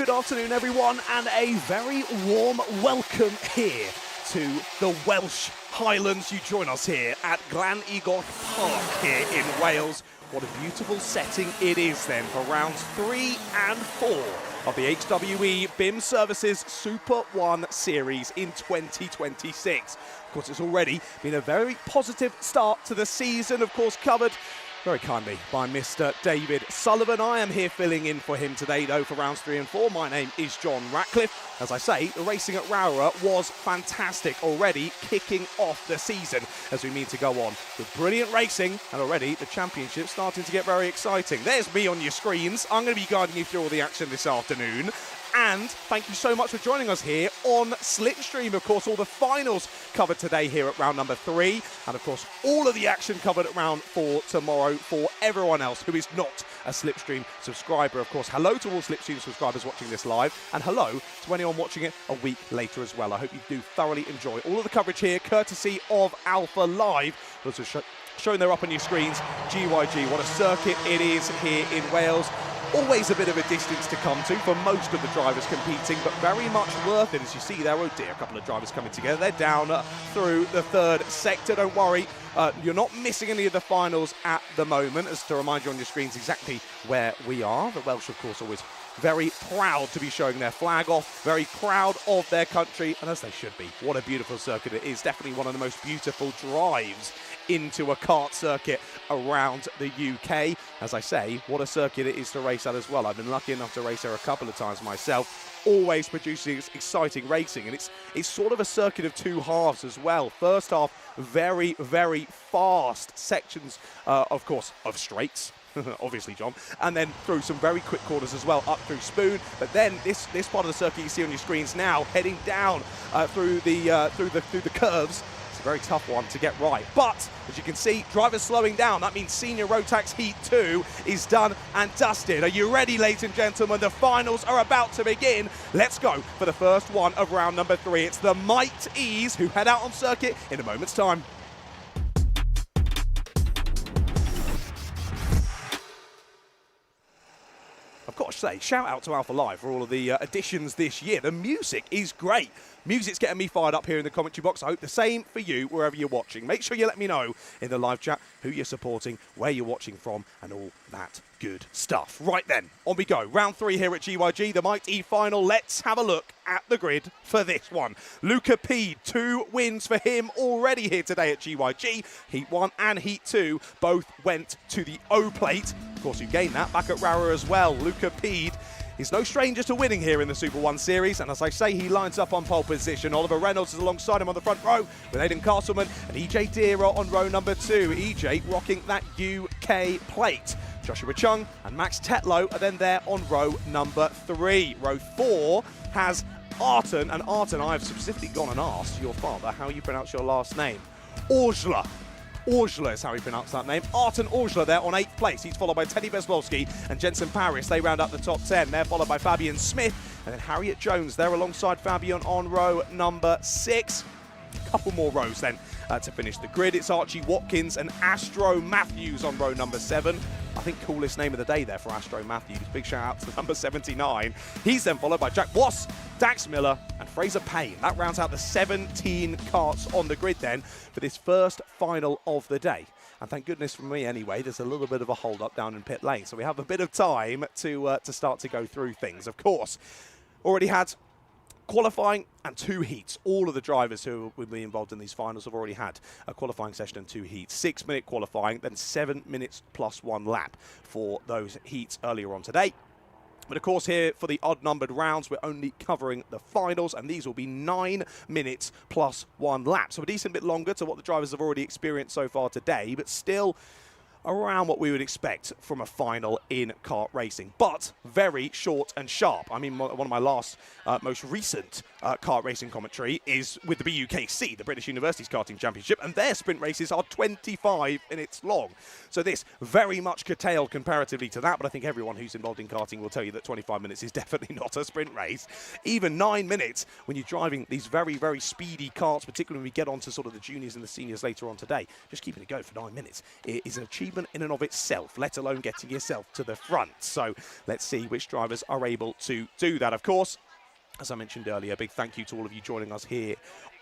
good afternoon everyone, and a very warm welcome here to the Welsh Highlands. You join us here at Glan-y-gors Park here in Wales. What a beautiful setting it is then for rounds 3 and 4 of the HWE BIM Services Super 1 Series in 2026. Of course, it's already been a very positive start to the season, of course, covered very kindly by Mr. David Sullivan. I am here filling in for him today, though, for rounds 3 and 4. My name is John Ratcliff. As I say, the racing at Rowrah was fantastic, already kicking off the season as we mean to go on with brilliant racing, and already the championship starting to get very exciting. There's me on your screens. I'm going to be guiding you through all the action this afternoon. And thank you so much for joining us here on SlipStream. Of course, all the finals covered today here at round number 3. And of course, all of the action covered at round 4 tomorrow for everyone else who is not a SlipStream subscriber. Of course, hello to all SlipStream subscribers watching this live. And hello to anyone watching it a week later as well. I hope you do thoroughly enjoy all of the coverage here, courtesy of Alpha Live. Also showing there up on your screens, GYG. What a circuit it is here in Wales. Always a bit of a distance to come to for most of the drivers competing, but very much worth it. As you see there, oh dear, a couple of drivers coming together. They're down through the third sector. Don't worry, you're not missing any of the finals at the moment, as to remind you on your screens exactly where we are. The Welsh, of course, always very proud to be showing their flag off, very proud of their country, and as they should be. What a beautiful circuit it is. Definitely one of the most beautiful drives into a kart circuit around the UK. As I say, what a circuit it is to race at as well. I've been lucky enough to race there a couple of times myself, always producing exciting racing, and it's sort of a circuit of two halves as well. First half, very, very fast sections, of course, of straights. Obviously, John, and then through some very quick corners as well, up through Spoon. But then this part of the circuit you see on your screens now, heading down through the curves. It's a very tough one to get right. But as you can see, drivers slowing down. That means Senior Rotax Heat 2 is done and dusted. Are you ready, ladies and gentlemen? The finals are about to begin. Let's go for the first one of round number 3. It's the Mightes who head out on circuit in a moment's time. I've got to say, shout out to Alpha Live for all of the additions this year. The music is great. Music's getting me fired up here in the commentary box. I hope the same for you wherever you're watching. Make sure you let me know in the live chat who you're supporting, where you're watching from, and all that good stuff. Right then, on we go. Round 3 here at GYG, the Mighte final. Let's have a look at the grid for this one. Luca Pede, 2 wins for him already here today at GYG. Heat 1 and Heat 2 both went to the O plate. Of course, you gained that back at Rowrah as well. Luca Pede is no stranger to winning here in the Super 1 Series, and as I say, he lines up on pole position. Oliver Reynolds is alongside him on the front row with Aidan Castleman and EJ Deera on row number 2. EJ rocking that UK plate. Joshua Chung and Max Tetlow are then there on row number 3. Row 4 has Arten, and Arten, I've specifically gone and asked your father how you pronounce your last name. Orzla. Orzla is how he pronounced that name. Arten Orzla there on 8th place. He's followed by Teddy Bezlowski and Jensen Paris. They round up the top 10. They're followed by Fabian Smith and then Harriet Jones. They're alongside Fabian on row number 6. A couple more rows then to finish the grid. It's Archie Watkins and Astro Matthews on row number 7. I think coolest name of the day there for Astro Matthews. Big shout out to number 79. He's then followed by Jack Boss, Dax Miller and Fraser Payne. That rounds out the 17 karts on the grid then for this first final of the day. And thank goodness for me anyway, there's a little bit of a hold up down in pit lane. So we have a bit of time to start to go through things. Of course, already had qualifying and 2 heats. All of the drivers who will be involved in these finals have already had a qualifying session and 2 heats. 6-minute qualifying, then 7 minutes plus 1 lap for those heats earlier on today. But of course here for the odd-numbered rounds, we're only covering the finals, and these will be 9 minutes plus 1 lap. So a decent bit longer to what the drivers have already experienced so far today, but still around what we would expect from a final in kart racing, but very short and sharp. I mean, one of my last, most recent kart racing commentary is with the BUKC, the British Universities Karting Championship, and their sprint races are 25 minutes long. So this very much curtailed comparatively to that, but I think everyone who's involved in karting will tell you that 25 minutes is definitely not a sprint race. Even 9 minutes when you're driving these very, very speedy karts, particularly when we get onto sort of the juniors and the seniors later on today, just keeping it going for 9 minutes is an achievement achievement in and of itself, let alone getting yourself to the front. So let's see which drivers are able to do that. Of course, as I mentioned earlier, a big thank you to all of you joining us here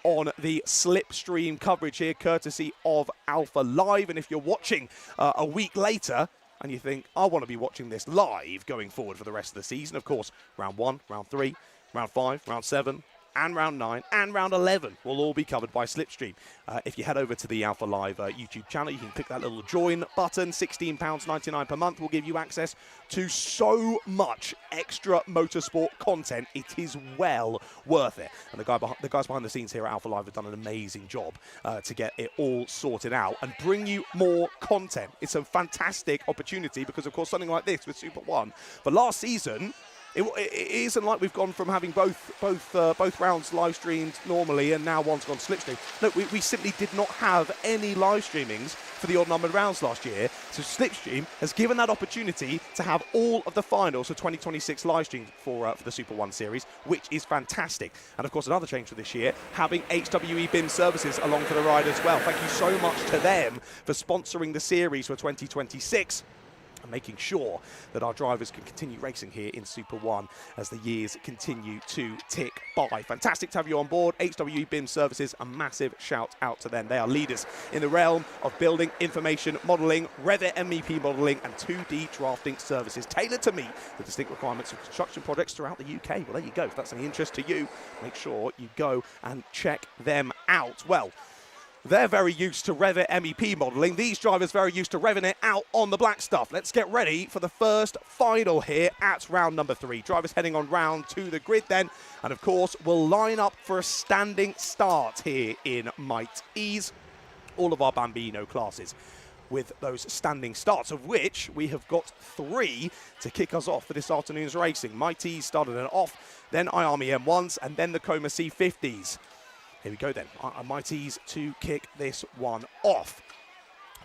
on the SlipStream coverage here, courtesy of Alpha Live. And if you're watching a week later and you think, I want to be watching this live going forward for the rest of the season, of course, round 1, round 3, round 5, round 7, and round 9 and round 11 will all be covered by SlipStream. If you head over to the Alpha Live YouTube channel, you can click that little join button. £16.99 per month will give you access to so much extra motorsport content. It is well worth it. And the guys behind the scenes here at Alpha Live have done an amazing job to get it all sorted out and bring you more content. It's a fantastic opportunity because, of course, something like this with Super 1, for last season, it isn't like we've gone from having both rounds live streamed normally and now one's gone slipstream. No, we simply did not have any live streamings for the odd numbered rounds last year. So Slipstream has given that opportunity to have all of the finals for 2026 live streamed for the Super 1 series, which is fantastic. And of course, another change for this year, having HWE BIM services along for the ride as well. Thank you so much to them for sponsoring the series for 2026. And making sure that our drivers can continue racing here in Super 1 as the years continue to tick by. Fantastic to have you on board. HWE BIM Services, a massive shout out to them. They are leaders in the realm of building information modelling, Revit MEP modelling and 2D drafting services tailored to meet the distinct requirements of construction projects throughout the UK. Well, there you go. If that's any interest to you, make sure you go and check them out. Well, they're very used to Revit MEP modelling. These drivers very used to revving it out on the black stuff. Let's get ready for the first final here at round number 3. Drivers heading on round to the grid then. And of course, we'll line up for a standing start here in Mighte. All of our Bambino classes with those standing starts, of which we have got 3 to kick us off for this afternoon's racing. Mighte started it off, then Iame M1s, and then the Coma C50s. Here we go then, Mighte to kick this one off.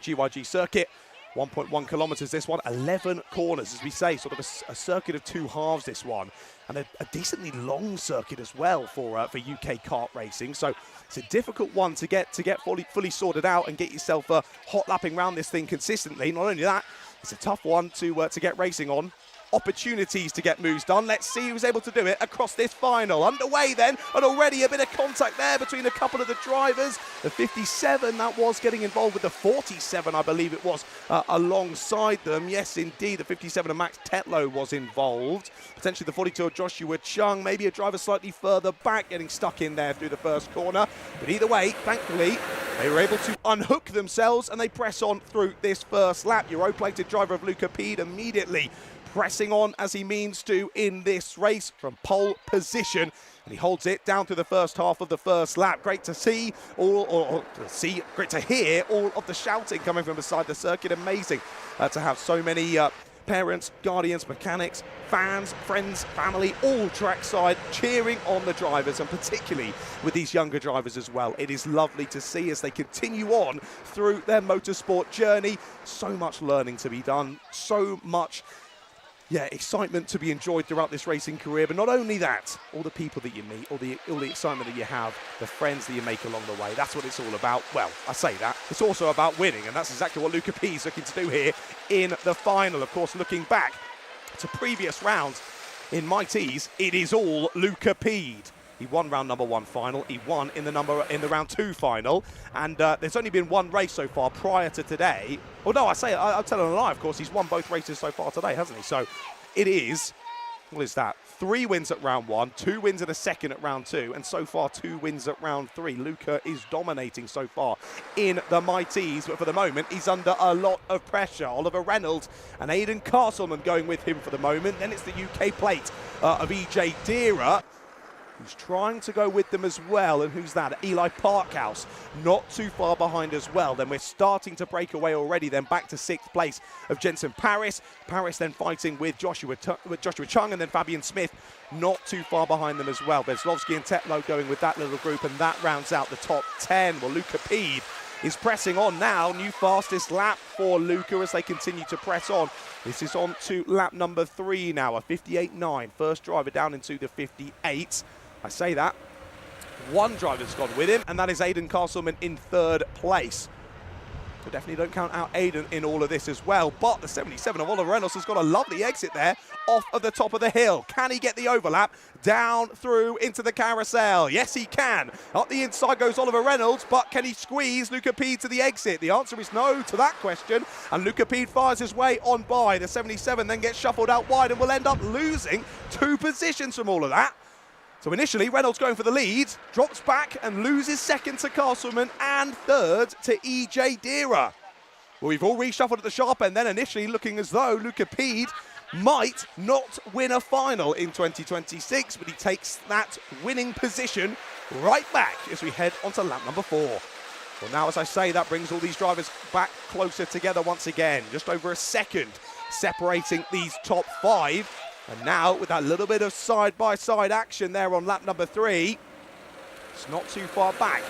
GYG circuit, 1.1 kilometres this one, 11 corners, as we say, sort of a circuit of 2 halves this one, and a decently long circuit as well for UK kart racing. So it's a difficult one to get fully sorted out and get yourself hot lapping around this thing consistently. Not only that, it's a tough one to get racing on. Opportunities to get moves done. Let's see who's able to do it across this final. Underway then, and already a bit of contact there between a couple of the drivers. The 57, that was getting involved with the 47, I believe it was, alongside them. Yes, indeed, the 57 of Max Tetlow was involved. Potentially the 42 of Joshua Chung, maybe a driver slightly further back, getting stuck in there through the first corner. But either way, thankfully, they were able to unhook themselves and they press on through this first lap. Euro-plated driver of Luca Pede immediately pressing on as he means to in this race from pole position, and he holds it down to the first half of the first lap. Great to see great to hear all of the shouting coming from beside the circuit. Amazing to have so many parents, guardians, mechanics, fans, friends, family, all trackside cheering on the drivers, and particularly with these younger drivers as well. It is lovely to see as they continue on through their motorsport journey. So much learning to be done, so much excitement to be enjoyed throughout this racing career. But not only that, all the people that you meet, all the excitement that you have, the friends that you make along the way, that's what it's all about. Well, I say that, it's also about winning, and that's exactly what Luca P is looking to do here in the final. Of course, looking back to previous rounds in Mighty's, it is all Luca Pede. He won round number 1 final. He won in the round 2 final. And there's only been 1 race so far prior to today. Oh no, I'm telling a lie. Of course, he's won both races so far today, hasn't he? So it is, what is that? 3 wins at round 1, 2 wins in a second at round 2, and so far 2 wins at round 3. Luca is dominating so far in the Mighty's, but for the moment he's under a lot of pressure. Oliver Reynolds and Aidan Castleman going with him for the moment. Then it's the UK plate of EJ Deera, who's trying to go with them as well. And who's that? Eli Parkhouse, not too far behind as well. Then we're starting to break away already. Then back to 6th place of Jensen Paris. Paris then fighting with Joshua Chung, and then Fabian Smith not too far behind them as well. Veslovsky and Tetlow going with that little group, and that rounds out the top 10. Well, Luca Pede is pressing on now. New fastest lap for Luca as they continue to press on. This is on to lap number 3 now, a 58.9. First driver down into the 58. I say that. 1 driver's gone with him, and that is Aidan Castleman in 3rd place. We definitely don't count out Aiden in all of this as well. But the 77 of Oliver Reynolds has got a lovely exit there off of the top of the hill. Can he get the overlap down through into the carousel? Yes, he can. Up the inside goes Oliver Reynolds, but can he squeeze Luca Pede to the exit? The answer is no to that question. And Luca Pede fires his way on by. The 77 then gets shuffled out wide and will end up losing 2 positions from all of that. So initially, Reynolds going for the lead, drops back and loses second to Castleman and third to EJ Dira. Well, we've all reshuffled at the sharp end then, initially looking as though Luca Pede might not win a final in 2026, but he takes that winning position right back as we head onto lap number 4. Well, now, as I say, that brings all these drivers back closer together once again. Just over a second separating these top 5. And now, with that little bit of side-by-side action there on lap number 3, it's not too far back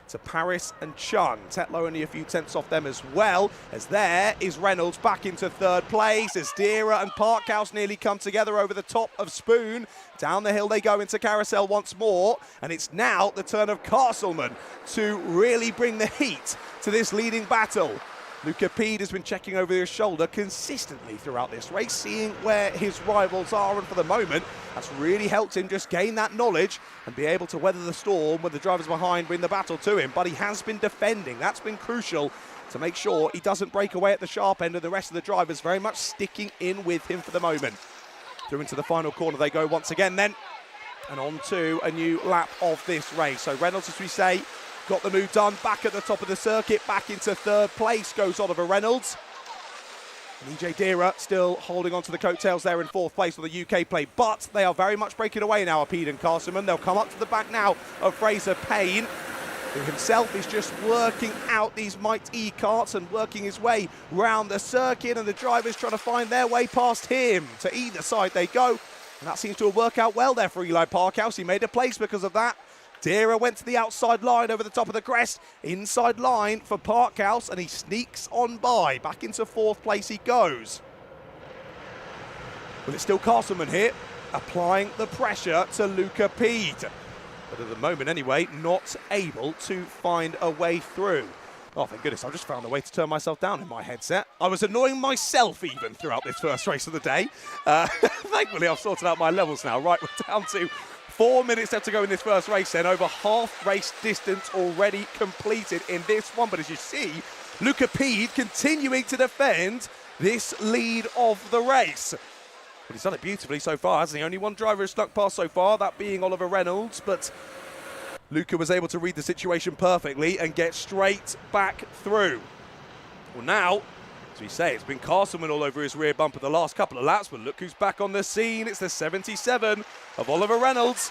to Paris and Chun. Tetlow only a few tenths off them as well, as there is Reynolds back into third place, as Dira and Parkhouse nearly come together over the top of Spoon. Down the hill they go into carousel once more, and it's now the turn of Castleman to really bring the heat to this leading battle. Luca Pede has been checking over his shoulder consistently throughout this race, seeing where his rivals are, and for the moment, that's really helped him just gain that knowledge and be able to weather the storm when the drivers behind bring the battle to him. But he has been defending. That's been crucial to make sure he doesn't break away at the sharp end, and the rest of the drivers very much sticking in with him for the moment. Through into the final corner they go once again then, and on to a new lap of this race. So Reynolds, as we say, got the move done, back at the top of the circuit, back into third place goes Oliver Reynolds. And EJ Dira still holding on to the coattails there in fourth place on the UK plate, but they are very much breaking away now, Pede and Castleman. They'll come up to the back now of Fraser Payne, who himself is just working out these Mighte karts and working his way round the circuit, and the drivers trying to find their way past him. To either side they go, and that seems to have worked out well there for Eli Parkhouse. He made a place because of that. Dira went to the outside line over the top of the crest. Inside line for Parkhouse, and he sneaks on by. Back into fourth place he goes. But it's still Castleman here, applying the pressure to Luca Pede. But at the moment anyway, not able to find a way through. Oh, thank goodness, I've just found a way to turn myself down in my headset. I was annoying myself even throughout this first race of the day. Thankfully, I've sorted out my levels now. Right, we're down to 4 minutes left to go in this first race then. Over half race distance already completed in this one. But as you see, Luca Pede continuing to defend this lead of the race. But he's done it beautifully so far, hasn't he? Only one driver has snuck past so far, that being Oliver Reynolds. But Luca was able to read the situation perfectly and get straight back through. Well, now, as we say, it's been Castleman all over his rear bumper the last couple of laps, but look who's back on the scene. It's the 77 of Oliver Reynolds.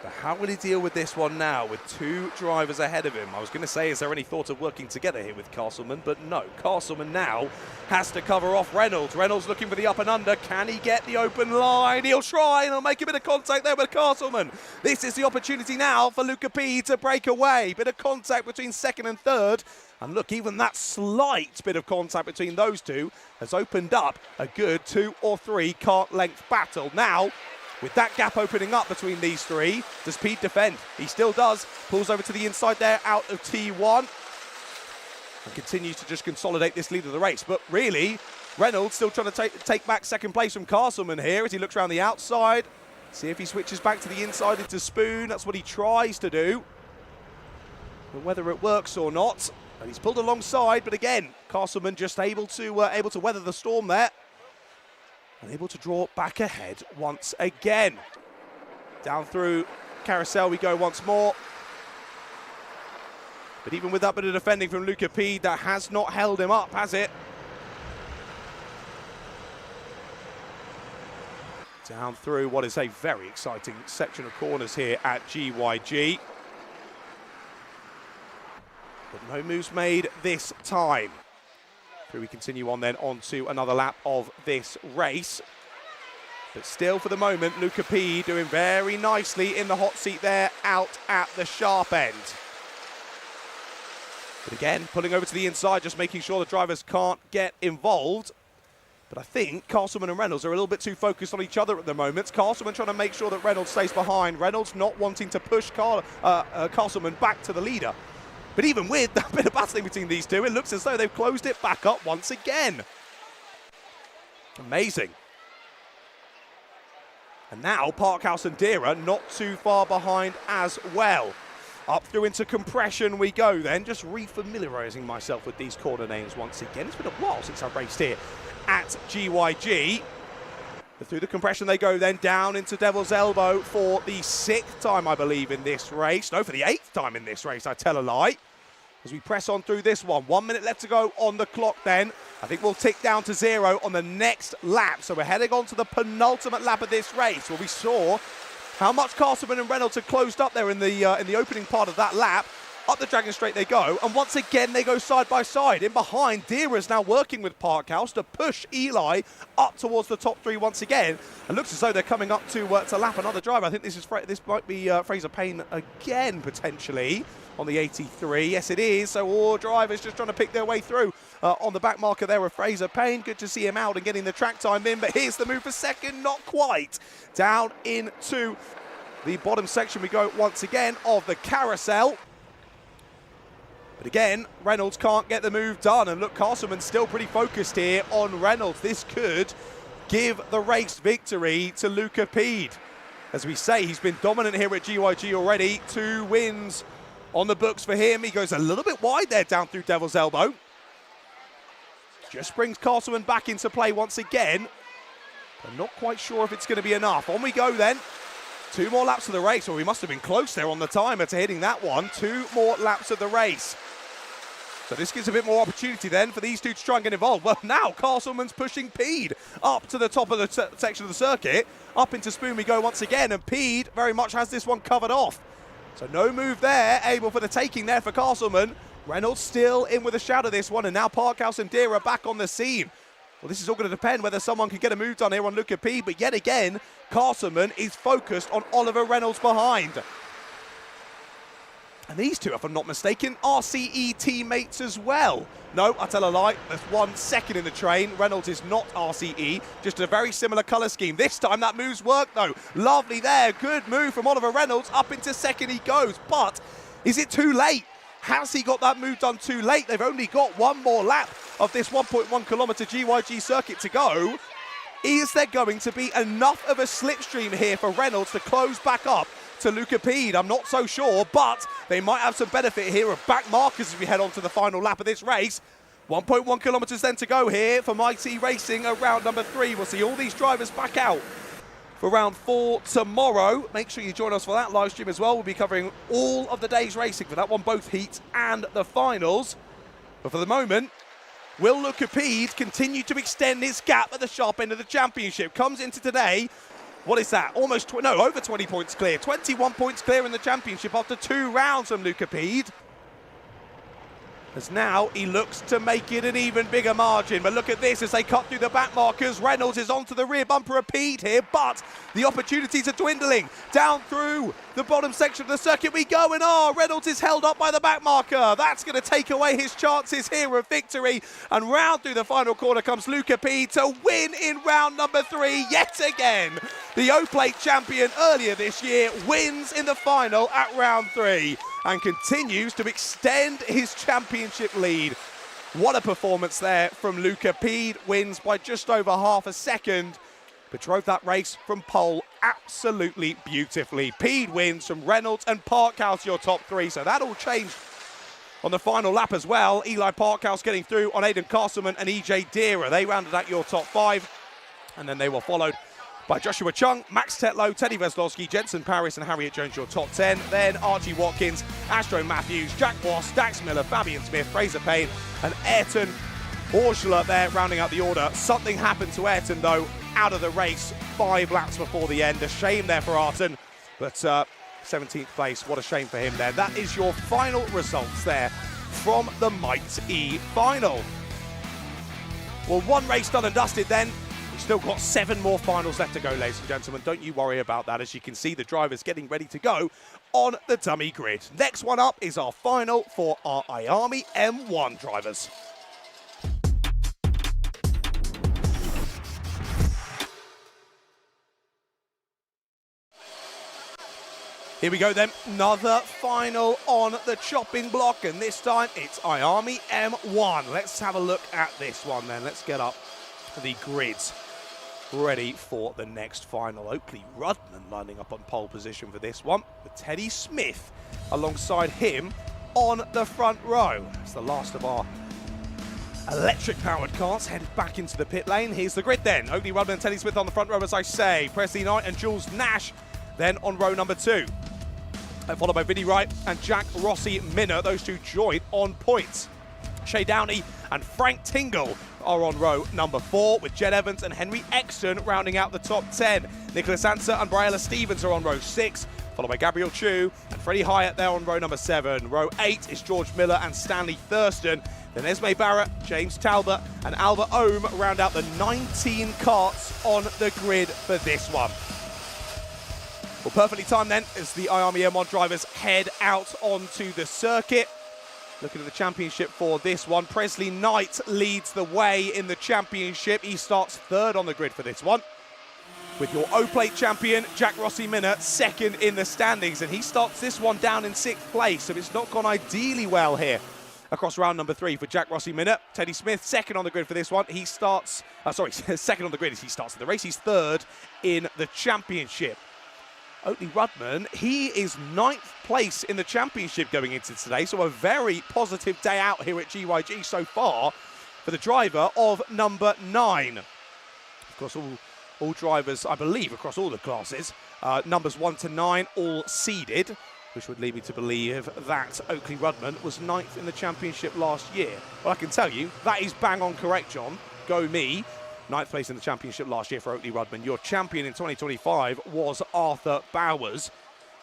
But how will he deal with this one now with 2 drivers ahead of him? I was going to say, is there any thought of working together here with Castleman? But no, Castleman now has to cover off Reynolds. Reynolds looking for the up and under. Can he get the open line? He'll try, and he'll make a bit of contact there with Castleman. This is the opportunity now for Luca Pede to break away. Bit of contact between second and third. And look, even that slight bit of contact between those two has opened up a good 2 or 3 kart length battle. Now, with that gap opening up between these 3, does Pede defend? He still does. Pulls over to the inside there, out of T1. And continues to just consolidate this lead of the race. But really, Reynolds still trying to take back second place from Castleman here as he looks around the outside. See if he switches back to the inside into Spoon. That's what he tries to do. But whether it works or not, and he's pulled alongside, but again, Castleman just able to weather the storm there. And able to draw back ahead once again. Down through carousel we go once more. But even with that bit of defending from Luca Pede, that has not held him up, has it? Down through what is a very exciting section of corners here at GYG. But no moves made this time. We continue on then onto another lap of this race. But still for the moment, Luca Pede doing very nicely in the hot seat there out at the sharp end. But again, pulling over to the inside, just making sure the drivers can't get involved. But I think Castleman and Reynolds are a little bit too focused on each other at the moment. Castleman trying to make sure that Reynolds stays behind. Reynolds not wanting to push Castleman back to the leader. But even with that bit of battling between these two, it looks as though they've closed it back up once again. Amazing. And now Parkhouse and Dira not too far behind as well. Up through into compression we go then, just refamiliarising myself with these corner names once again. It's been a while since I've raced here at GYG. But through the compression they go then, down into Devil's Elbow for the 6th time, I believe, in this race. No, for the 8th time in this race, I tell a lie. As we press on through this one. 1 minute left to go on the clock then. I think we'll tick down to 0 on the next lap. So we're heading on to the penultimate lap of this race, where we saw how much Castleman and Reynolds had closed up there in the opening part of that lap. Up the Dragon Straight they go, and once again they go side by side. In behind, Dira's now working with Parkhouse to push Eli up towards the top 3 once again. And looks as though they're coming up to lap another driver. I think this might be Fraser Payne again, potentially, on the 83. Yes, it is. So all drivers just trying to pick their way through on the back marker there with Fraser Payne. Good to see him out and getting the track time in, but here's the move for second, not quite. Down into the bottom section we go once again of the carousel. But again, Reynolds can't get the move done. And look, Castleman's still pretty focused here on Reynolds. This could give the race victory to Luca Pede. As we say, he's been dominant here at GYG already. 2 wins on the books for him. He goes a little bit wide there down through Devil's Elbow. Just brings Castleman back into play once again. I'm not quite sure if it's going to be enough. On we go then. 2 more laps of the race. Well, we must have been close there on the timer to hitting that one. 2 more laps of the race. So this gives a bit more opportunity then for these two to try and get involved. Well, now Castleman's pushing Pede up to the top of the section of the circuit. Up into Spoon we go once again, and Pede very much has this one covered off. So no move there, able for the taking there for Castleman. Reynolds still in with a shout of this one, and now Parkhouse and Dira back on the scene. Well, this is all going to depend whether someone can get a move done here on Luca Pede, but yet again, Castleman is focused on Oliver Reynolds behind. And these two, if I'm not mistaken, RCE teammates as well. No, I tell a lie. There's 1 second in the train. Reynolds is not RCE, just a very similar colour scheme. This time that move's worked though. Lovely there. Good move from Oliver Reynolds. Up into second he goes. But is it too late? Has he got that move done too late? They've only got 1 more lap of this 1.1 kilometre GYG circuit to go. Is there going to be enough of a slipstream here for Reynolds to close back up to Luca Pede? I'm not so sure, but they might have some benefit here of back markers as we head on to the final lap of this race. 1.1 kilometres then to go here for Mighte Racing around number 3. We'll see all these drivers back out for round 4 tomorrow. Make sure you join us for that live stream as well. We'll be covering all of the day's racing for that one, both heats and the finals. But for the moment, will Luca Pede continue to extend his gap at the sharp end of the championship? Comes into today, what is that? Almost, over 20 points clear. 21 points clear in the championship after 2 rounds from Luca Pede. As now he looks to make it an even bigger margin. But look at this as they cut through the back markers. Reynolds is onto the rear bumper of Pede here, but the opportunities are dwindling. Down through the bottom section of the circuit we go, and Reynolds is held up by the back marker. That's going to take away his chances here of victory. And round through the final corner comes Luca Pede to win in round number 3 yet again. The O-Plate champion earlier this year wins in the final at round 3. And continues to extend his championship lead. What a performance there from Luca. Pede wins by just over half a second, but drove that race from pole absolutely beautifully. Pede wins from Reynolds and Parkhouse, your top 3. So that all changed on the final lap as well. Eli Parkhouse getting through on Aidan Castleman and EJ Dira. They rounded out your top 5, and then they were followed by Joshua Chung, Max Tetlow, Teddy Veslowski, Jensen Paris and Harriet Jones, your top 10. Then Archie Watkins, Astro Matthews, Jack Boss, Dax Miller, Fabian Smith, Fraser Payne and Ayrton Orschler there rounding out the order. Something happened to Ayrton though, out of the race 5 laps before the end. A shame there for Ayrton, but 17th place, what a shame for him there. That is your final results there from the Mighte final. Well, 1 race done and dusted then. Still got 7 more finals left to go, ladies and gentlemen. Don't you worry about that. As you can see, the drivers getting ready to go on the dummy grid. Next one up is our final for our Iame M1 drivers. Here we go then, another final on the chopping block, and this time it's Iame M1. Let's have a look at this one then. Let's get up the grids ready for the next final. Oakley-Rudman lining up on pole position for this one, with Teddy Smith alongside him on the front row. It's the last of our electric-powered cars headed back into the pit lane. Here's the grid then. Oakley-Rudman and Teddy Smith on the front row, as I say. Presley Knight and Jules Nash then on row number 2. Followed by Vinnie Wright and Jack Rossi Minna. Those two joint on points. Shay Downey and Frank Tingle are on row number 4, with Jed Evans and Henry Exton rounding out the top 10. Nicholas Anser and Briella Stevens are on row 6, followed by Gabriel Chu and Freddie Hyatt there on row number 7. Row 8 is George Miller and Stanley Thurston. Then Esme Barrett, James Talbot and Albert Ohm round out the 19 karts on the grid for this one. Well, perfectly timed then as the Iame M1 drivers head out onto the circuit. Looking at the championship for this one, Presley Knight leads the way in the championship. He starts 3rd on the grid for this one, with your O-Plate champion, Jack Rossi Minna, 2nd in the standings, and he starts this one down in 6th place, so it's not gone ideally well here across round number 3 for Jack Rossi Minna. Teddy Smith, 2nd on the grid for this one. He starts, 2nd on the grid as he starts the race. He's 3rd in the championship. Oakley-Rudman, he is 9th place in the championship going into today, so a very positive day out here at GYG so far for the driver of number 9. Of course, all drivers, I believe, across all the classes, numbers 1 to 9, all seeded, which would lead me to believe that Oakley-Rudman was 9th in the championship last year. Well, I can tell you, that is bang on correct, John. Go me. 9th place in the championship last year for Oakley-Rudman. Your champion in 2025 was Arthur Bowers,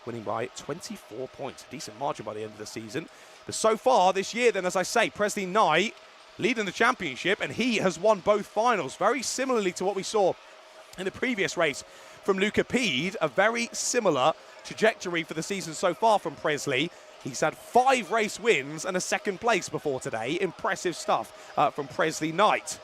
winning by 24 points. A decent margin by the end of the season. But so far this year, then, as I say, Presley Knight leading the championship, and he has won both finals, very similarly to what we saw in the previous race from Luca Pede. A very similar trajectory for the season so far from Presley. He's had 5 race wins and a 2nd place before today. Impressive stuff from Presley Knight.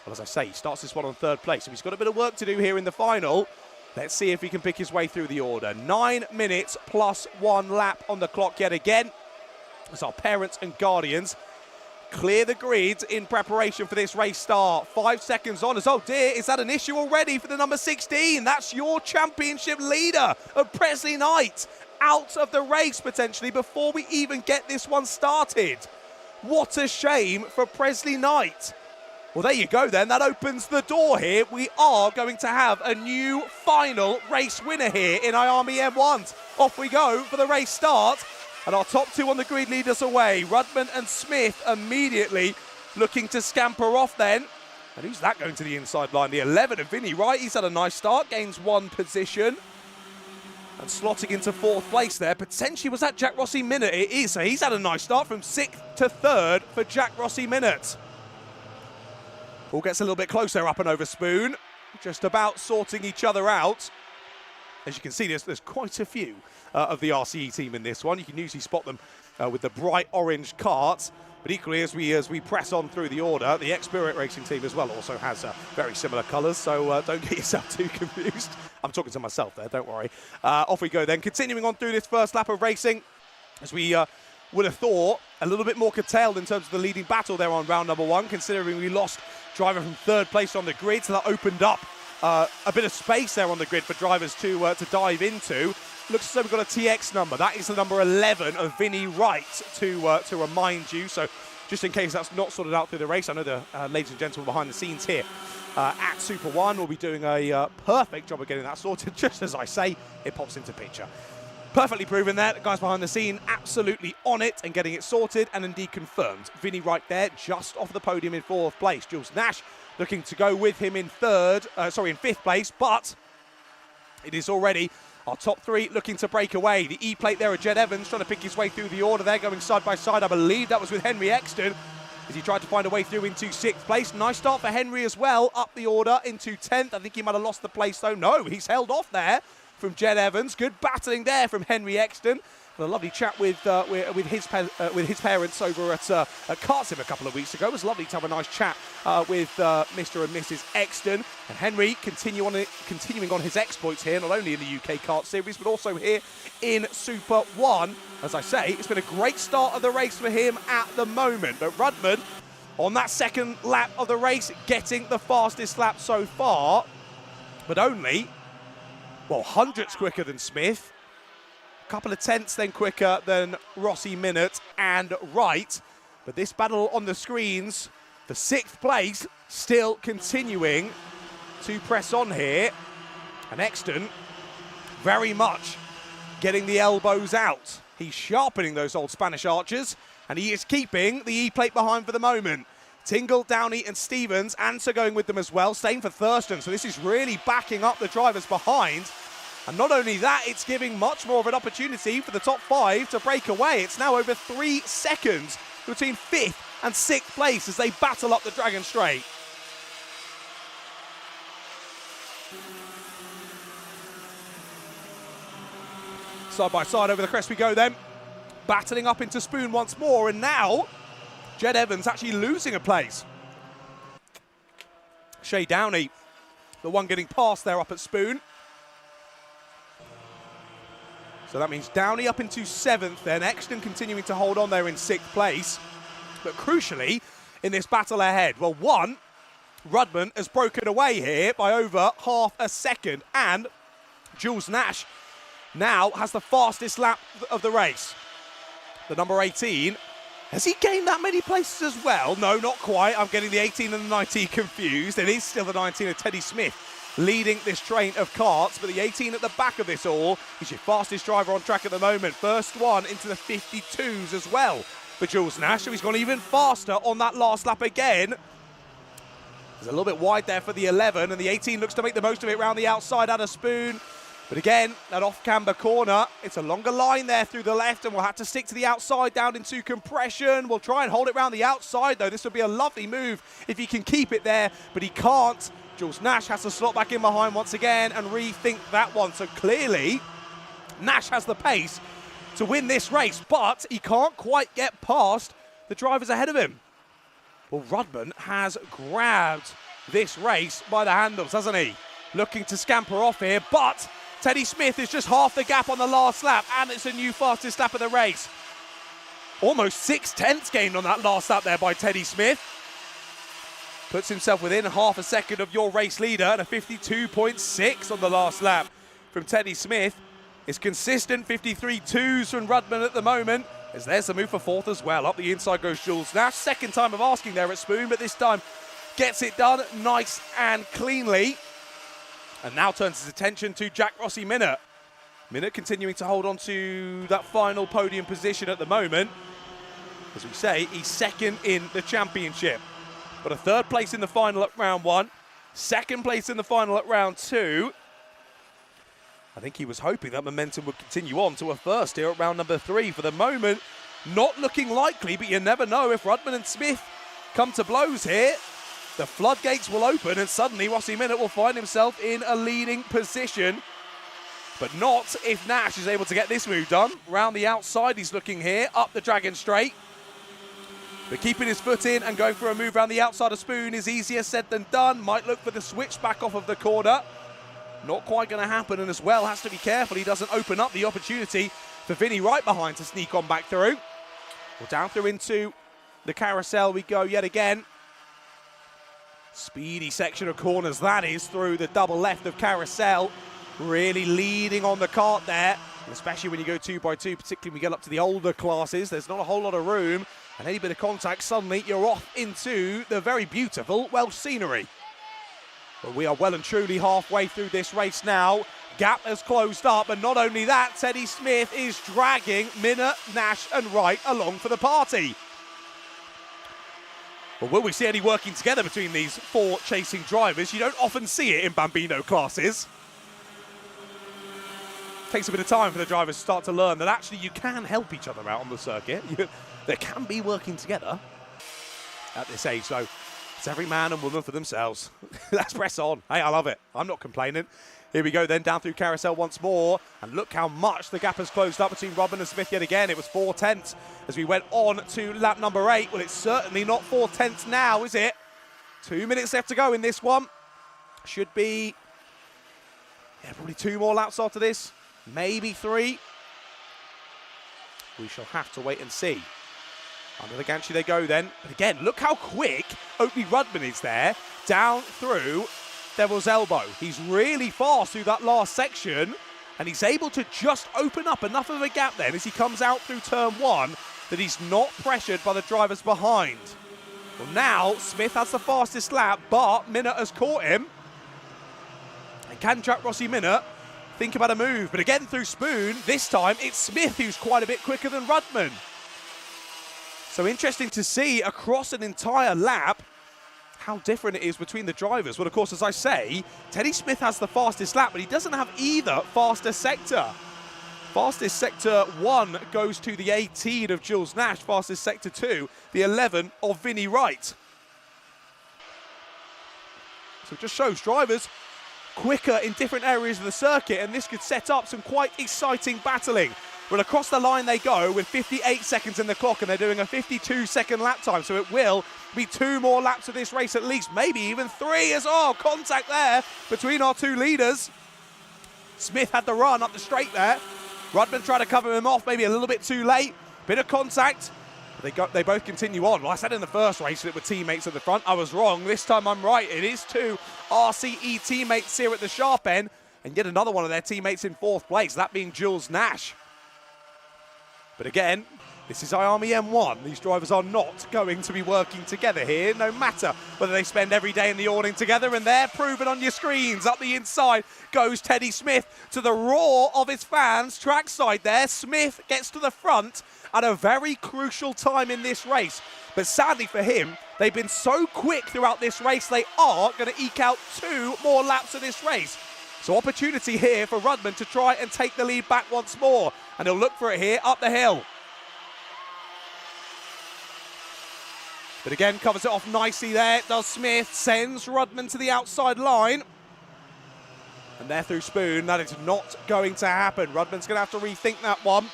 Well, as I say, he starts this one on 3rd place, so he's got a bit of work to do here in the final. Let's see if he can pick his way through the order. 9 minutes plus 1 lap on the clock yet again, as our parents and guardians clear the grid in preparation for this race start. 5 seconds on as, oh dear, is that an issue already for the number 16? That's your championship leader of Presley Knight out of the race potentially before we even get this one started. What a shame for Presley Knight. Well, there you go then. That opens the door here. We are going to have a new final race winner here in Iame M1. Off we go for the race start. And our top 2 on the grid lead us away. Rudman and Smith immediately looking to scamper off then. And who's that going to the inside line? The 11 of Vinnie Wright. He's had a nice start. Gains 1 position. And slotting into 4th place there. Potentially was that Jack Rossi Minna? It is. So he's had a nice start from 6th to 3rd for Jack Rossi Minna. All gets a little bit closer up and over Spoon, just about sorting each other out. As you can see, there's quite a few of the RCE team in this one. You can usually spot them with the bright orange carts, but equally as we press on through the order, the X-Spirit Racing team as well also has very similar colours, so don't get yourself too confused. I'm talking to myself there, don't worry. Off we go then, continuing on through this first lap of racing, as we would have thought a little bit more curtailed in terms of the leading battle there on round number 1, considering we lost driver from 3rd place on the grid, so that opened up a bit of space there on the grid for drivers to dive into. Looks as though we've got a TX number. That is the number 11 of Vinnie Wright, to remind you. So just in case that's not sorted out through the race, I know the ladies and gentlemen behind the scenes here at Super 1 will be doing a perfect job of getting that sorted. Just as I say, it pops into picture. Perfectly proven there. The guys behind the scene absolutely on it and getting it sorted and indeed confirmed. Vinnie Wright there just off the podium in 4th place. Jules Nash looking to go with him in 5th place, but it is already our top 3 looking to break away. The E-plate there of Jed Evans trying to pick his way through the order there, going side by side. I believe that was with Henry Exton as he tried to find a way through into 6th place. Nice start for Henry as well, up the order into 10th. I think he might have lost the place though. No, he's held off there from Jed Evans. Good battling there from Henry Exton. Had a lovely chat with his parents over at Kartsim a couple of weeks ago. It was lovely to have a nice chat with Mr. and Mrs. Exton. And Henry continuing on his exploits here, not only in the UK Kart Series, but also here in Super 1. As I say, it's been a great start of the race for him at the moment. But Rudman, on that second lap of the race, getting the fastest lap so far, but only, well, hundredths quicker than Smith. A couple of tenths then quicker than Rossi Minute and Wright. But this battle on the screens for 6th place still continuing to press on here. And Exton very much getting the elbows out. He's sharpening those old Spanish archers, and he is keeping the E-plate behind for the moment. Tingle, Downey and Stevens, Answer going with them as well, same for Thurston. So this is really backing up the drivers behind. And not only that, it's giving much more of an opportunity for the top 5 to break away. It's now over 3 seconds between 5th and 6th place as they battle up the Dragon Straight. Side by side over the crest we go then. Battling up into Spoon once more, and now Jed Evans actually losing a place. Shay Downey, the one getting past there up at Spoon. So that means Downey up into 7th then. Exton continuing to hold on there in 6th place. But crucially, in this battle ahead, well, one, Rudman has broken away here by over half a second. And Jules Nash now has the fastest lap of the race. The number 18. Has he gained that many places as well? No, not quite. I'm getting the 18 and the 19 confused. It is still the 19 of Teddy Smith leading this train of karts, but the 18 at the back of this all is your fastest driver on track at the moment. First one into the 52s as well for Jules Nash, so he's gone even faster on that last lap again. There's a little bit wide there for the 11, and the 18 looks to make the most of it round the outside out of Spoon. But again, that off-camber corner, it's a longer line there through the left, and we'll have to stick to the outside down into compression. We'll try and hold it round the outside, though. This would be a lovely move if he can keep it there, but he can't. Jules Nash has to slot back in behind once again and rethink that one. So clearly, Nash has the pace to win this race, but he can't quite get past the drivers ahead of him. Well, Rudman has grabbed this race by the handles, hasn't he? Looking to scamper off here, but Teddy Smith is just half the gap on the last lap, and it's a new fastest lap of the race. Almost 6 tenths gained on that last lap there by Teddy Smith. Puts himself within half a second of your race leader, and a 52.6 on the last lap from Teddy Smith. It's consistent 53.2s from Rudman at the moment, as there's a move for 4th as well. Up the inside goes Jules Nash. Second time of asking there at Spoon, but this time gets it done nice and cleanly. And now turns his attention to Jack Rossi Minute. Minute continuing to hold on to that final podium position at the moment. As we say, he's second in the championship. But a 3rd place in the final at round 1. 2nd place in the final at round 2. I think he was hoping that momentum would continue on to a 1st here at round number 3. For the moment, not looking likely, but you never know if Rudman and Smith come to blows here. The floodgates will open, and suddenly Rossi Minute will find himself in a leading position. But not if Nash is able to get this move done. Round the outside he's looking here, up the Dragon Straight. But keeping his foot in and going for a move around the outside of Spoon is easier said than done. Might look for the switch back off of the corner. Not quite going to happen, and as well has to be careful he doesn't open up the opportunity for Vinny right behind to sneak on back through. Well, down through into the carousel we go yet again. Speedy section of corners that is through the double left of carousel. Really leading on the kart there, and especially when you go 2x2, particularly when we get up to the older classes, there's not a whole lot of room. And any bit of contact, suddenly you're off into the very beautiful Welsh scenery. But we are well and truly halfway through this race now. Gap has closed up, and not only that, Teddy Smith is dragging Minna, Nash and Wright along for the party. Well, will we see any working together between these 4 chasing drivers? You don't often see it in Bambino classes. Takes a bit of time for the drivers to start to learn that actually you can help each other out on the circuit. There can be working together at this age. So It's every man and woman for themselves. Let's press on. Hey, I love it. I'm not complaining. Here we go then, down through carousel once more. And look how much the gap has closed up between Rodman and Smith yet again. It was 4/10 as we went on to lap number 8. Well, it's certainly not 4/10 now, is it? 2 minutes left to go in this one. Should be, probably 2 more laps after this. Maybe 3. We shall have to wait and see. Under the gantry they go then. But again, look how quick Oakley Rudman is there, down through Devil's Elbow. He's really fast through that last section, and he's able to just open up enough of a gap then as he comes out through turn 1 that he's not pressured by the drivers behind. Well, now Smith has the fastest lap, but Minnott has caught him. And can Jack Rossi Minnott think about a move? But again through Spoon, this time it's Smith who's quite a bit quicker than Rudman. So interesting to see across an entire lap how different it is between the drivers. Well, of course, as I say, Teddy Smith has the fastest lap, but he doesn't have either fastest sector. Fastest sector 1 goes to the 18 of Jules Nash. Fastest sector 2, the 11 of Vinnie Wright. So it just shows drivers quicker in different areas of the circuit, and this could set up some quite exciting battling. Well, across the line they go with 58 seconds in the clock, and they're doing a 52-second lap time, so it will be 2 more laps of this race at least, maybe even 3 as well. Contact there between our 2 leaders. Smith had the run up the straight there. Rudman tried to cover him off, maybe a little bit too late. Bit of contact. But they both continue on. Well, I said in the first race that it were teammates at the front. I was wrong. This time I'm right. It is 2 RCE teammates here at the sharp end, and yet another one of their teammates in 4th place, that being Jules Nash. But again, this is Iame M1. These drivers are not going to be working together here, no matter whether they spend every day in the awning together, and they're proven on your screens. Up the inside goes Teddy Smith to the roar of his fans. Trackside there, Smith gets to the front at a very crucial time in this race. But sadly for him, they've been so quick throughout this race, they are going to eke out 2 more laps of this race. So opportunity here for Rudman to try and take the lead back once more. And he'll look for it here up the hill. But again, covers it off nicely there. Does Smith, sends Rudman to the outside line. And there through Spoon, that is not going to happen. Rudman's going to have to rethink that one.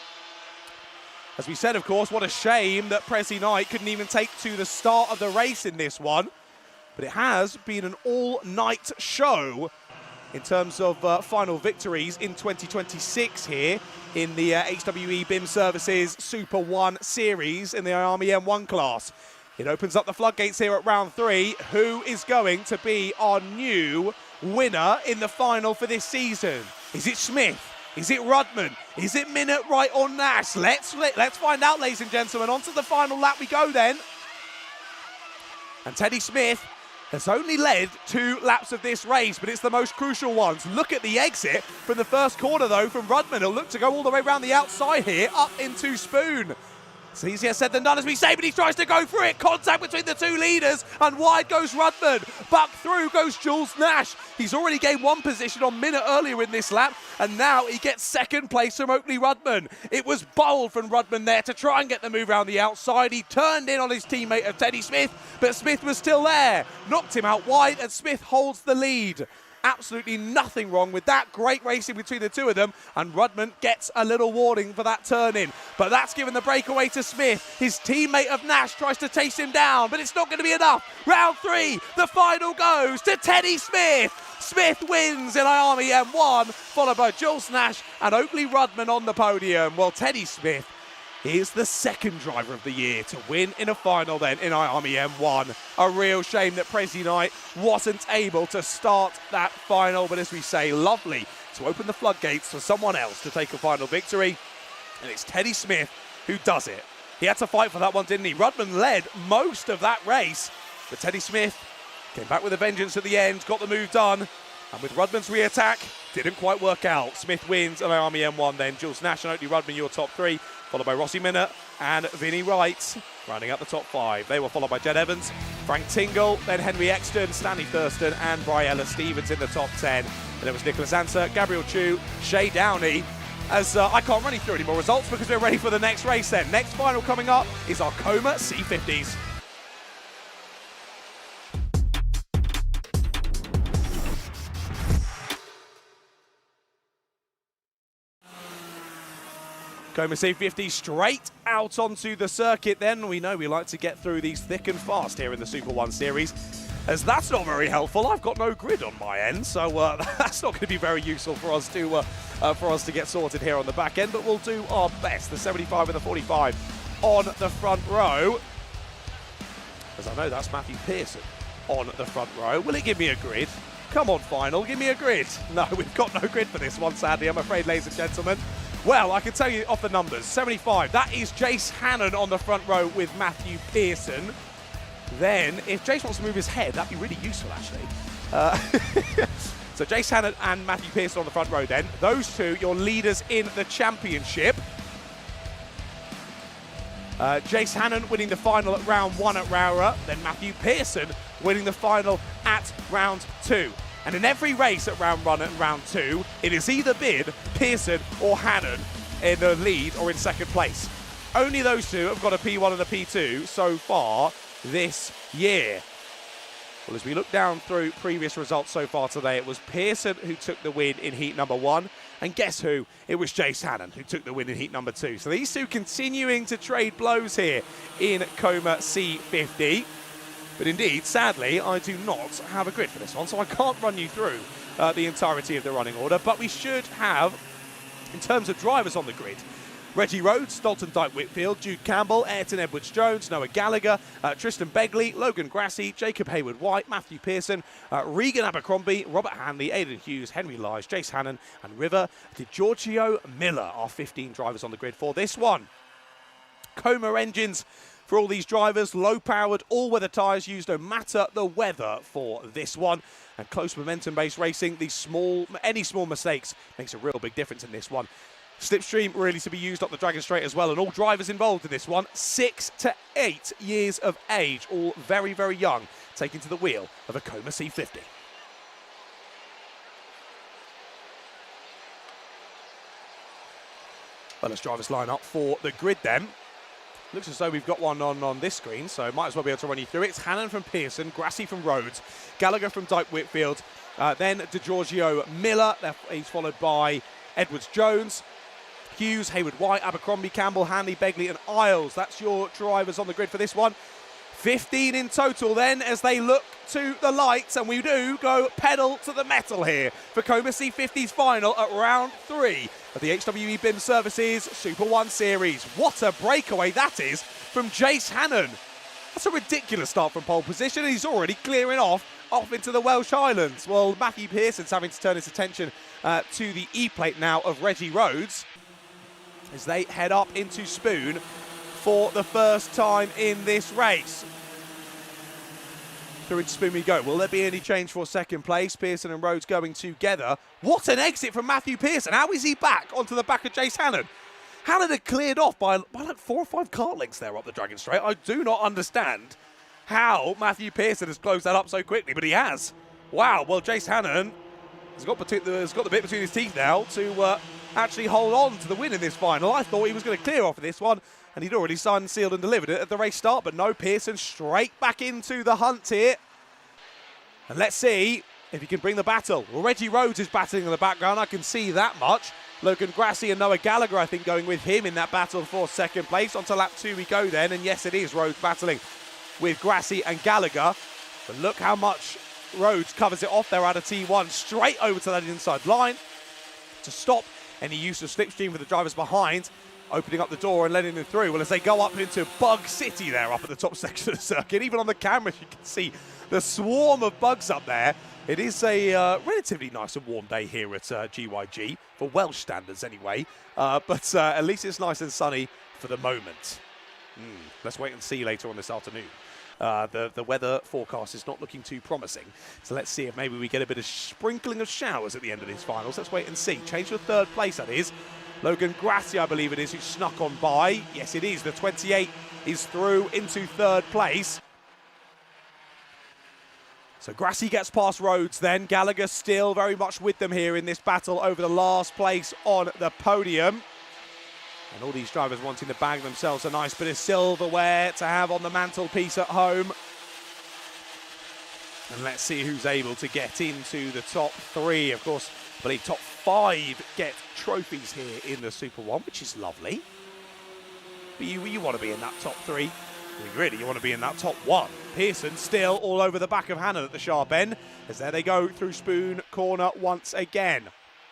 As we said, of course, what a shame that Prezi Knight couldn't even take to the start of the race in this one. But it has been an all-night show in terms of final victories in 2026 here in the HWE BIM Services Super 1 Series in the Iame M1 class. It opens up the floodgates here at round 3. Who is going to be our new winner in the final for this season? Is it Smith? Is it Rudman? Is it Minnott, Wright or Nash? Let's find out, ladies and gentlemen. On to the final lap we go then. And Teddy Smith has only led 2 laps of this race, but it's the most crucial ones. Look at the exit from the first corner, though, from Rudman. He'll look to go all the way around the outside here, up into Spoon. It's easier said than done, as we say, but he tries to go for it. Contact between the 2 leaders, and wide goes Rudman. Back through goes Jules Nash. He's already gained 1 position on Minnott earlier in this lap, and now he gets 2nd place from Oakley Rudman. It was bold from Rudman there to try and get the move around the outside. He turned in on his teammate of Teddy Smith, but Smith was still there. Knocked him out wide, and Smith holds the lead. Absolutely nothing wrong with that. Great racing between the 2 of them, and Rudman gets a little warning for that turn in. But that's given the breakaway to Smith. His teammate of Nash tries to chase him down, but it's not going to be enough. Round 3, the final goes to Teddy Smith. Smith wins in Iame M1, followed by Jules Nash and Oakley Rudman on the podium. Well, Teddy Smith is the 2nd driver of the year to win in a final then in Iame M1. A real shame that Prezi Knight wasn't able to start that final, but as we say, lovely to open the floodgates for someone else to take a final victory. And it's Teddy Smith who does it. He had to fight for that one, didn't he? Rudman led most of that race, but Teddy Smith came back with a vengeance at the end, got the move done, and with Rudman's re-attack, didn't quite work out. Smith wins in Iame M1 then. Jules Nash and Oakley Rudman, your top 3. Followed by Rossi Minnott and Vinnie Wright, rounding up the top 5. They were followed by Jed Evans, Frank Tingle, then Henry Exton, Stanley Thurston, and Briella Stevens in the top 10. And there was Nicholas Anser, Gabriel Chu, Shay Downey. As I can't run you through any more results because we're ready for the next race then. Next final coming up is our Coma C50s. Coma C50 straight out onto the circuit then. We know we like to get through these thick and fast here in the Super 1 Series. As that's not very helpful, I've got no grid on my end, so that's not going to be very useful for us to get sorted here on the back end, but we'll do our best. The 75 and the 45 on the front row. As I know that's Matthew Pearson on the front row. Will it give me a grid? Come on, final, give me a grid. No, we've got no grid for this one, sadly, I'm afraid, ladies and gentlemen. Well, I can tell you off the numbers. 75, that is Jace Hannon on the front row with Matthew Pearson. Then, if Jace wants to move his head, that'd be really useful, actually. So Jace Hannon and Matthew Pearson on the front row then. Those two, your leaders in the championship. Jace Hannon winning the final at round 1 at Rowra, then Matthew Pearson winning the final at round 2. And in every race at round 1 and round 2, it is either been Pearson or Hannon in the lead or in second place. Only those two have got a P1 and a P2 so far this year. Well, as we look down through previous results so far today, it was Pearson who took the win in heat number 1. And guess who? It was Jace Hannon who took the win in heat number 2. So these two continuing to trade blows here in Coma C50. But indeed, sadly, I do not have a grid for this one, so I can't run you through the entirety of the running order. But we should have, in terms of drivers on the grid, Reggie Rhodes, Dalton Dyke-Whitfield, Jude Campbell, Ayrton Edwards-Jones, Noah Gallagher, Tristan Begley, Logan Grassie, Jacob Hayward-White, Matthew Pearson, Regan Abercrombie, Robert Hanley, Aidan Hughes, Henry Lige, Jace Hannon and River DiGiorgio Miller are 15 drivers on the grid for this one. Coma engines for all these drivers, low-powered, all-weather tyres used no matter the weather for this one. And close momentum-based racing, any small mistakes makes a real big difference in this one. Slipstream really to be used up the Dragon Straight as well, and all drivers involved in this one, 6 to 8 years of age, all very, very young, taking to the wheel of a Coma C50. Well, let's drivers line up for the grid then. Looks as though we've got one on this screen, so might as well be able to run you through it. It's Hannon from Pearson, Grassie from Rhodes, Gallagher from Dyke-Whitfield, then DiGiorgio Miller, he's followed by Edwards-Jones, Hughes, Hayward-White, Abercrombie, Campbell, Hanley, Begley and Isles. That's your drivers on the grid for this one. 15 in total then as they look to the lights, and we do go pedal to the metal here for Coma C50's final at round 3 of the HWE BIM Services Super 1 Series. What a breakaway that is from Jace Hannon. That's a ridiculous start from pole position, and he's already clearing off into the Welsh Islands. Well, Matthew Pearson's having to turn his attention to the E-plate now of Reggie Rhodes as they head up into Spoon for the first time in this race. Through into Spoon we go. Will there be any change for second place? Pearson and Rhodes going together. What an exit from Matthew Pearson. How is he back onto the back of Jace Hannon? Hannon had cleared off by like 4 or 5 kart lengths there up the Dragon Straight. I do not understand how Matthew Pearson has closed that up so quickly, but he has. Wow, well, Jace Hannon has got the bit between his teeth now to actually hold on to the win in this final. I thought he was going to clear off of this one, and he'd already signed, sealed and delivered it at the race start, but no, Pearson straight back into the hunt here. And let's see if he can bring the battle. Well, Reggie Rhodes is battling in the background, I can see that much. Logan Grassie and Noah Gallagher, I think, going with him in that battle for second place. On to lap 2 we go then, and yes, it is Rhodes battling with Grassie and Gallagher. But look how much Rhodes covers it off there out of T1, straight over to that inside line to stop any use of slipstream for the drivers behind, opening up the door and letting them through. Well, as they go up into Bug City there up at the top section of the circuit, even on the cameras you can see the swarm of bugs up there. It is a relatively nice and warm day here at GYG, for Welsh standards anyway, but at least it's nice and sunny for the moment. Let's wait and see later on this afternoon. The weather forecast is not looking too promising, so let's see if maybe we get a bit of sprinkling of showers at the end of these finals. Let's wait and see. Change to third place, that is. Logan Grassie, I believe it is, who snuck on by. Yes, it is. The 28 is through into third place. So Grassie gets past Rhodes then. Gallagher still very much with them here in this battle over the last place on the podium. And all these drivers wanting to bag themselves a nice bit of silverware to have on the mantelpiece at home. And let's see who's able to get into the top 3. Of course, I believe top 5 get trophies here in the Super 1, which is lovely. But you want to be in that top 3. Really, you want to be in that top 1. Pearson still all over the back of Hannon at the sharp end, as there they go through Spoon corner once again.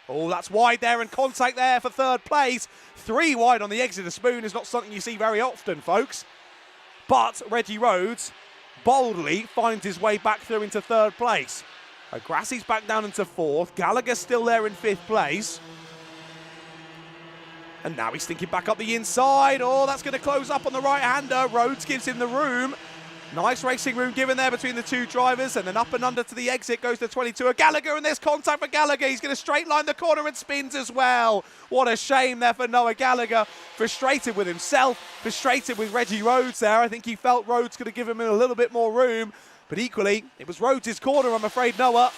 Oh, that's wide there, and contact there for 3rd place. 3 wide on the exit of Spoon is not something you see very often, folks. But Reggie Rhodes boldly finds his way back through into 3rd place. Grassie's back down into 4th. Gallagher's still there in 5th place. And now he's thinking back up the inside. Oh, that's going to close up on the right-hander. Rhodes gives him the room. Nice racing room given there between the 2 drivers. And then up and under to the exit goes the 22 of Gallagher. And there's contact for Gallagher. He's going to straight line the corner and spins as well. What a shame there for Noah Gallagher. Frustrated with himself. Frustrated with Reggie Rhodes there. I think he felt Rhodes could have given him a little bit more room. But equally, it was Rhodes' corner, I'm afraid, Noah.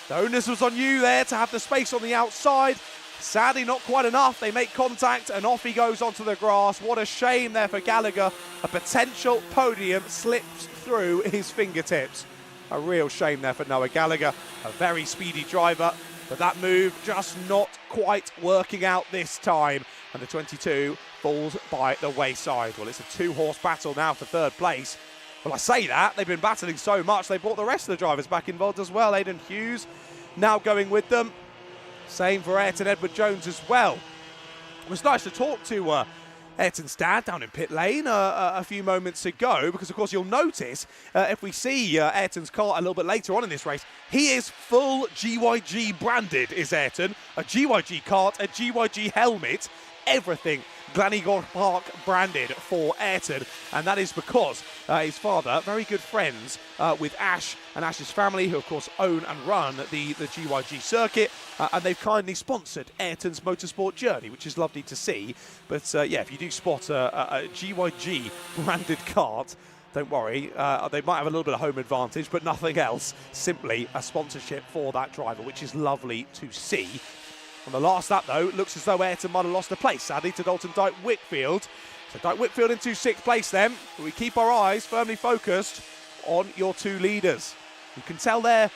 The onus was on you there to have the space on the outside. Sadly, not quite enough. They make contact, and off he goes onto the grass. What a shame there for Gallagher. A potential podium slips through his fingertips. A real shame there for Noah Gallagher. A very speedy driver, but that move just not quite working out this time. And the 22 falls by the wayside. Well, it's a 2-horse battle now for 3rd place. Well, I say that. They've been battling so much, they brought the rest of the drivers back involved as well. Aidan Hughes now going with them. Same for Ayrton Edward-Jones as well. It was nice to talk to Ayrton's dad down in pit lane a few moments ago, because, of course, you'll notice if we see Ayrton's car a little bit later on in this race, he is full GYG branded, is Ayrton. A GYG kart, a GYG helmet, everything glan-y-gors Park branded for Ayrton, and that is because his father, very good friends with Ash and Ash's family, who of course own and run the GYG circuit, and they've kindly sponsored Ayrton's motorsport journey, which is lovely to see. But yeah, if you do spot a GYG branded kart, don't worry, they might have a little bit of home advantage, but nothing else. Simply a sponsorship for that driver, which is lovely to see. On the last lap, though, it looks as though Ayrton might have lost the place, sadly, to Dalton Dyke Whitfield. So Dyke Whitfield into 6th place then. But we keep our eyes firmly focused on your 2 leaders. You can tell they're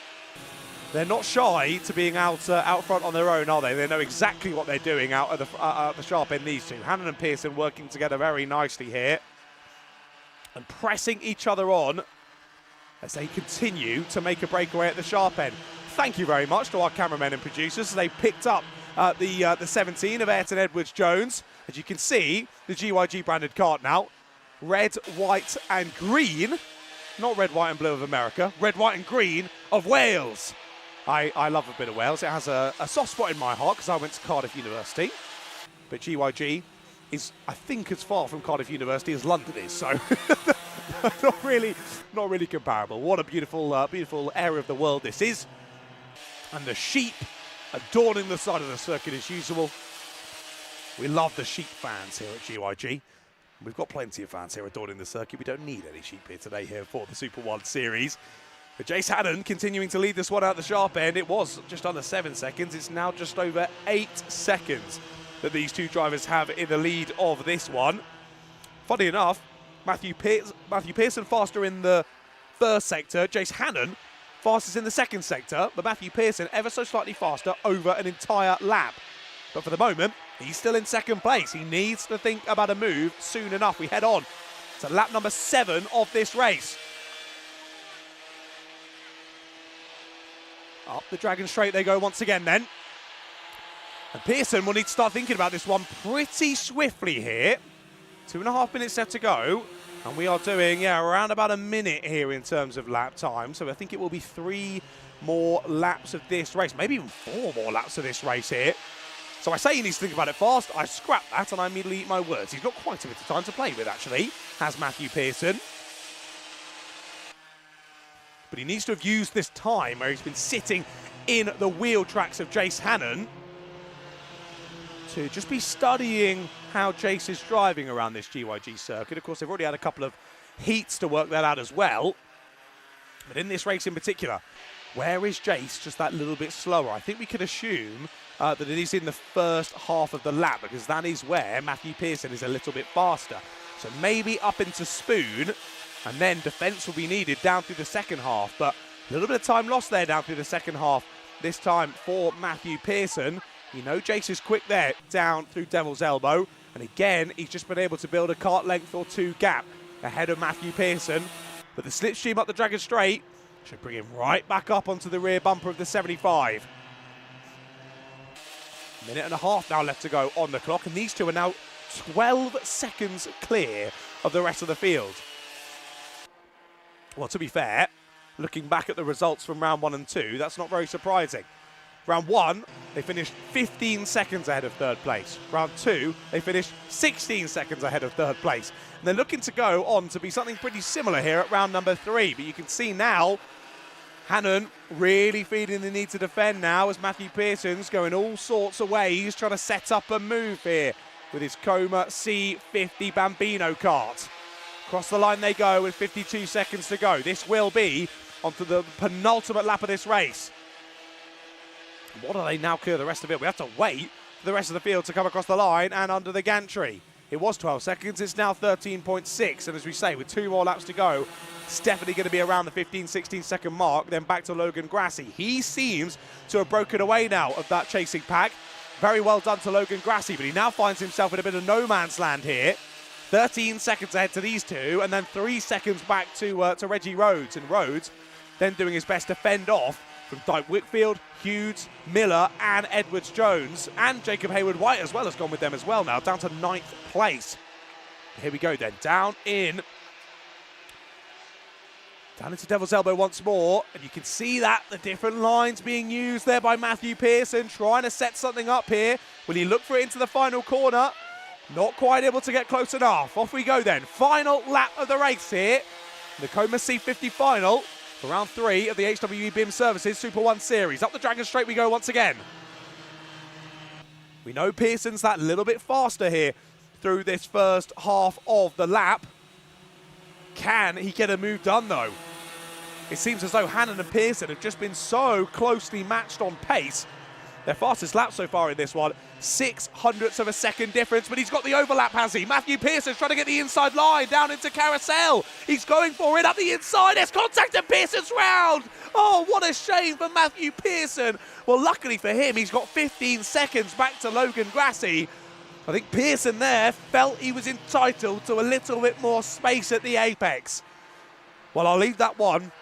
not shy to being out front on their own, are they? They know exactly what they're doing out at the sharp end, these 2. Hannon and Pearson working together very nicely here. And pressing each other on as they continue to make a breakaway at the sharp end. Thank you very much to our cameramen and producers. They picked up the 17 of Ayrton Edwards-Jones. As you can see, the GYG branded kart now. Red, white and green. Not red, white and blue of America. Red, white and green of Wales. I love a bit of Wales. It has a soft spot in my heart because I went to Cardiff University. But GYG is, I think, as far from Cardiff University as London is. So not really comparable. What a beautiful, beautiful area of the world this is. And the sheep adorning the side of the circuit as usual. We love the sheep fans here at GYG. We've got plenty of fans here adorning the circuit. We don't need any sheep here today here for the Super 1 series. But Jace Hannon continuing to lead this one out the sharp end. It was just under 7 seconds. It's now just over 8 seconds that these 2 drivers have in the lead of this one. Funny enough, Matthew Pearson faster in the 1st sector. Jace Hannon fastest in the 2nd sector, but Matthew Pearson ever so slightly faster over an entire lap. But for the moment, he's still in 2nd place. He needs to think about a move soon enough. We head on to lap number 7 of this race. Up the Dragon Straight they go once again then. And Pearson will need to start thinking about this one pretty swiftly here. 2.5 minutes left to go. And we are doing, around about a minute here in terms of lap time. So I think it will be 3 more laps of this race. Maybe even 4 more laps of this race here. So I say he needs to think about it fast. I scrap that and I immediately eat my words. He's got quite a bit of time to play with, actually, has Matthew Pearson. But he needs to have used this time where he's been sitting in the wheel tracks of Jace Hannon to just be studying how Jace is driving around this GYG circuit. Of course, they've already had a couple of heats to work that out as well. But in this race in particular, where is Jace just that little bit slower? I think we could assume that it is in the 1st half of the lap, because that is where Matthew Pearson is a little bit faster. So maybe up into Spoon, and then defence will be needed down through the 2nd half. But a little bit of time lost there down through the 2nd half this time for Matthew Pearson. You know Jace is quick there, down through Devil's Elbow. And again, he's just been able to build a kart length or two gap ahead of Matthew Pearson. But the slipstream up the Dragon Straight should bring him right back up onto the rear bumper of the 75. Minute and a half now left to go on the clock, and these two are now 12 seconds clear of the rest of the field. Well, to be fair, looking back at the results from round 1 and 2, that's not very surprising. Round 1, they finished 15 seconds ahead of third place. Round 2, they finished 16 seconds ahead of third place. And they're looking to go on to be something pretty similar here at round number 3. But you can see now, Hannon really feeling the need to defend now as Matthew Pearson's going all sorts of ways, trying to set up a move here with his Coma C50 Bambino kart. Across the line they go with 52 seconds to go. This will be onto the penultimate lap of this race. What do they now clear the rest of it? We have to wait for the rest of the field to come across the line and under the gantry. It was 12 seconds, it's now 13.6. And as we say, with 2 more laps to go, it's definitely going to be around the 15, 16 second mark. Then back to Logan Grassi. He seems to have broken away now of that chasing pack. Very well done to Logan Grassi, but he now finds himself in a bit of no man's land here. 13 seconds ahead to these two, and then 3 seconds back to Reggie Rhodes. And Rhodes then doing his best to fend off from Dyke Whitfield, Hughes, Miller and Edwards Jones, and Jacob Hayward-White as well has gone with them as well now, down to 9th place. Here we go then, down into Devil's Elbow once more, and you can see that the different lines being used there by Matthew Pearson, trying to set something up here. Will he look for it into the final corner? Not quite able to get close enough. Off we go then, final lap of the race here, the Coma C50 final. For round 3 of the HWE BIM Services Super 1 Series. Up the Dragon Straight we go once again. We know Pearson's that little bit faster here through this first half of the lap. Can he get a move done though? It seems as though Hannon and Pearson have just been so closely matched on pace. Their fastest lap so far in this one, 0.06 of a second difference, but he's got the overlap, has he? Matthew Pearson's trying to get the inside line down into Carousel. He's going for it up the inside. There's contact and Pearson's round. Oh, what a shame for Matthew Pearson. Well, luckily for him, he's got 15 seconds back to Logan Grassi. I think Pearson there felt he was entitled to a little bit more space at the apex. Well, I'll leave that one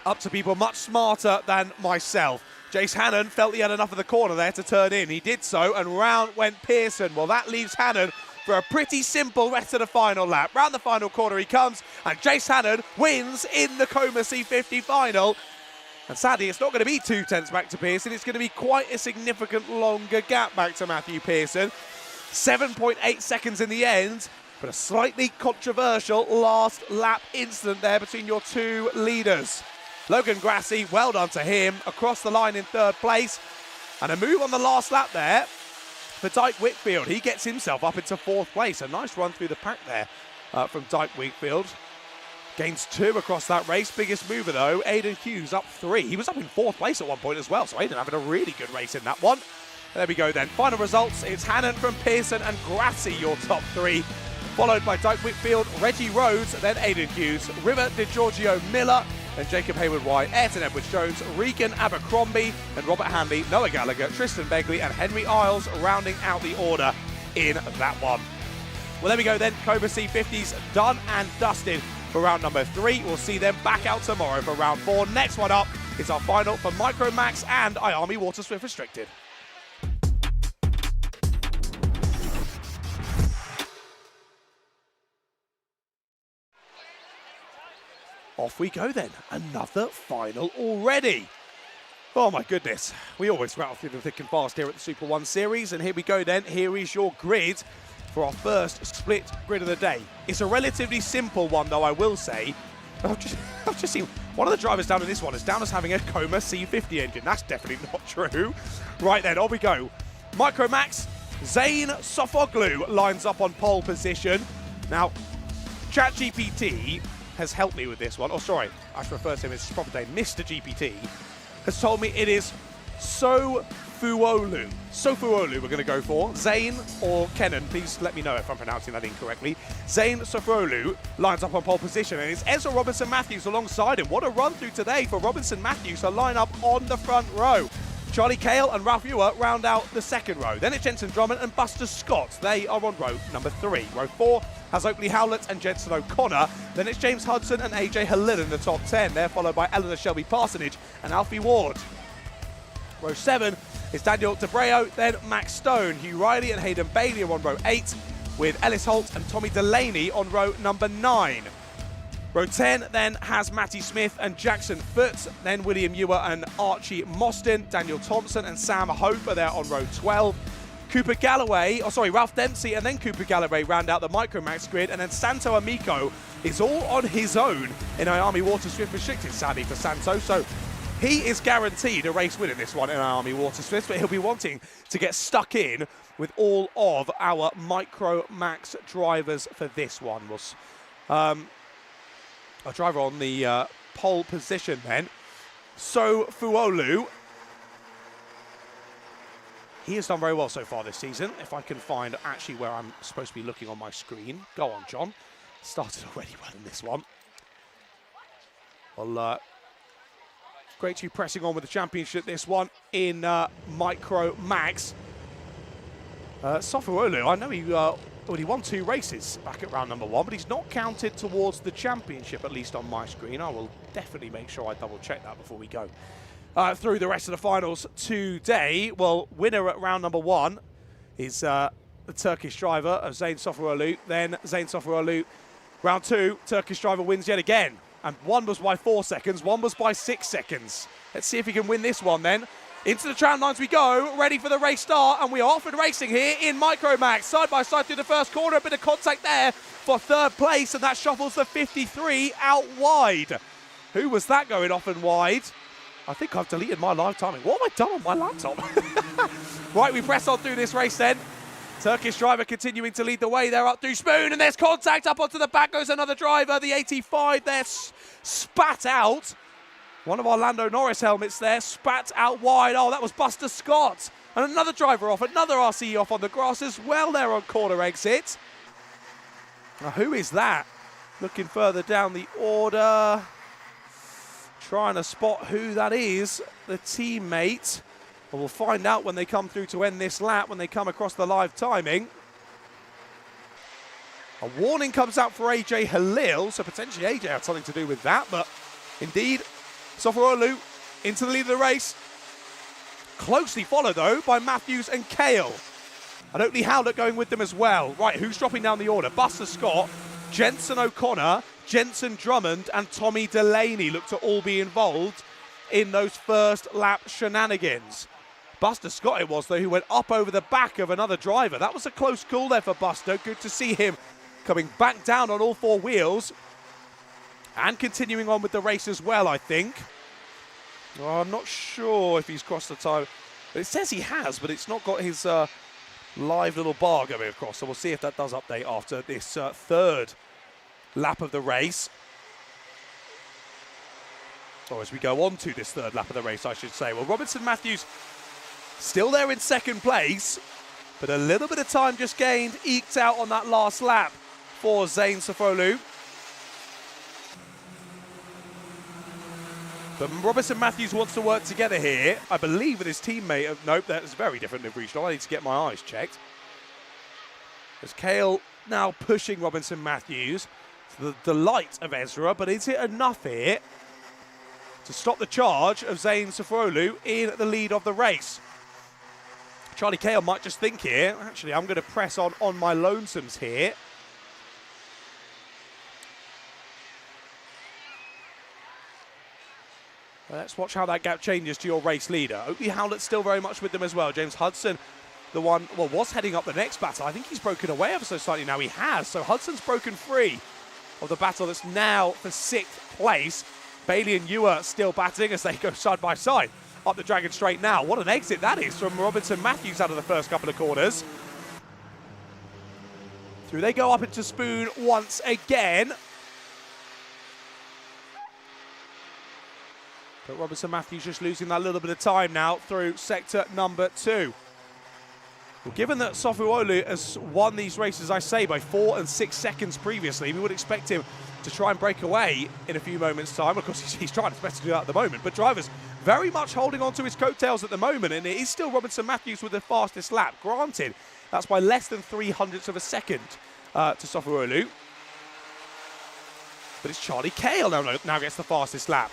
up to people much smarter than myself. Jace Hannon felt he had enough of the corner there to turn in. He did so, and round went Pearson. Well, that leaves Hannon for a pretty simple rest of the final lap. Round the final corner he comes, and Jace Hannon wins in the Coma C50 final. And sadly, it's not going to be 2 tenths back to Pearson. It's going to be quite a significant longer gap back to Matthew Pearson. 7.8 seconds in the end, but a slightly controversial last lap incident there between your 2 leaders. Logan Grassi, well done to him, across the line in 3rd place. And a move on the last lap there for Dyke Whitfield. He gets himself up into 4th place. A nice run through the pack there from Dyke Whitfield. Gains 2 across that race. Biggest mover though, Aidan Hughes up 3. He was up in 4th place at one point as well, so Aidan having a really good race in that one. There we go then. Final results, it's Hannon from Pearson and Grassi, your top 3. Followed by Dyke Whitfield, Reggie Rhodes, then Aidan Hughes, River DiGiorgio Miller, and Jacob Hayward-White, Ayrton Edwards-Jones, Regan Abercrombie, and Robert Hanley, Noah Gallagher, Tristan Begley, and Henry Isles rounding out the order in that one. Well, there we go then. Coma C50's done and dusted for round number 3. We'll see them back out tomorrow for round 4. Next one up is our final for Micromax and Iame waterswift Restricted. Off we go then, another final already. Oh my goodness, we always rattle through the thick and fast here at the Super 1 Series, and here we go then. Here is your grid for our first split grid of the day. It's a relatively simple one though, I will say. I've just seen one of the drivers down in this one is down as having a Coma C50 engine. That's definitely not true. Right then, on we go. Micromax, Zane Sofoglu lines up on pole position. Now, ChatGPT has helped me with this one. Oh, sorry, I should refer to him as his proper name. Mr. GPT has told me it is Sofuolu. Sofuolu we're going to go for. Zane or Kenan, please let me know if I'm pronouncing that incorrectly. Zane Sofuolu lines up on pole position, and it's Ezra Robinson Matthews alongside him. What a run through today for Robinson Matthews to line up on the front row. Charlie Cale and Ralph Ewer round out the second row. Then it's Jensen Drummond and Buster Scott. They are on row number 3. Row 4 has Oakley Howlett and Jensen O'Connor. Then it's James Hudson and AJ Halil in the top 10. They're followed by Eleanor Shelby Parsonage and Alfie Ward. Row 7 is Daniel DeBreo, then Max Stone. Hugh Riley and Hayden Bailey are on row 8, with Ellis Holt and Tommy Delaney on row number 9. Row 10 then has Matty Smith and Jackson Foote, then William Ewer and Archie Mostyn, Daniel Thompson and Sam Hope are there on row 12. Ralph Dempsey and then Cooper Galloway round out the Micromax grid, and then Santo Amico is all on his own in Iame waterswift restricted, sadly for Santo, so he is guaranteed a race win in this one in Iame waterswift, but he'll be wanting to get stuck in with all of our Micromax drivers for this one. Our driver on the pole position then, So Fuolu. He has done very well so far this season. If I can find actually where I'm supposed to be looking on my screen. Go on, John. Started already well in this one. Well, great to be pressing on with the championship this one in Micro Max. Sofuolu, I know he won 2 races back at round number 1, but he's not counted towards the championship, at least on my screen. I will definitely make sure I double check that before we go through the rest of the finals today. Well, winner at round number 1 is the Turkish driver of Zain Sofuolu. Then Zain Sofuolu, round 2, Turkish driver wins yet again. And one was by 4 seconds, one was by 6 seconds. Let's see if he can win this one then. Into the tram lines we go, ready for the race start, and we are off and racing here in Micromax. Side by side through the first corner, a bit of contact there for 3rd place, and that shuffles the 53 out wide. Who was that going off and wide? I think I've deleted my live timing. What have I done on my laptop? Right, we press on through this race then. Turkish driver continuing to lead the way. They're up through Spoon, and there's contact. Up onto the back goes another driver. The 85 there spat out. One of our Lando Norris helmets there, spat out wide. Oh, that was Buster Scott. And another driver off, another RCE off on the grass as well there on corner exit. Now, who is that? Looking further down the order. Trying to spot who that is. The teammate. Well, we'll find out when they come through to end this lap, when they come across the live timing. A warning comes out for AJ Halil, so potentially AJ had something to do with that, but indeed, Sofuolu into the lead of the race. Closely followed, though, by Matthews and Cale. And Oakley Howlett going with them as well. Right, who's dropping down the order? Buster Scott, Jensen O'Connor, Jensen Drummond, and Tommy Delaney look to all be involved in those first lap shenanigans. Buster Scott it was, though, who went up over the back of another driver. That was a close call there for Buster. Good to see him coming back down on all 4 wheels. And continuing on with the race as well, I think. Well, I'm not sure if he's crossed the time. It says he has, but it's not got his live little bar going across. So we'll see if that does update after this 3rd lap of the race. Or as we go on to this 3rd lap of the race, I should say. Well, Robinson Matthews still there in 2nd place, but a little bit of time just gained, eked out on that last lap for Zain Sofuolu. But Robinson Matthews wants to work together here, I believe, with his teammate. Nope, that's very different than regional. I need to get my eyes checked. As Cale now pushing Robinson Matthews to the delight of Ezra, but is it enough here to stop the charge of Zain Sofuolu in the lead of the race? Charlie Cale might just think here, actually, I'm going to press on my lonesomes here. Let's watch how that gap changes to your race leader. Oakley Howlett's still very much with them as well. James Hudson, the one, well, was heading up the next battle. I think he's broken away ever so slightly now. He has. So Hudson's broken free of the battle that's now for 6th place. Bailey and Ewer still battling as they go side by side up the Dragon Straight now. What an exit that is from Robinson Matthews out of the first couple of corners. Through they go up into Spoon once again. But Robinson Matthews just losing that little bit of time now through sector number 2. Well, given that Sofuolu has won these races, I say, by 4 and 6 seconds previously, we would expect him to try and break away in a few moments' time. Of course, he's trying his best to do that at the moment, but drivers very much holding on to his coattails at the moment, and it is still Robinson Matthews with the fastest lap. Granted, that's by less than 300ths of a second to Sofuolu. But it's Charlie Cale now gets the fastest lap.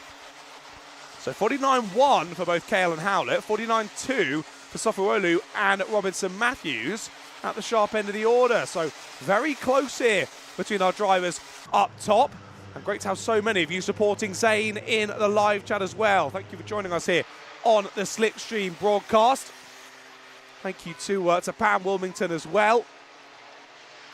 So 49.1 for both Cale and Howlett, 49.2 for Sofuolu and Robinson Matthews at the sharp end of the order. So very close here between our drivers up top. And great to have so many of you supporting Zane in the live chat as well. Thank you for joining us here on the SlipStream broadcast. Thank you to Pam Wilmington as well,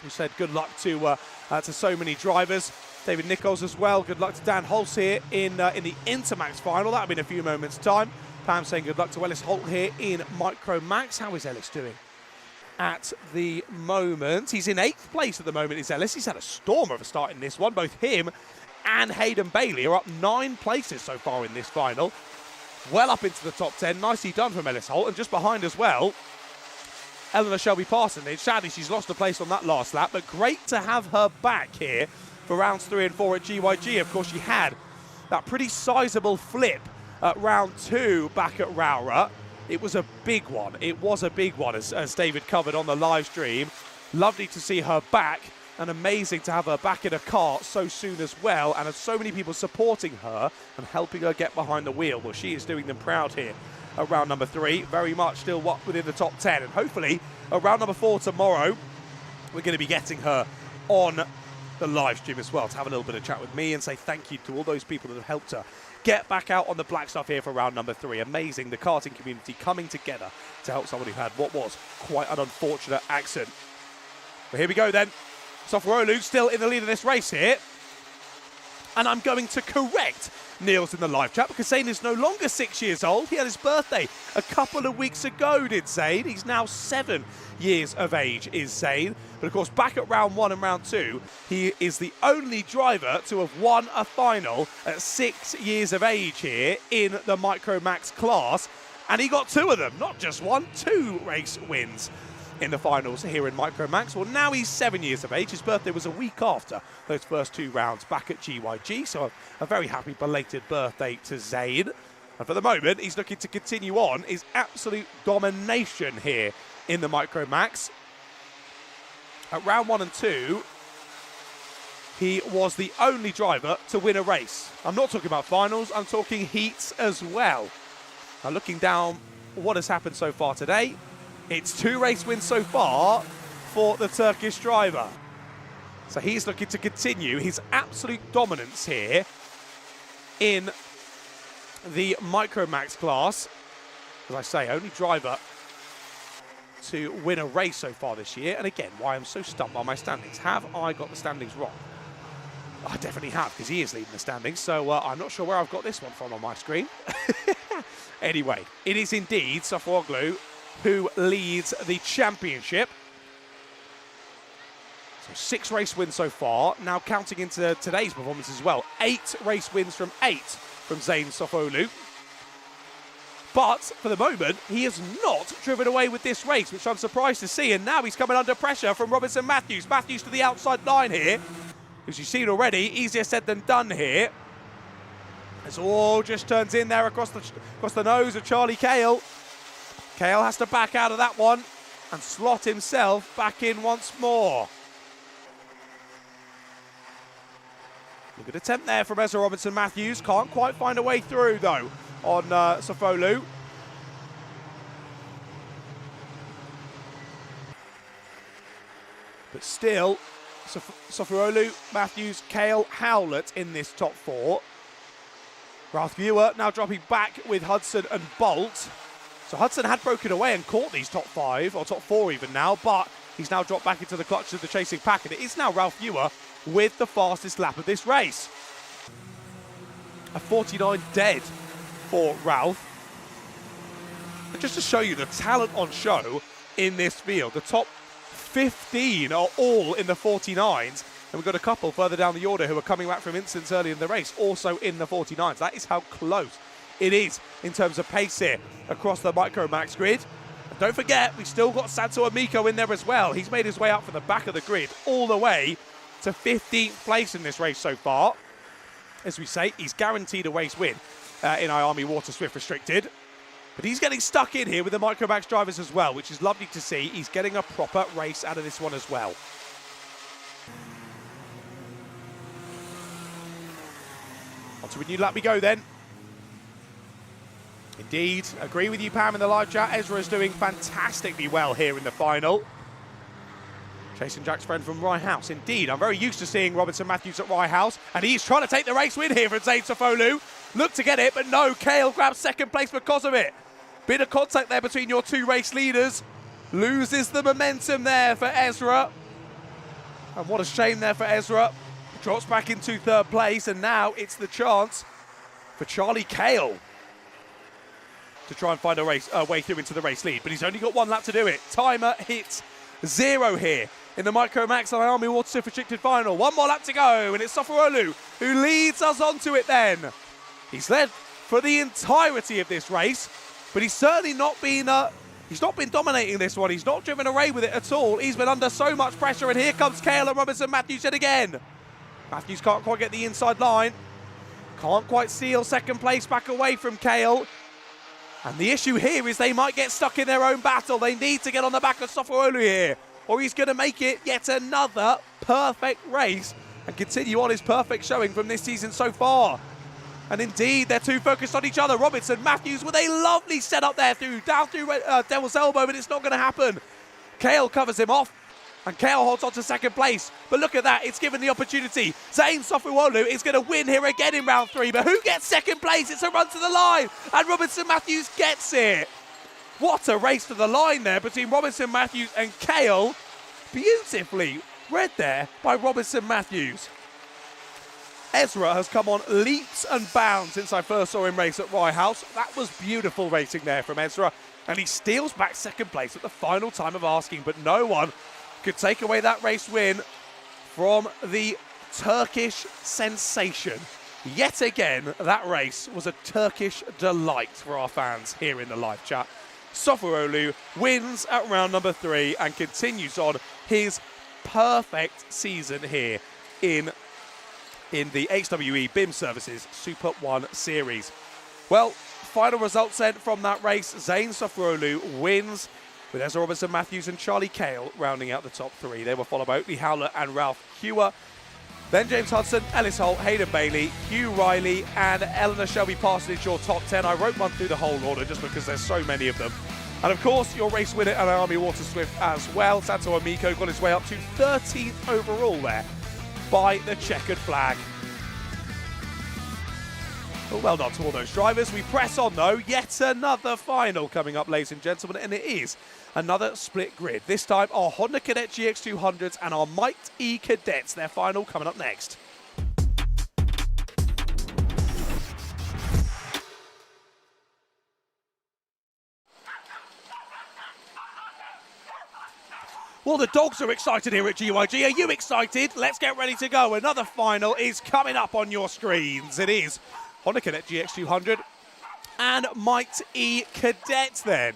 who said good luck to so many drivers. David Nichols as well. Good luck to Dan Holtz here in the Intermax final. That'll be in a few moments' time. Pam saying good luck to Ellis Holt here in Micromax. How is Ellis doing at the moment? He's in 8th place at the moment, is Ellis. He's had a storm of a start in this one. Both him and Hayden Bailey are up 9 places so far in this final. Well up into the top 10. Nicely done from Ellis Holt. And just behind as well, Eleanor Shelby Parsonage. Sadly, she's lost a place on that last lap, but great to have her back here for rounds 3 and 4 at GYG. Of course, she had that pretty sizable flip at round 2 back at Rowra. It was a big one. It was a big one, as David covered on the live stream. Lovely to see her back, and amazing to have her back in a car so soon as well, and so many people supporting her and helping her get behind the wheel. Well, she is doing them proud here at round number 3. Very much still within the top 10, and hopefully at round number 4 tomorrow, we're going to be getting her on the live stream as well to have a little bit of chat with me and say thank you to all those people that have helped her get back out on the black stuff here for round number 3. Amazing, the karting community coming together to help someone who had what was quite an unfortunate accident. But here we go then. Sofuolu still in the lead of this race here. And I'm going to correct Niels in the live chat because Zane is no longer 6 years old. He had his birthday a couple of weeks ago, did Zane. He's now 7 years of age, is Zane. But of course, back at round 1 and round 2, he is the only driver to have won a final at 6 years of age here in the Micromax class. And he got 2 of them, not just 1, 2 race wins in the finals here in Micromax. Well, now he's 7 years of age. His birthday was a week after those first 2 rounds back at GYG, so a very happy belated birthday to Zane. And for the moment, he's looking to continue on his absolute domination here in the Micromax. At round 1 and 2, he was the only driver to win a race. I'm not talking about finals, I'm talking heats as well. Now looking down what has happened so far today, it's 2 race wins so far for the Turkish driver. So he's looking to continue his absolute dominance here in the Micromax class. As I say, only driver to win a race so far this year. And again, why I'm so stumped by my standings. Have I got the standings wrong? I definitely have, because he is leading the standings. So I'm not sure where I've got this one from on my screen. Anyway, it is indeed Sofuolu who leads the championship. So 6 race wins so far. Now counting into today's performance as well. 8 race wins from 8 from Zane Sofuolu. But for the moment, he has not driven away with this race, which I'm surprised to see. And now he's coming under pressure from Robinson Matthews. Matthews to the outside line here. As you've seen already, easier said than done here. This all just turns in there across the nose of Charlie Cale. Cale has to back out of that one and slot himself back in once more. Good attempt there from Ezra Robinson Matthews. Can't quite find a way through though on Sofuolu. But still, Sofuolu, Matthews, Cale, Howlett in this top 4. Ralph Viewer now dropping back with Hudson and Bolt. So Hudson had broken away and caught these top 5, or top 4 even now, but he's now dropped back into the clutch of the chasing pack, and it is now Ralph Viewer with the fastest lap of this race. A 49 dead for Ralph. And just to show you the talent on show in this field, the top 15 are all in the 49s, and we've got a couple further down the order who are coming back from incidents early in the race, also in the 49s. That is how close it is in terms of pace here across the Micromax grid. And don't forget, we've still got Santo Amico in there as well. He's made his way up from the back of the grid all the way to 15th place in this race so far. As we say, he's guaranteed a race win in Iame waterswift restricted. But he's getting stuck in here with the Micromax drivers as well, which is lovely to see. He's getting a proper race out of this one as well. On to a new lap we go then. Indeed, agree with you, Pam, in the live chat. Ezra is doing fantastically well here in the final. Chasing Jack's friend from Rye House. Indeed, I'm very used to seeing Robinson Matthews at Rye House, and he's trying to take the race win here from Zane Sofolu. Looked to get it, but no, Kale grabs second place because of it. Bit of contact there between your two race leaders. Loses the momentum there for Ezra. And what a shame there for Ezra. Drops back into third place, and now it's the chance for Charlie Kale to try and find a way through into the race lead. But he's only got one lap to do it. Timer hits 0 here in the Micromax and Iame waterswift restricted final. One more lap to go, and it's Sofolu who leads us onto it then. He's led for the entirety of this race, but he's certainly not been dominating this one. He's not driven away with it at all. He's been under so much pressure, and here comes Kale and Robinson Matthews yet again. Matthews can't quite get the inside line. Can't quite seal second place back away from Kale. And the issue here is they might get stuck in their own battle. They need to get on the back of Sofolu here, or he's going to make it yet another perfect race and continue on his perfect showing from this season so far. And indeed, they're too focused on each other. Robinson Matthews with a lovely setup there down through Devil's Elbow, but it's not going to happen. Kale covers him off, and Kale holds on to second place. But look at that, it's given the opportunity. Zane Sofolu is going to win here again in round 3, but who gets second place? It's a run to the line, and Robinson Matthews gets it. What a race to the line there between Robinson Matthews and Kale. Beautifully read there by Robinson Matthews. Ezra has come on leaps and bounds since I first saw him race at Rye House. That was beautiful racing there from Ezra, and he steals back second place at the final time of asking, but no one could take away that race win from the Turkish sensation. Yet again, that race was a Turkish delight for our fans here in the live chat. Sofolu wins at round number 3 and continues on his perfect season here in the HWE BIM Services Super 1 Series. Well, final results then from that race. Zane Sofolu wins, with Ezra Robinson Matthews and Charlie Kale rounding out the top 3. They were followed by Oakley Howler and Ralph Hewer. Then James Hudson, Ellis Holt, Hayden Bailey, Hugh Riley, and Eleanor Shelby Parsonage, your top 10. I won't run through the whole order just because there's so many of them. And of course, your race winner at Iame waterswift as well. Santo Amico got his way up to 13th overall there by the checkered flag. Well done to all those drivers. We press on though. Yet another final coming up, ladies and gentlemen, and it is another split grid. This time our Honda Cadet GX200s and our Mighte Cadets. Their final coming up next. Well, the dogs are excited here at GYG. Are you excited? Let's get ready to go. Another final is coming up on your screens. It is Honda Cadet GX200 and Mighte Cadet then.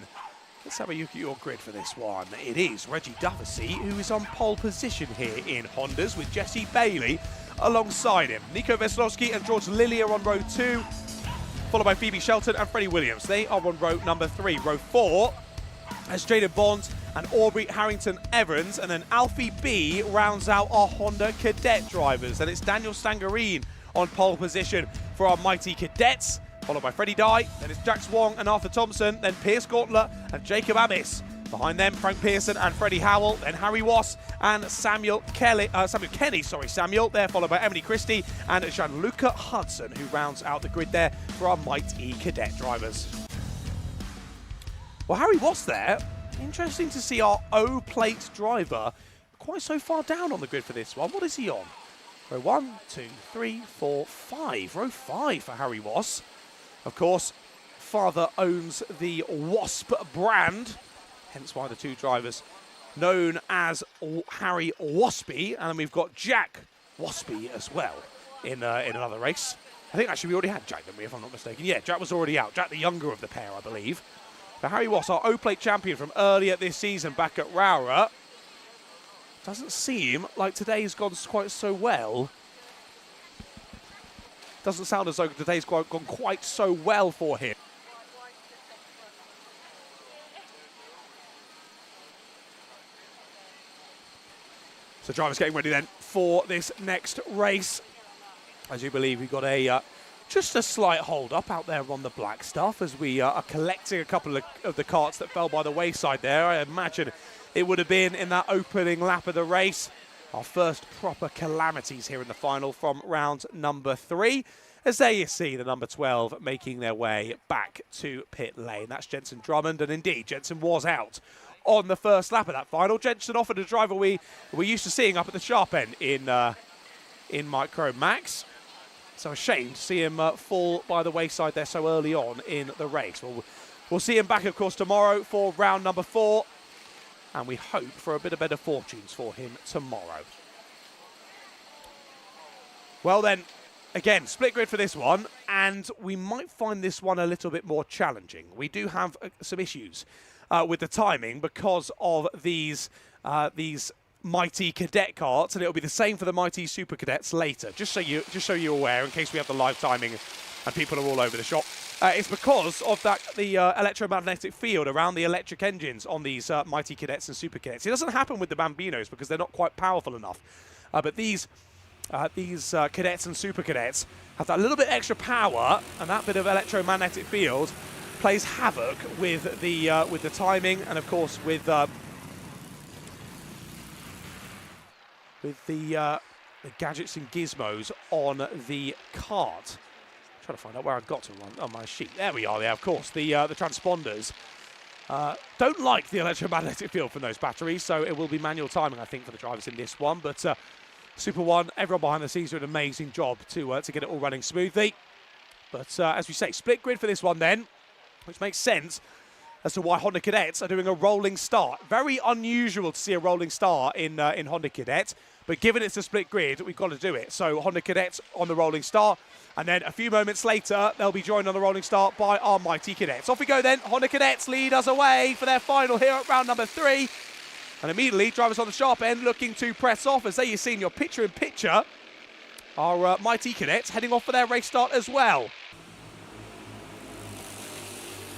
Let's have a look at your grid for this one. It is Reggie Duffy who is on pole position here in Hondas with Jesse Bailey alongside him. Nico Veslowski and George Lilly are on row 2, followed by Phoebe Shelton and Freddie Williams. They are on row number 3. Row 4 as Jaden Bond and Aubrey Harrington Evans, and then Alfie B rounds out our Honda Cadet drivers. And it's Daniel Stangarine on pole position for our Mighte Cadets, followed by Freddie Dye, then it's Jax Wong and Arthur Thompson, then Pierce Gauntlett and Jacob Amis. Behind them, Frank Pearson and Freddie Howell, then Harry Wass and Samuel Kenny. They're followed by Emily Christie and Gianluca Hudson, who rounds out the grid there for our Mighte Cadet drivers. Well, Harry Wass there. Interesting to see our O-plate driver quite so far down on the grid for this one. What is he on? Row 1, 2, 3, 4, 5. Row 5 for Harry Wass. Of course, father owns the Wasp brand, hence why the two drivers known as Harry Waspy. And then we've got Jack Waspy as well in another race. I think actually we already had Jack, didn't we, if I'm not mistaken? Yeah, Jack was already out. Jack, the younger of the pair, I believe. But Harry Wass, our O-plate champion from earlier this season back at Rowra. Doesn't seem like today's gone quite so well. doesn't sound as though today's gone quite so well for him. So drivers getting ready then for this next race. As you believe, we've got a just a slight hold up out there on the black stuff as we are collecting a couple of the karts that fell by the wayside there. I imagine it would have been in that opening lap of the race. Our first proper calamities here in the final from round number 3. As there you see the number 12 making their way back to pit lane. That's Jensen Drummond, and indeed Jensen was out on the first lap of that final. Jensen offered a driver we're used to seeing up at the sharp end in Micro Max. So a shame to see him fall by the wayside there so early on in the race. We'll see him back, of course, tomorrow for round number 4. And we hope for a bit of better fortunes for him tomorrow. Well then, again, split grid for this one. And we might find this one a little bit more challenging. We do have some issues with the timing because of these Mighte cadet karts, and it'll be the same for the Mighte super cadets later. Just so you're aware, in case we have the live timing and people are all over the shop. It's because of the electromagnetic field around the electric engines on these Mighte cadets and super cadets. It doesn't happen with the Bambinos because they're not quite powerful enough. But these cadets and super cadets have that little bit extra power, and that bit of electromagnetic field plays havoc with the timing, and of course with the gadgets and gizmos on the kart. Trying to find out where I've got to on my sheet. There we are. There, of course, the transponders don't like the electromagnetic field from those batteries, so it will be manual timing, I think, for the drivers in this one. But Super One, everyone behind the scenes doing an amazing job to get it all running smoothly. But as we say, split grid for this one then, which makes sense as to why Honda Cadets are doing a rolling start. Very unusual to see a rolling start in Honda Cadet, but given it's a split grid, we've got to do it. So Honda Cadets on the rolling start, and then a few moments later, they'll be joined on the rolling start by our Mighte Cadets. Off we go then. Honda Cadets lead us away for their final here at round number 3. And immediately, drivers on the sharp end looking to press off. As there you see in your picture-in-picture, our Mighte Cadets heading off for their race start as well.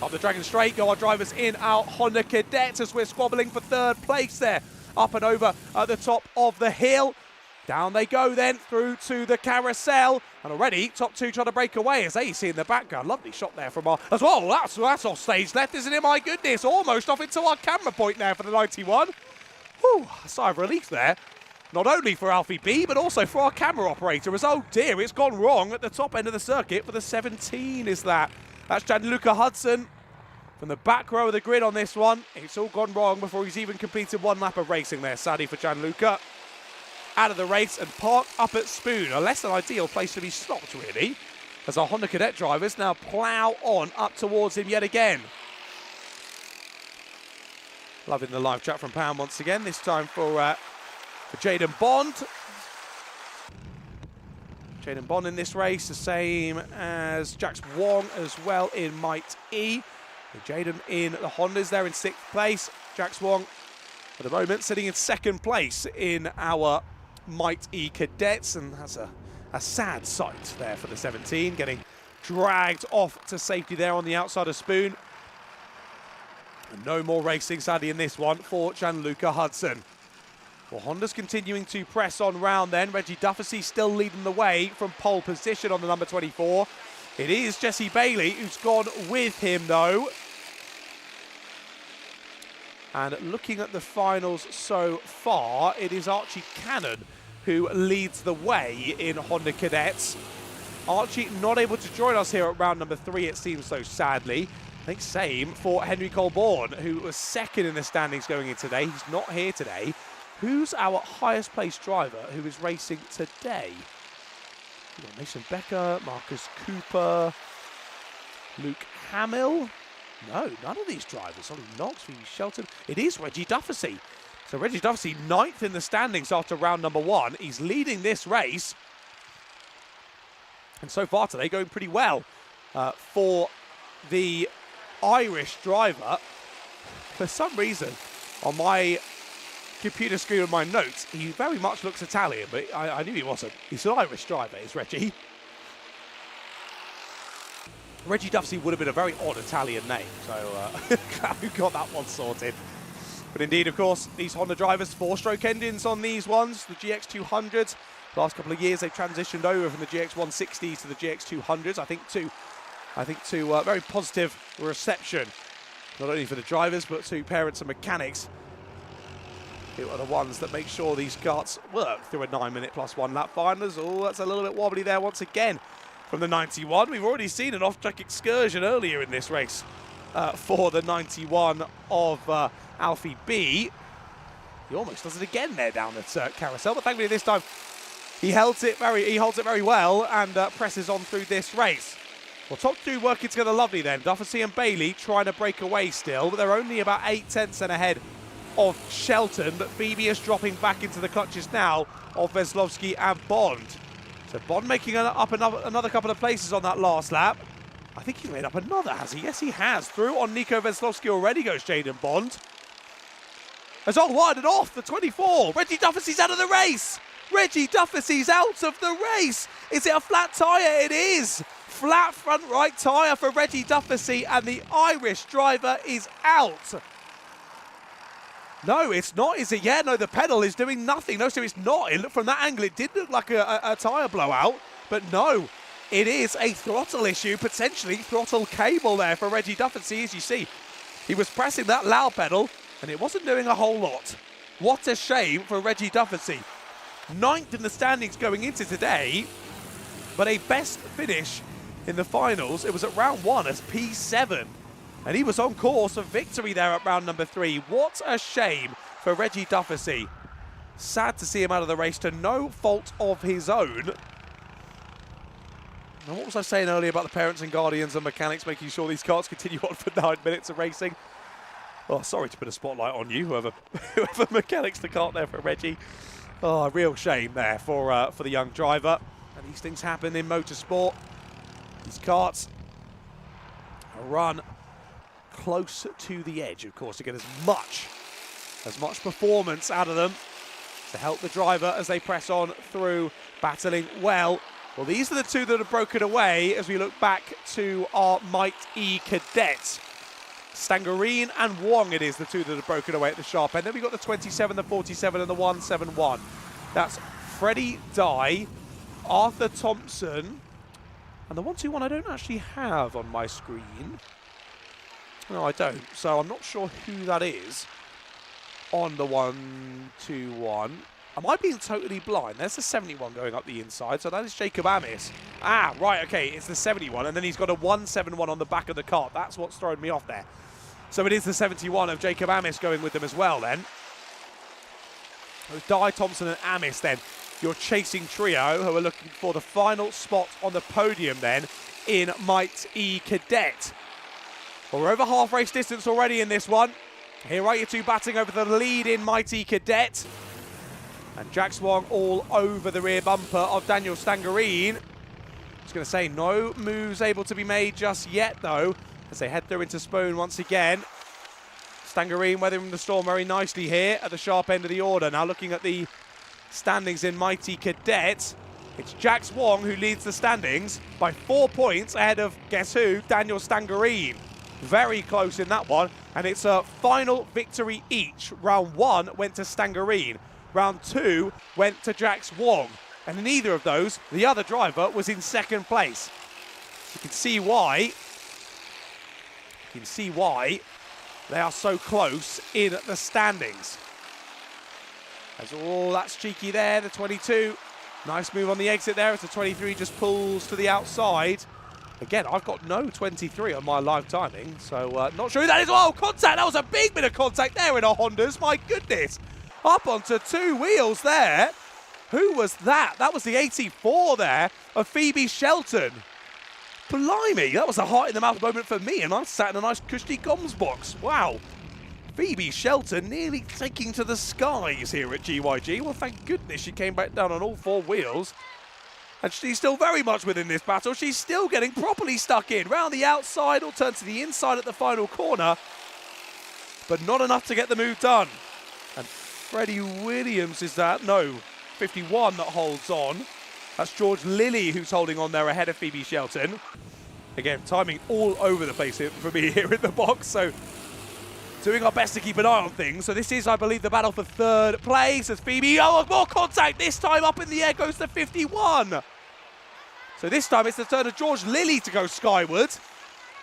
Up the Dragon Straight go our drivers in our Honda Cadets as we're squabbling for 3rd place there. Up and over at the top of the hill. Down they go then through to the carousel. And already top 2 trying to break away as they see in the background. Lovely shot there from our... As well, that's off stage left, isn't it? My goodness, almost off into our camera point there for the 91. Whew, a sigh of relief there. Not only for Alfie B, but also for our camera operator as, oh dear, it's gone wrong at the top end of the circuit for the 17 is that. That's Gianluca Hudson from the back row of the grid on this one. It's all gone wrong before he's even completed 1 lap of racing there, sadly for Gianluca. Out of the race and parked up at Spoon, a less than ideal place to be stopped really, as our Honda Cadet drivers now plough on up towards him yet again. Loving the live chat from Pam once again, this time for Jaden Bond. Jaden Bond in this race, the same as Jax Wong as well in Mighte E. Jaden in the Hondas there in 6th place. Jax Wong at the moment sitting in 2nd place in our Mighte E Cadets, and that's a sad sight there for the 17, getting dragged off to safety there on the outside of Spoon. And no more racing sadly in this one for Gianluca Hudson. Well, Honda's continuing to press on round then. Reggie Dufficy still leading the way from pole position on the number 24. It is Jesse Bailey who's gone with him though. And looking at the finals so far, it is Archie Cannon who leads the way in Honda Cadets. Archie not able to join us here at round number 3, it seems so sadly. I think same for Henry Colborne, who was 2nd in the standings going in today. He's not here today. Who's our highest placed driver who is racing today? We've got Mason Becker, Marcus Cooper, Luke Hamill. No, none of these drivers. Ollie Knox, Phoebe Shelton. It is Reggie Dufficy. So Reggie Dufficy 9th in the standings after round number 1. He's leading this race. And so far today going pretty well for the Irish driver. For some reason, on my computer screen with my notes, he very much looks Italian, but I knew he wasn't. He's an Irish driver, is Reggie. Reggie Duffsey would have been a very odd Italian name, so glad we got that one sorted. But indeed, of course, these Honda drivers, 4-stroke engines on these ones, the GX200s. The last couple of years, they've transitioned over from the GX160s to the GX200s. I think to very positive reception, not only for the drivers, but to parents and mechanics, who are the ones that make sure these karts work through a 9-minute plus 1 lap finals. Oh, that's a little bit wobbly there once again from the 91. We've already seen an off-track excursion earlier in this race for the 91 of Alfie B. He almost does it again there down at Carousel, but thankfully this time he holds it very well and presses on through this race. Well, top two working together lovely then. Duffsey and Bailey trying to break away still, but they're only about 8/10 ahead of Shelton, but Phoebe is dropping back into the clutches now of Veselowski and Bond. So Bond making up another couple of places on that last lap. I think he's made up another, has he? Yes, he has. Through on Nico Veselowski already goes Jaden Bond. As all winded off the 24. Reggie Duffsey's out of the race. Reggie Duffsey's out of the race. Is it a flat tyre? It is. Flat front right tyre for Reggie Duffsey, and the Irish driver is out. No, it's not, is it? Yeah, no, the pedal is doing nothing. No, so it's not. It looked from that angle, it did look like a tyre blowout, but no, it is a throttle issue, potentially throttle cable there for Reggie Duffsey. As you see, he was pressing that loud pedal, and it wasn't doing a whole lot. What a shame for Reggie Duffsey. 9th in the standings going into today, but a best finish in the finals. It was at round 1 as P7. And he was on course for victory there at round number 3. What a shame for Reggie Duffsey. Sad to see him out of the race to no fault of his own. Now, what was I saying earlier about the parents and guardians and mechanics making sure these cars continue on for 9 minutes of racing? Oh, sorry to put a spotlight on you, whoever mechanics the kart there for Reggie. Oh, a real shame there for the young driver. And these things happen in motorsport. These karts run close to the edge, of course, to get as much performance out of them to help the driver as they press on through, battling well. Well, these are the two that have broken away as we look back to our Mighte cadet. Stangerine and Wong, it is the two that have broken away at the sharp end. Then we've got the 27, the 47, and the 171. That's Freddie Dye, Arthur Thompson, and the 121 I don't actually have on my screen. No, I don't. So I'm not sure who that is on the 121. Am I being totally blind? There's the 71 going up the inside, so that is Jacob Amis. Ah, right, okay, it's the 71, and then he's got a 171 on the back of the cart. That's what's thrown me off there. So it is the 71 of Jacob Amis going with them as well then. Dye, Thompson and Amis then, your chasing trio who are looking for the final spot on the podium then in Mighte cadet. Well, we're over half race distance already in this one. Here are your two batting over the lead in Mighte cadet. And Jack Swong all over the rear bumper of Daniel Stangerine. I was going to say, no moves able to be made just yet, though, as they head through into Spoon once again. Stangerine weathering the storm very nicely here at the sharp end of the order. Now looking at the standings in Mighte cadet, it's Jack Swong who leads the standings by 4 points ahead of, guess who, Daniel Stangerine. Very close in that one, and it's a final victory each. Round 1 went to Stangerine. Round 2 went to Jack Swong. And in either of those, the other driver was in second place. You can see why. They are so close in the standings. That's cheeky there, the 22. Nice move on the exit there as the 23 just pulls to the outside. Again, I've got no 23 on my live timing, so not sure who that is. Oh, contact! That was a big bit of contact there in our Hondas, my goodness. Up onto 2 wheels there. Who was that? That was the 84 there of Phoebe Shelton. Blimey, that was a heart in the mouth moment for me, and I'm sat in a nice cushy comms box. Wow. Phoebe Shelton nearly taking to the skies here at GYG. Well, thank goodness she came back down on all 4 wheels. And she's still very much within this battle. She's still getting properly stuck in. Round the outside, or turn to the inside at the final corner. But not enough to get the move done. And Freddie Williams is that? No, 51 that holds on. That's George Lilly who's holding on there ahead of Phoebe Shelton. Again, timing all over the place for me here in the box, so doing our best to keep an eye on things. So this is, I believe, the battle for third place as Phoebe, oh, more contact, this time up in the air goes to 51. So this time it's the turn of George Lilly to go skyward.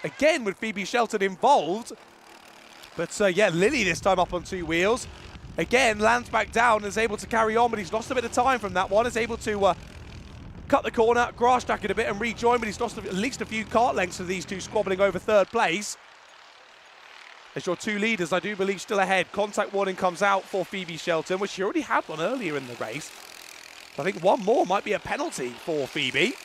Again with Phoebe Shelton involved. But yeah, Lilly this time up on 2 wheels. Again, lands back down and is able to carry on, but he's lost a bit of time from that one. Is able to cut the corner, grass jack it a bit and rejoin, but he's lost at least a few kart lengths of these two squabbling over third place. As your 2 leaders, I do believe, still ahead. Contact warning comes out for Phoebe Shelton, which she already had one earlier in the race. I think one more might be a penalty for Phoebe.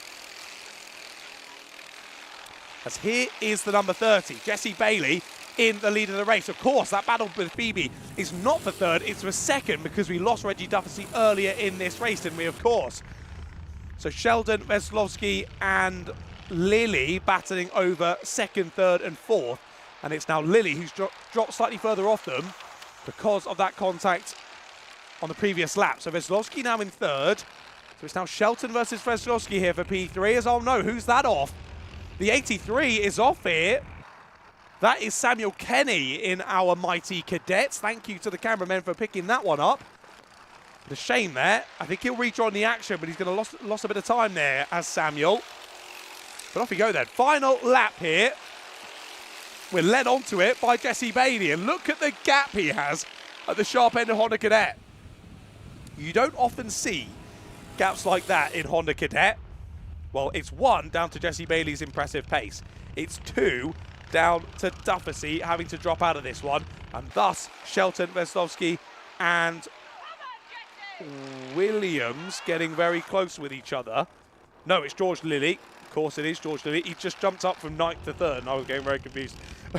As here is the number 30, Jessie Bailey, in the lead of the race. Of course, that battle with Phoebe is not for third, it's for second, because we lost Reggie Duffy earlier in this race, didn't we, of course. So Sheldon, Veselowski and Lilly battling over second, third and fourth. And it's now Lilly who's dropped slightly further off them because of that contact on the previous lap. So Veselowski now in third. So it's now Shelton versus Veselowski here for P3. As oh no, who's that off? The 83 is off here. That is Samuel Kenny in our Mighte cadets. Thank you to the cameramen for picking that one up. The shame there. I think he'll rejoin the action, but he's going to lose a bit of time there as Samuel. But off we go then. Final lap here. We're led onto it by Jessie Bailey, and look at the gap he has at the sharp end of Honda Cadet. You don't often see gaps like that in Honda Cadet. Well, it's 1 down to Jessie Bailey's impressive pace. It's 2 down to Duffy having to drop out of this one, and thus Shelton, Veselowski and Williams getting very close with each other. No, it's George Lilly. Of course it is George Lilly. He just jumped up from 9th to 3rd, and I was getting very confused.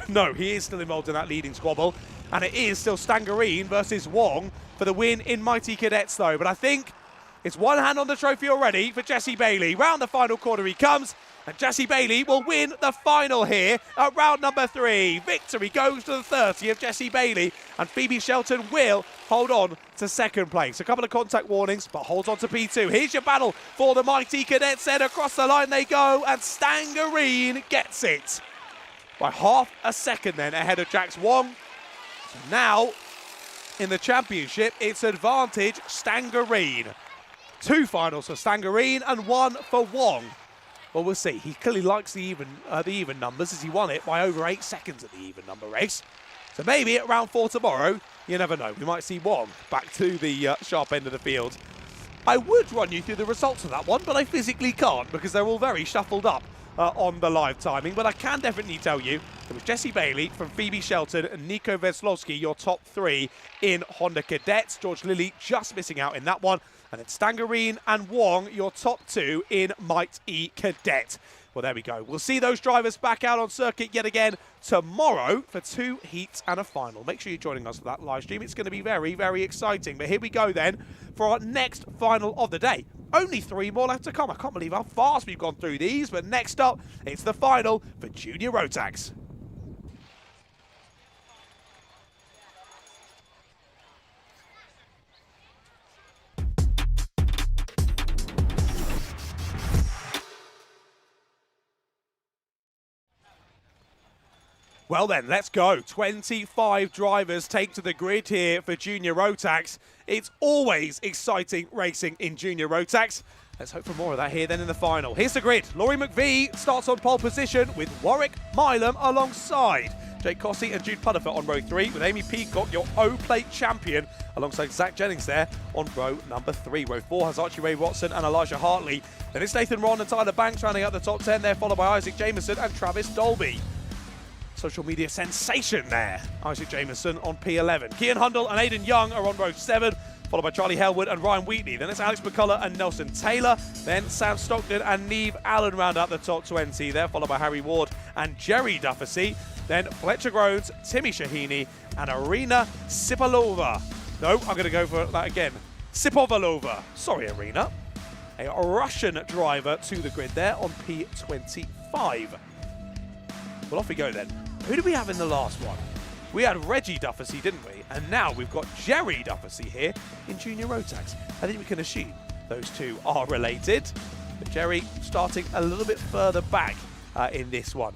No, he is still involved in that leading squabble, and it is still Stangerine versus Wong for the win in Mighte Cadets, though. But I think it's one hand on the trophy already for Jessie Bailey. Round the final corner he comes, and Jessie Bailey will win the final here at round number 3. Victory goes to the 30 of Jessie Bailey, and Phoebe Shelton will hold on to second place. A couple of contact warnings, but holds on to P2. Here's your battle for the Mighte Cadets. Then across the line they go, and Stangerine gets it by half a second then ahead of Jax Wong. So now in the championship, it's advantage Stangerine. 2 finals for Stangerine and 1 for Wong. Well, we'll see. He clearly likes the even numbers, as he won it by over 8 seconds at the even number race. So maybe at round 4 tomorrow, you never know. We might see Wong back to the sharp end of the field. I would run you through the results of that one, but I physically can't because they're all very shuffled up on the live timing. But I can definitely tell you it was Jessie Bailey from Phoebe Shelton and Nico Veselowski, your top 3 in Honda Cadets. George Lilly just missing out in that one. And then Stangerine and Wong, your top 2 in Mighte Cadet. Well, there we go. We'll see those drivers back out on circuit yet again tomorrow for 2 heats and a final. Make sure you're joining us for that live stream. It's going to be very, very exciting. But here we go then for our next final of the day. Only 3 more left to come. I can't believe how fast we've gone through these. But next up, it's the final for Junior Rotax. Well then, let's go. 25 drivers take to the grid here for Junior Rotax. It's always exciting racing in Junior Rotax. Let's hope for more of that here then in the final. Here's the grid. Laurie McVie starts on pole position with Warwick Milam alongside Jake Cossey and Jude Puddifer on row 3, with Amy Peacock, your O-Plate champion, alongside Zach Jennings there on row number 3. Row 4 has Archie Ray Watson and Elijah Hartley. Then it's Nathan Ron and Tyler Banks rounding out the top 10 there, followed by Isaac Jameson and Travis Dolby. Social media sensation there, Isaac Jameson on P11. Kian Hundle and Aidan Young are on row 7, followed by Charlie Hellwood and Ryan Wheatley. Then it's Alex McCullough and Nelson Taylor. Then Sam Stockton and Neve Allen round out the top 20 there, followed by Harry Ward and Jerry Duffy. Then Fletcher Groves, Timmy Shahini and Arina Sipalova. No, I'm going to go for that again. Sipovalova. Sorry, Arina. A Russian driver to the grid there on P25. Well, off we go then. Who did we have in the last one? We had Reggie Duffy, didn't we? And now we've got Jerry Duffy here in Junior Rotax. I think we can assume those two are related. But Jerry starting a little bit further back in this one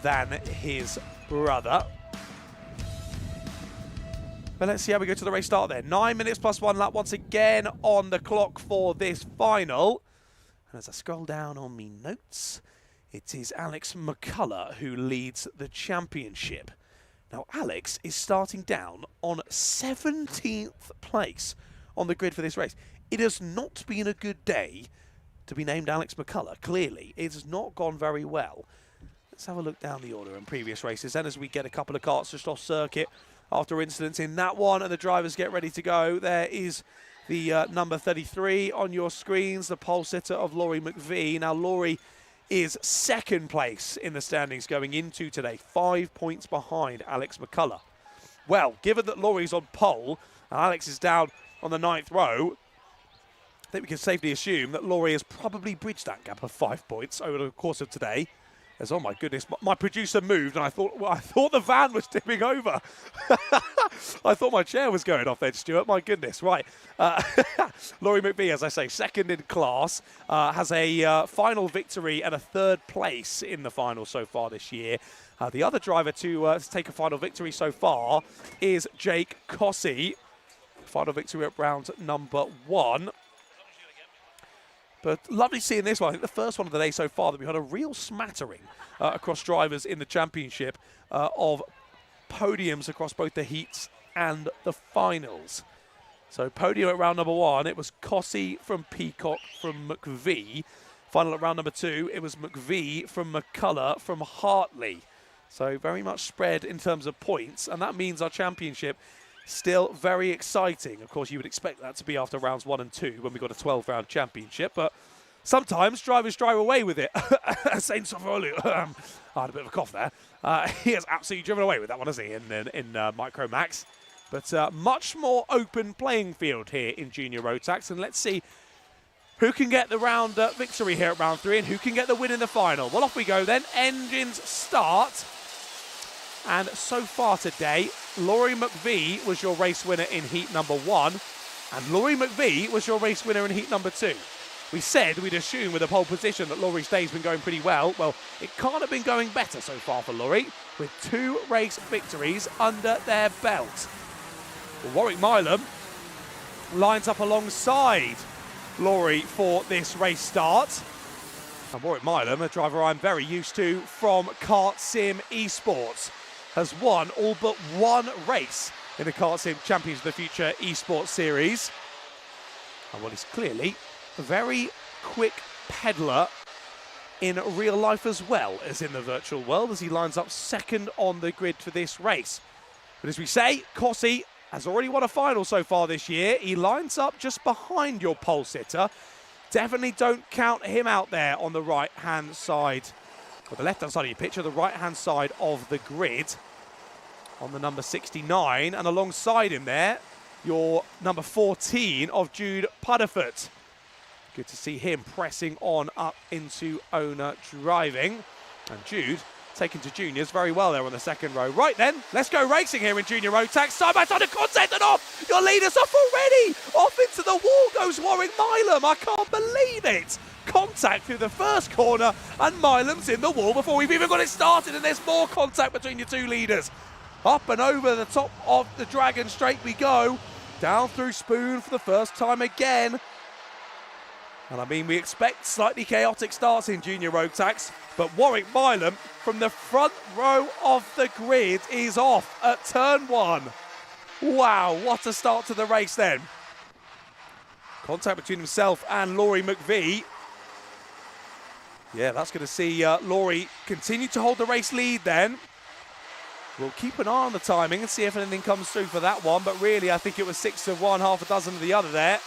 than his brother. But let's see how we go to the race start there. 9 minutes plus 1 lap once again on the clock for this final. And as I scroll down on me notes, it is Alex McCullough who leads the championship. Now, Alex is starting down on 17th place on the grid for this race. It has not been a good day to be named Alex McCullough, clearly. It's not gone very well. Let's have a look down the order in previous races. And as we get a couple of karts just off circuit after incidents in that one and the drivers get ready to go, there is the number 33 on your screens, the pole sitter of Laurie McVie. Now, Laurie is second place in the standings going into today, 5 points behind Alex McCullough. Well, given that Laurie's on pole and Alex is down on the 9th row, I think we can safely assume that Laurie has probably bridged that gap of 5 points over the course of today. As, oh my goodness, my producer moved and I thought the van was tipping over. I thought my chair was going off then, Stuart. My goodness, right. Laurie McVie, as I say, second in class, has a final victory and a 3rd place in the final so far this year. The other driver to take a final victory so far is Jake Cossey. Final victory at round number 1. But lovely seeing this one. I think the first one of the day so far that we had a real smattering across drivers in the championship of podiums across both the heats and the finals. So podium at round number 1, it was Cossey from Peacock from McVie. Final at round number 2, it was McVie from McCullough from Hartley. So very much spread in terms of points, and that means our championship still very exciting. Of course, you would expect that to be after rounds 1 and 2 when we got a 12-round championship, but sometimes drivers drive away with it. Saint Sofolu, I had a bit of a cough there. He has absolutely driven away with that one, hasn't he, in Micro Max. But much more open playing field here in Junior Rotax, and let's see who can get the round victory here at round 3 and who can get the win in the final. Well, off we go then. Engines start. And so far today, Laurie McVie was your race winner in heat number 1, and Laurie McVie was your race winner in heat number 2. We said we'd assume with a pole position that Laurie's day's been going pretty well. Well, it can't have been going better so far for Laurie, with 2 race victories under their belt. Well, Warwick Milam lines up alongside Laurie for this race start. And Warwick Milam, a driver I'm very used to from Kart Sim Esports, has won all but 1 race in the Kart Sim Champions of the Future Esports Series. And well, he's clearly a very quick peddler in real life as well as in the virtual world, as he lines up second on the grid for this race. But as we say, Cossey has already won a final so far this year. He lines up just behind your pole sitter. Definitely don't count him out there on the right-hand side, or the left-hand side of your picture, the right-hand side of the grid on the number 69. And alongside him there, your number 14 of Jude Pudderfoot. Good to see him pressing on up into owner driving. And Jude taken to juniors very well there on the second row. Right then, let's go racing here in Junior Rotax. Side by side of contact and off. Your leader's off already. Off into the wall goes Warwick Milam. I can't believe it. Contact through the first corner and Milam's in the wall before we've even got it started, and there's more contact between your 2 leaders. Up and over the top of the Dragon Straight we go. Down through Spoon for the first time again. And I mean, we expect slightly chaotic starts in Junior Rotax, but Warwick Milam from the front row of the grid is off at turn 1. Wow, what a start to the race then. Contact between himself and Laurie McVie. Yeah, that's going to see Laurie continue to hold the race lead then. We'll keep an eye on the timing and see if anything comes through for that one, but really I think it was 6 of one, half a dozen of the other there.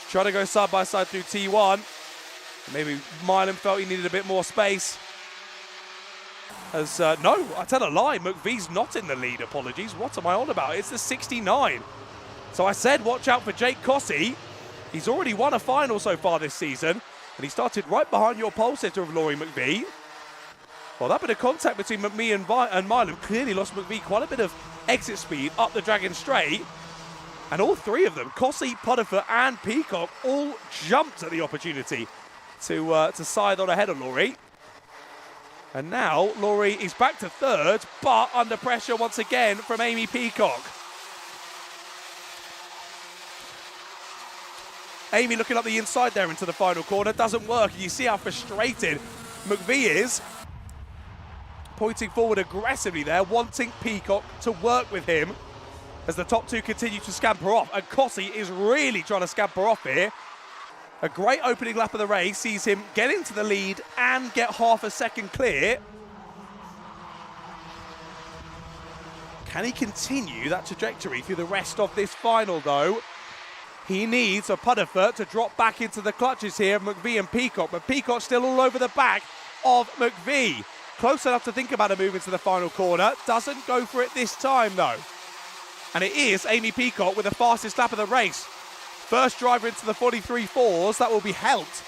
Trying to go side by side through T1. Maybe Milam felt he needed a bit more space. As, no, I tell a lie, McVie's not in the lead, apologies. What am I on about? It's the 69. So I said watch out for Jake Cossey. He's already won a final so far this season, and he started right behind your pole sitter of Laurie McVie. Well, that bit of contact between McVie and Milam clearly lost McVie quite a bit of exit speed up the Dragon Straight. And all 3 of them, Cossey, Pudderfoot and Peacock, all jumped at the opportunity to side on ahead of Laurie. And now Laurie is back to third, but under pressure once again from Iame Peacock. Iame looking up the inside there into the final corner. Doesn't work. And you see how frustrated McVie is. Pointing forward aggressively there, wanting Peacock to work with him as the top two continue to scamper off. And Kossi is really trying to scamper off here. A great opening lap of the race sees him get into the lead and get half a second clear. Can he continue that trajectory through the rest of this final though? He needs a Pudderfoot to drop back into the clutches here of McVie and Peacock, but Peacock's still all over the back of McVie. Close enough to think about a move into the final corner. Doesn't go for it this time though. And it is Iame Peacock with the fastest lap of the race. First driver into the 43.4s. That will be helped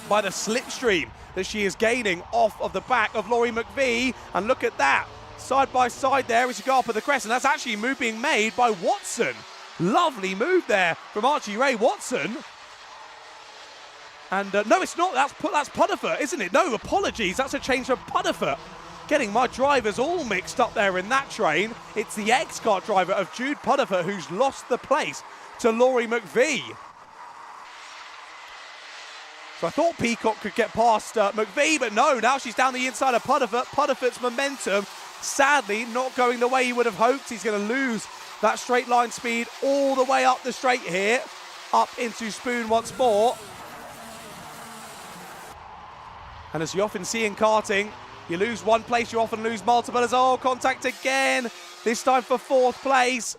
by the slipstream that she is gaining off of the back of Laurie McVie. And look at that. Side by side there as you go up at the crest. And that's actually a move being made by Watson. Lovely move there from Archie Ray Watson. And no, it's not. That's Pudderfoot, isn't it? No, apologies. That's a change from Pudderfoot. Getting my drivers all mixed up there in that train. It's the X-Kart driver of Jude Pudderfoot who's lost the place to Laurie McVie. So I thought Peacock could get past McVie, but no, now she's down the inside of Pudderfoot. Pudderfoot's momentum, sadly, not going the way he would have hoped. He's going to lose that straight line speed all the way up the straight here, up into Spoon once more. And as you often see in karting, you lose one place, you often lose multiple. As contact again, this time for fourth place.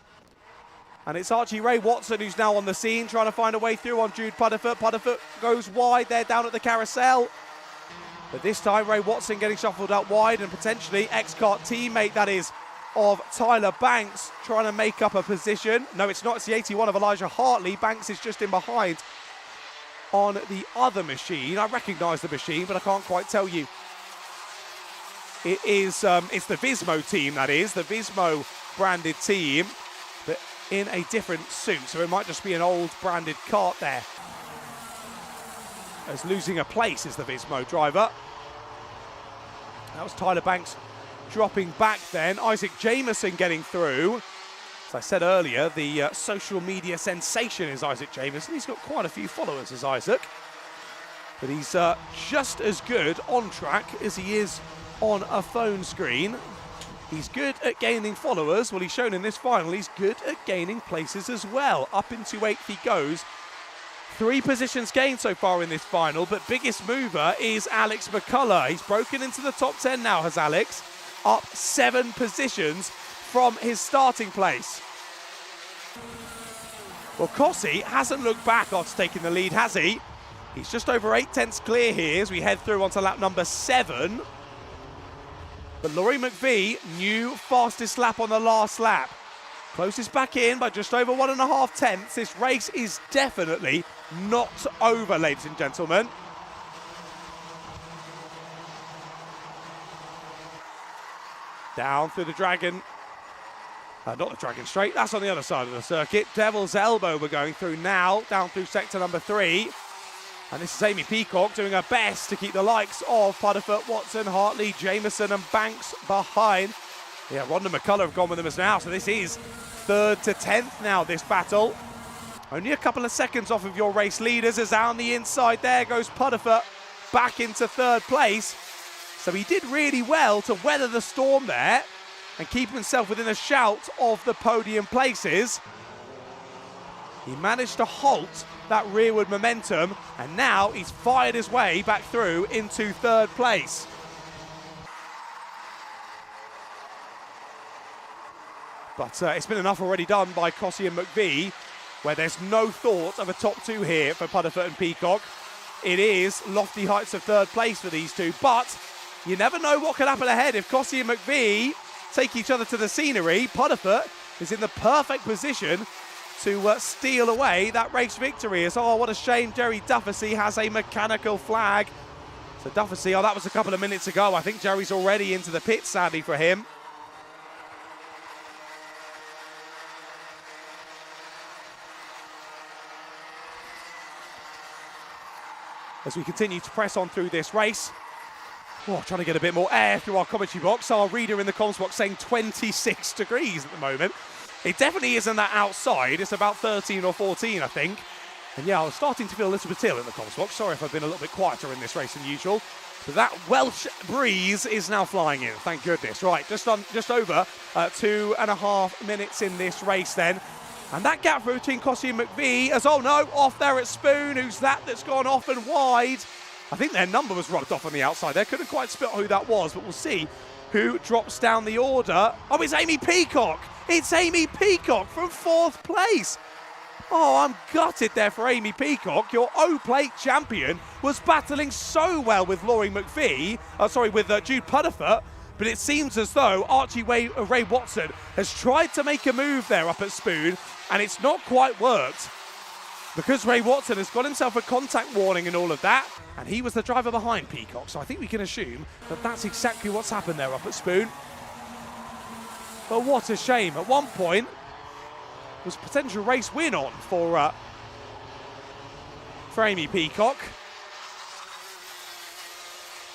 And it's Archie Ray Watson who's now on the scene, trying to find a way through on Jude Pudderfoot. Pudderfoot goes wide there down at the carousel. But this time, Ray Watson getting shuffled out wide, and potentially X-Kart teammate, that is, of Tyler Banks, trying to make up a position. No, it's not. It's the 81 of Elijah Hartley. Banks is just in behind on the other machine. I recognise the machine, but I can't quite tell you. It is, it's the Vismo team, that is, the Vismo branded team, but in a different suit. So it might just be an old branded kart there. As losing a place is the Vismo driver. That was Tyler Banks dropping back then. Isaac Jameson getting through. As I said earlier, the social media sensation is Isaac Jameson. He's got quite a few followers as Isaac. But he's just as good on track as he is on a phone screen. He's good at gaining followers. Well, he's shown in this final, he's good at gaining places as well. Up into 8th he goes. 3 positions gained so far in this final, but biggest mover is Alex McCullough. He's broken into the top 10 now, has Alex. Up 7 positions from his starting place. Well, Kossi hasn't looked back after taking the lead, has he? He's just over 8/10 clear here as we head through onto lap number 7. But Laurie McVie, new fastest lap on the last lap. Closest back in by just over 1.5 tenths. This race is definitely not over, ladies and gentlemen. Down through the Dragon. Not the Dragon Straight, that's on the other side of the circuit. Devil's Elbow we're going through now, down through sector number 3. And this is Iame Peacock doing her best to keep the likes of Pudderfoot, Watson, Hartley, Jameson and Banks behind. Yeah, Rhonda McCullough have gone with them as now, so this is 3rd to 10th now, this battle. Only a couple of seconds off of your race leaders as down the inside there goes Pudderfoot back into 3rd place. So he did really well to weather the storm there and keep himself within a shout of the podium places. He managed to halt that rearward momentum, and now he's fired his way back through into 3rd place. But it's been enough already done by Kossi and McVie, where there's no thought of a top 2 here for Pudderfoot and Peacock. It is lofty heights of 3rd place for these two, but you never know what could happen ahead. If Kossi and McVie take each other to the scenery, Pudderfoot is in the perfect position to steal away that race victory. As, what a shame Jerry Dufficy has a mechanical flag. So Dufficy, that was a couple of minutes ago. I think Jerry's already into the pit, sadly for him. As we continue to press on through this race, Oh, trying to get a bit more air through our commentary box. Our reader in the comms box saying 26 degrees at the moment. It definitely isn't that outside. It's about 13 or 14, I think. And yeah, I was starting to feel a little bit ill in the comms box. Sorry if I've been a little bit quieter in this race than usual. But that Welsh breeze is now flying in, thank goodness. Right, just over 2.5 minutes in this race then. And that gap between Kossi and McVie as, oh no, off there at Spoon. Who's that's gone off and wide? I think their number was rubbed off on the outside there. Couldn't quite spot who that was, but we'll see who drops down the order. Oh, it's Amy Peacock. It's Amy Peacock from 4th place. Oh, I'm gutted there for Amy Peacock. Your O-Plate champion was battling so well with Laurie McVie, with Jude Pudderfoot, but it seems as though Ray Watson has tried to make a move there up at Spoon, and it's not quite worked. Because Ray Watson has got himself a contact warning and all of that, and he was the driver behind Peacock, so I think we can assume that that's exactly what's happened there up at Spoon. But what a shame. At one point, was a potential race win on for Amy Peacock.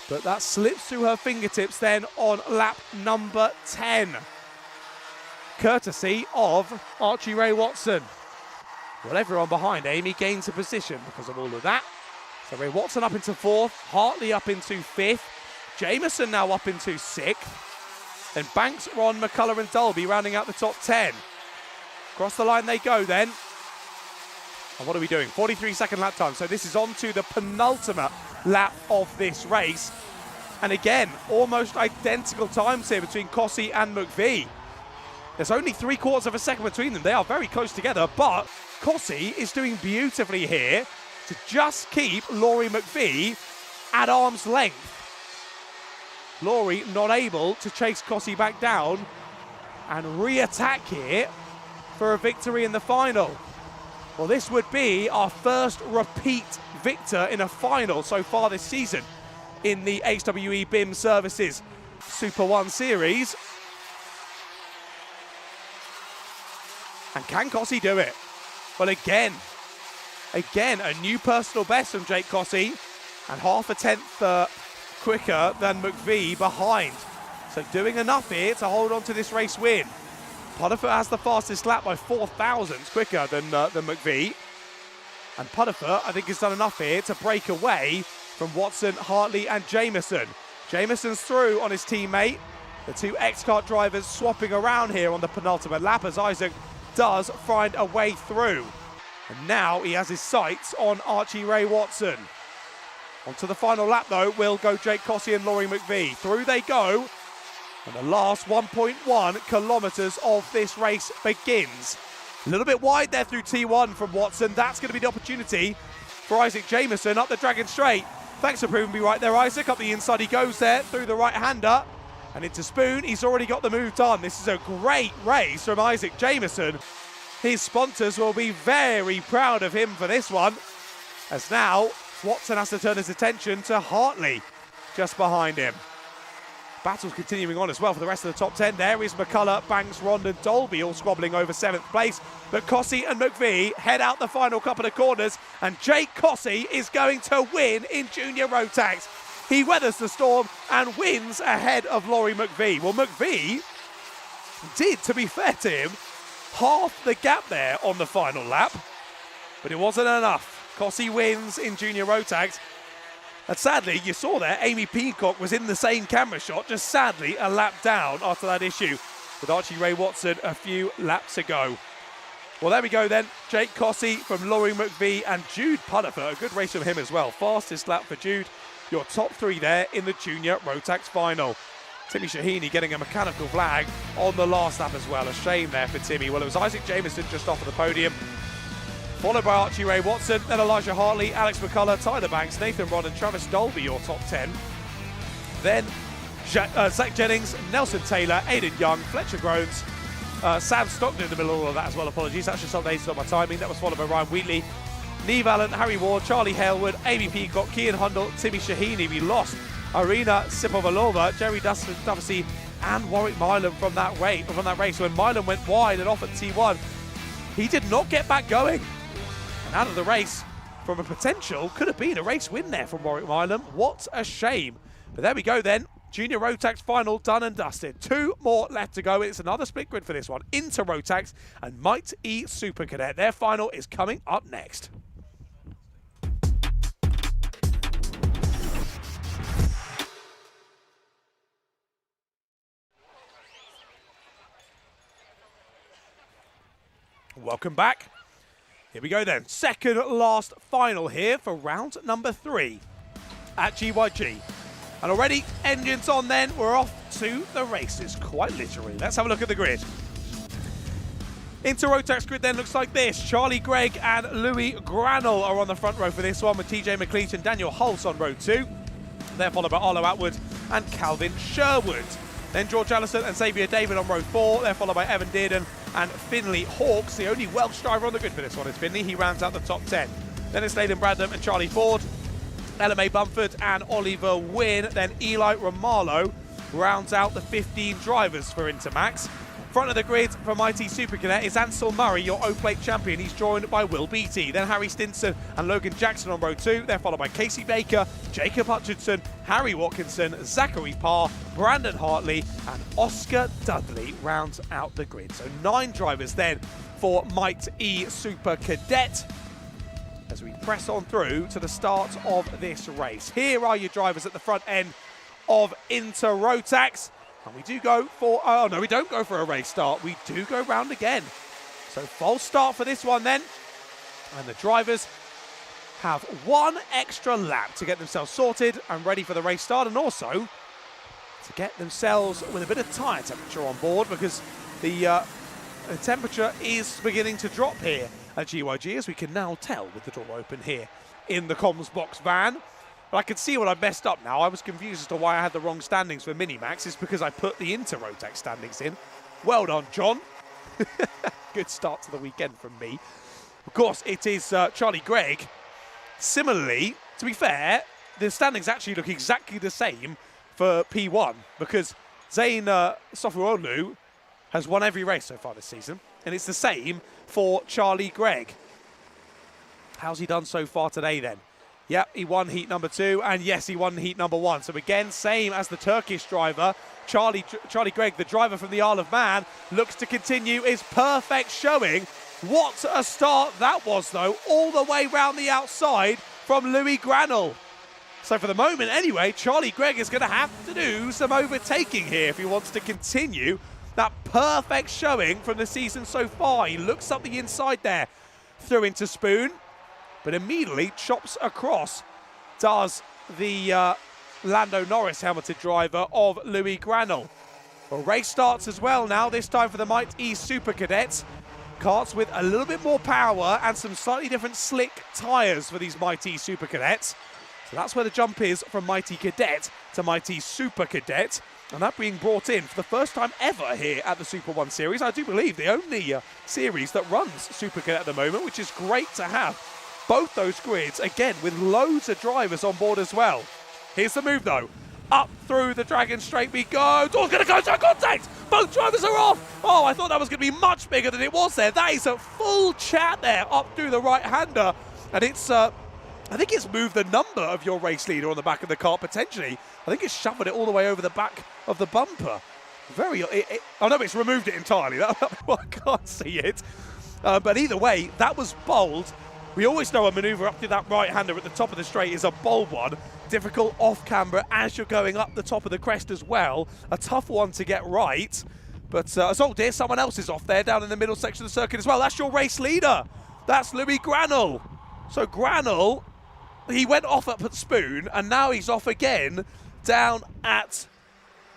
But that slips through her fingertips then on lap number 10. Courtesy of Archie Ray Watson. Well, everyone behind Amy gains a position because of all of that. So Ray Watson up into 4th, Hartley up into 5th, Jameson now up into 6th, then Banks, Ron, McCullough and Dolby rounding out the top 10. Across the line they go then. And what are we doing? 43-second lap time. So this is on to the penultimate lap of this race. And again, almost identical times here between Kossi and McVie. There's only 3/4 of a second between them. They are very close together, but Kossi is doing beautifully here to just keep Laurie McVie at arm's length. Laurie not able to chase Kossi back down and re-attack here for a victory in the final. Well, this would be our first repeat victor in a final so far this season in the HWE BIM Services Super 1 Series. And can Kossi do it? Well, again, a new personal best from Jake Kossi, and 1/2 a tenth quicker than McVie behind. So doing enough here to hold on to this race win. Pudderfoot has the fastest lap by 4 thousandths quicker than McVie. And Pudderfoot, I think, has done enough here to break away from Watson, Hartley and Jameson. Jameson's through on his teammate. The two X-Kart drivers swapping around here on the penultimate lap as Isaac does find a way through. And now he has his sights on Archie Ray Watson. Onto the final lap though will go Jake Kossi and Laurie McVie. Through they go. And the last 1.1 kilometres of this race begins. A little bit wide there through T1 from Watson. That's going to be the opportunity for Isaac Jameson up the Dragon Straight. Thanks for proving me right there, Isaac. Up the inside he goes there through the right-hander. And into Spoon, he's already got the move done. This is a great race from Isaac Jameson. His sponsors will be very proud of him for this one. As now, Watson has to turn his attention to Hartley just behind him. Battle's continuing on as well for the rest of the top 10. There is McCullough, Banks, Rondon, Dolby all squabbling over 7th place. But Kossi and McVie head out the final couple of corners. And Jake Kossi is going to win in Junior Rotax. He weathers the storm and wins ahead of Laurie McVie. Well, McVie did, to be fair to him, half the gap there on the final lap. But it wasn't enough. Kossi wins in Junior Rotax. And sadly, you saw there, Amy Peacock was in the same camera shot, just sadly a lap down after that issue with Archie Ray Watson a few laps ago. Well, there we go then. Jake Kossi from Laurie McVie and Jude Pudderfoot. A good race from him as well. Fastest lap for Jude. Your top 3 there in the Junior Rotax final. Timmy Shahini getting a mechanical flag on the last lap as well. A shame there for Timmy. Well, it was Isaac Jameson just off of the podium, followed by Archie Ray Watson, then Elijah Hartley, Alex McCullough, Tyler Banks, Nathan Rod and Travis Dolby, your top 10. Then Zach Jennings, Nelson Taylor, Aidan Young, Fletcher Groves, Sam Stockton in the middle of all of that as well, apologies. That's just updated on my timing. That was followed by Ryan Wheatley, Neve Allen, Harry Ward, Charlie Halewood, Amy Peacock, Kian Hundle, Timmy Shahini. We lost Irina Sipovalova, Jerry Duffy and Warwick Milan from that race. When Milan went wide and off at T1, he did not get back going. And out of the race from a potential, could have been a race win there from Warwick Milan. What a shame. But there we go then. Junior Rotax final done and dusted. 2 more left to go. It's another split grid for this one. Into Rotax and Mighte Super Cadet. Their final is coming up next. Welcome back. Here we go then. Second last final here for round number 3 at GYG. And already, engines on then, we're off to the races, quite literally. Let's have a look at the grid. Into Rotax grid then looks like this. Charlie Gregg and Louis Granel are on the front row for this one, with TJ McLeish and Daniel Hulse on row 2. They're followed by Arlo Atwood and Calvin Sherwood. Then George Allison and Xavier David on row 4. They're followed by Evan Dearden and Finley Hawkes. The only Welsh driver on the grid for this one is Finley. He rounds out the top 10. Then it's Nathan Bradham and Charlie Ford. LMA Bumford and Oliver Wynn. Then Eli Romalo rounds out the 15 drivers for Intermax. Front of the grid for Mighte Super Cadet is Ansel Murray, your O-Plate champion. He's joined by Will Beattie. Then Harry Stinson and Logan Jackson on row 2. They're followed by Casey Baker, Jacob Hutchinson, Harry Watkinson, Zachary Parr, Brandon Hartley, and Oscar Dudley rounds out the grid. So 9 drivers then for Mighte Super Cadet, as we press on through to the start of this race. Here are your drivers at the front end of Inter Rotax. And we do go for, oh no, we don't go for a race start. We do go round again. So false start for this one then. And the drivers have 1 extra lap to get themselves sorted and ready for the race start, and also to get themselves with a bit of tyre temperature on board, because the temperature is beginning to drop here at GYG, as we can now tell with the door open here in the comms box van. But I can see what I've messed up now. I was confused as to why I had the wrong standings for Minimax. It's because I put the Inter Rotax standings in. Well done, John. Good start to the weekend from me. Of course, it is Charlie Gregg. Similarly, to be fair, the standings actually look exactly the same for P1, because Zane Sofuolu has won every race so far this season, and it's the same for Charlie Gregg. How's he done so far today then? Yep, he won heat number 2, and yes, he won heat number 1. So again, same as the Turkish driver. Charlie Gregg, the driver from the Isle of Man, looks to continue his perfect showing. What a start that was, though, all the way round the outside from Louis Granel. So for the moment, anyway, Charlie Gregg is going to have to do some overtaking here if he wants to continue that perfect showing from the season so far. He looks up the inside there, through into Spoon, but immediately chops across, does the Lando Norris helmeted driver of Louis Granel. Well, race starts as well now, this time for the Mighte Super Cadets. Karts with a little bit more power and some slightly different slick tyres for these Mighte Super Cadets. So that's where the jump is from Mighte Cadet to Mighte Super Cadet. And that being brought in for the first time ever here at the Super 1 Series. I do believe the only series that runs Super Cadet at the moment, which is great to have both those grids, again, with loads of drivers on board as well. Here's the move, though. Up through the Dragon Straight we go. Door's going to go to contact. Both drivers are off. Oh, I thought that was going to be much bigger than it was there. That is a full chat there up through the right-hander. And it's, I think it's moved the number of your race leader on the back of the car, potentially. I think it's shuffled it all the way over the back of the bumper. Oh, no, it's removed it entirely. Well, I can't see it. But either way, that was bold. We always know a manoeuvre up through that right-hander at the top of the straight is a bold one. Difficult off-camber as you're going up the top of the crest as well. A tough one to get right. But oh dear, someone else is off there down in the middle section of the circuit as well. That's your race leader. That's Louis Granel. So Granel, he went off up at Spoon, and now he's off again down at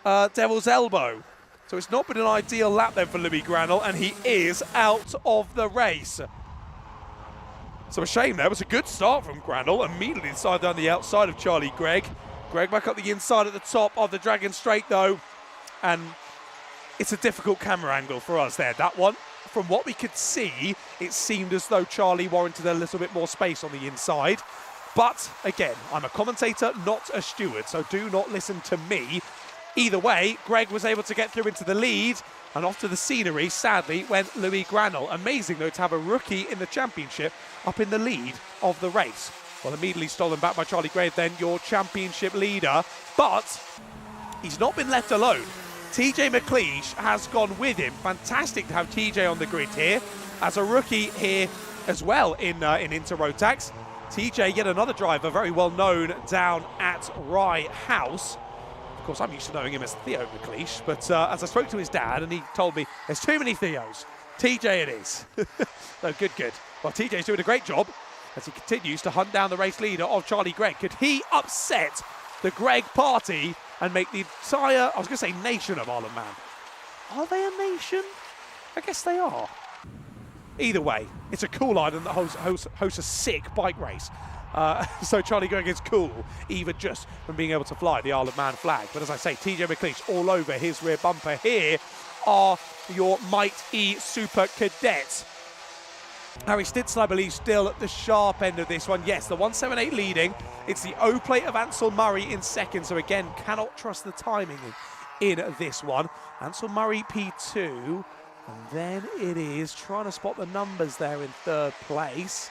Devil's Elbow. So it's not been an ideal lap then for Louis Granel, and he is out of the race. So a shame there. It was a good start from Granel. Immediately inside down the outside of Charlie Gregg. Gregg back up the inside at the top of the Dragon Straight, though. And it's a difficult camera angle for us there. That one, from what we could see, it seemed as though Charlie warranted a little bit more space on the inside. But again, I'm a commentator, not a steward, so do not listen to me. Either way, Gregg was able to get through into the lead, and off to the scenery, sadly, went Louis Granel. Amazing, though, to have a rookie in the championship up in the lead of the race. Well, immediately stolen back by Charlie Gray, then your championship leader. But he's not been left alone. TJ McLeish has gone with him. Fantastic to have TJ on the grid here. As a rookie here as well in Inter Rotax. TJ, yet another driver, very well known down at Rye House. Of course, I'm used to knowing him as Theo McLeish, but as I spoke to his dad, and he told me there's too many Theos. TJ it is. No, good. Well, TJ's doing a great job as he continues to hunt down the race leader of Charlie Gregg. Could he upset the Gregg party and make the entire, I was going to say nation of Isle of Man. Are they a nation? I guess they are. Either way, it's a cool island that hosts a sick bike race. So Charlie Gregg is cool, even just from being able to fly the Isle of Man flag. But as I say, TJ McLeish all over his rear bumper. Here are your Mighte Super Cadets. Harry Stitzel, I believe, still at the sharp end of this one. Yes, the 178 leading. It's the O-plate of Ansel Murray in second. So again, cannot trust the timing in this one. Ansel Murray P2. And then it is trying to spot the numbers there in third place.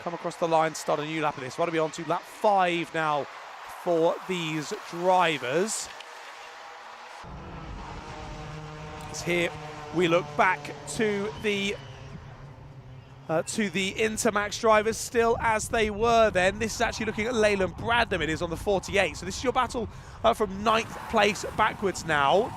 Come across the line, start a new lap of this. What are we on to? Lap 5 now for these drivers. As here we look back to the Intermax drivers still as they were then. This is actually looking at Leyland Bradham. It is on the 48. So this is your battle from 9th place backwards now.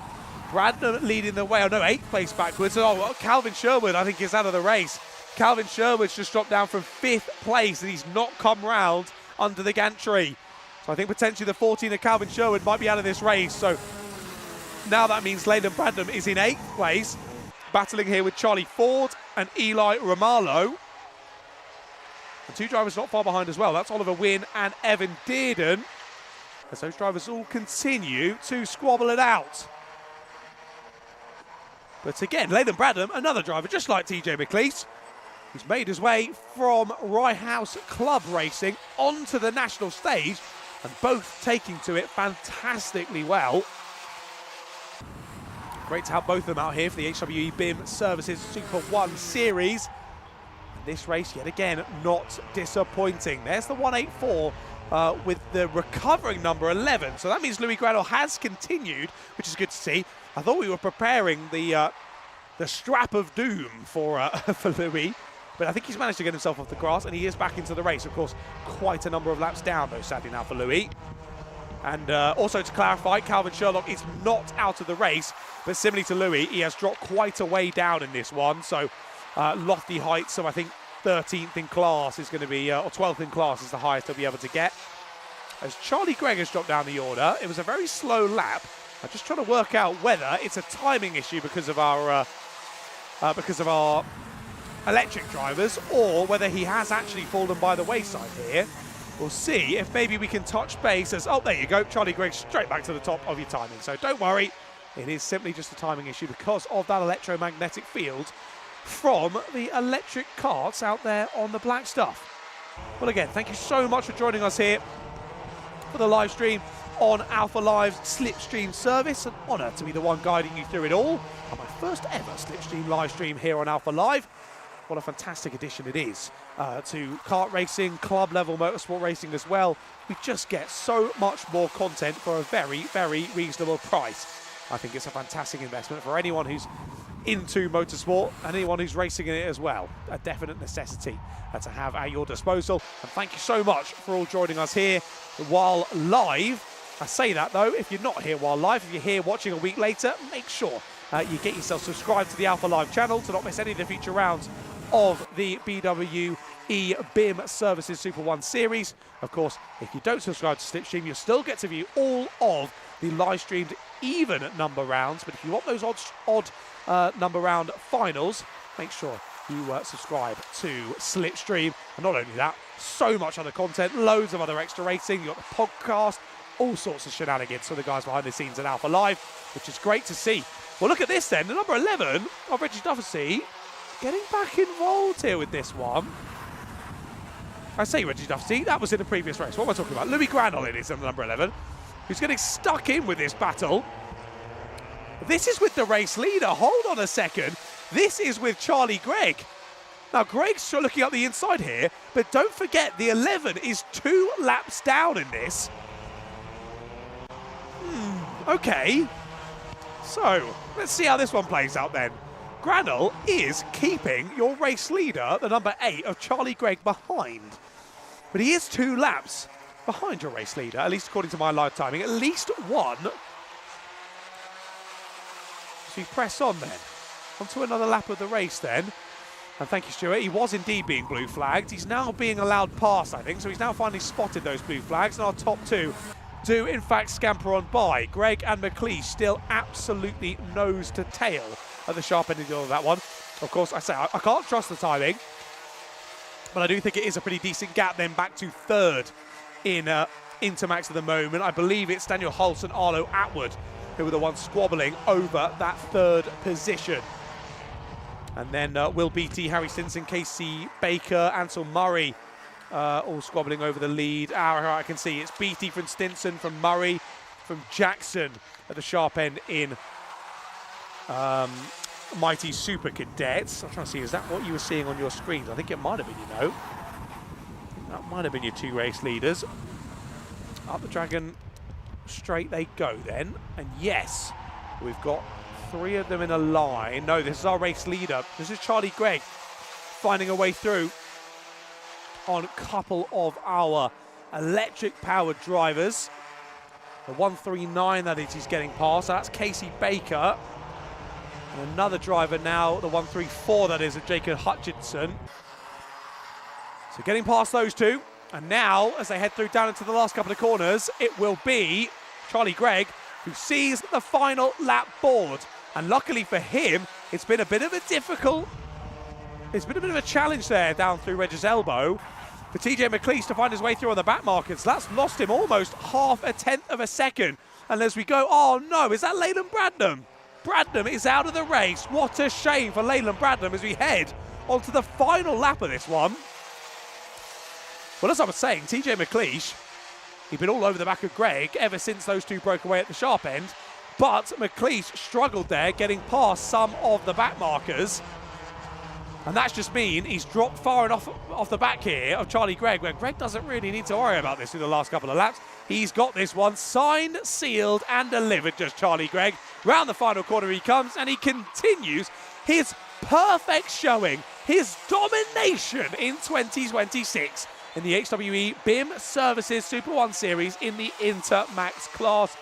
Bradham leading the way. Oh no, 8th place backwards. Oh, well, Calvin Sherwood, I think, is out of the race. Calvin Sherwood's just dropped down from 5th place, and he's not come round under the gantry. So I think potentially the 14 of Calvin Sherwood might be out of this race. So now that means Leyland Bradham is in 8th place, battling here with Charlie Ford and Eli Romalo. And 2 drivers not far behind as well. That's Oliver Wynn and Evan Dearden. As those drivers all continue to squabble it out. But again, Leyland Bradham, another driver just like TJ McLeish, who's made his way from Rye House Club Racing onto the national stage, and both taking to it fantastically well. Great to have both of them out here for the HWE BIM Services Super 1 Series. And this race, yet again, not disappointing. There's the 184 with the recovering number 11. So that means Louis Granell has continued, which is good to see. I thought we were preparing the strap of doom for Louis, but I think he's managed to get himself off the grass, and he is back into the race. Of course, quite a number of laps down, though, sadly now for Louis. And also to clarify, Calvin Sherlock is not out of the race, but similarly to Louis, he has dropped quite a way down in this one. So lofty heights, so I think 13th in class is going to be, or 12th in class is the highest he'll be able to get. As Charlie Gregg has dropped down the order, it was a very slow lap. I'm just trying to work out whether it's a timing issue because of our electric drivers, or whether he has actually fallen by the wayside here. We'll see if maybe we can touch base as, oh, there you go, Charlie Gregg straight back to the top of your timing. So don't worry, it is simply just a timing issue because of that electromagnetic field from the electric carts out there on the black stuff. Well, again, thank you so much for joining us here for the live stream on Alpha Live's Slipstream service. An honour to be the one guiding you through it all. And my first ever Slipstream live stream here on Alpha Live. What a fantastic addition it is to kart racing, club level motorsport racing as well. We just get so much more content for a very, very reasonable price. I think it's a fantastic investment for anyone who's into motorsport and anyone who's racing in it as well. A definite necessity to have at your disposal. And thank you so much for all joining us here while live. I say that though, if you're not here while live, if you're here watching a week later, make sure you get yourself subscribed to the Alpha Live channel to not miss any of the future rounds of the BWE BIM Services Super 1 Series. Of course, if you don't subscribe to Slipstream, you'll still get to view all of the live streamed even number rounds. But if you want those odd number round finals, make sure you subscribe to Slipstream. And not only that, so much other content, loads of other extra racing. You've got the podcast, all sorts of shenanigans for the guys behind the scenes at Alpha Live, which is great to see. Well, look at this then. The number 11 of Reggie Dufficy getting back involved here with this one. I say Reggie Dufficy, that was in the previous race. What am I talking about? Louis Granell it is in the number 11, who's getting stuck in with this battle. This is with the race leader. Hold on a second. This is with Charlie Gregg. Now, Greg's looking up the inside here, but don't forget the 11 is 2 laps down in this. Okay. So, let's see how this one plays out then. Granel is keeping your race leader, the number 8 of Charlie Gregg, behind. But he is 2 laps behind your race leader, at least according to my live timing. At least one. So you press on then. Onto another lap of the race then. And thank you, Stuart. He was indeed being blue flagged. He's now being allowed past, I think. So he's now finally spotted those blue flags. And our top 2 do, in fact, scamper on by. Greg and McLeish still absolutely nose to tail at the sharp end of that one. Of course, I say I can't trust the timing. But I do think it is a pretty decent gap then back to 3rd in Intermax at the moment. I believe it's Daniel Holtz and Arlo Atwood who were the ones squabbling over that 3rd position. And then Will Beattie, Harry Stinson, Casey Baker, Ansel Murray all squabbling over the lead. I can see it's Beattie from Stinson, from Murray, from Jackson at the sharp end in Mighte Super Cadets. I'm trying to see, is that what you were seeing on your screens? I think it might have been, you know. That might have been your 2 race leaders. Up the dragon, straight they go then. And yes, we've got 3 of them in a line. No, this is our race leader. This is Charlie Gregg finding a way through on a couple of our electric-powered drivers. The 139, that is, he's getting past. So that's Casey Baker. And another driver now, the 134, that is, Jacob Hutchinson. So getting past those 2. And now, as they head through down into the last couple of corners, it will be Charlie Gregg who sees the final lap board. And luckily for him, it's been a bit of a challenge there down through Reg's elbow for TJ McLeish to find his way through on the back markers. That's lost him almost half a tenth of a second. And as we go, oh no, is that Leyland Bradnam? Bradnam is out of the race. What a shame for Leyland Bradnam as we head onto the final lap of this one. Well, as I was saying, TJ McLeish, he'd been all over the back of Greg ever since those 2 broke away at the sharp end. But McLeish struggled there, getting past some of the back markers. And that's just mean he's dropped far enough off the back here of Charlie Gregg, where Greg doesn't really need to worry about this through the last couple of laps. He's got this one signed, sealed, and delivered, just Charlie Gregg. Round the final corner he comes, and he continues his perfect showing, his domination in 2026 in the HWE BIM Services Super 1 Series in the Intermax class.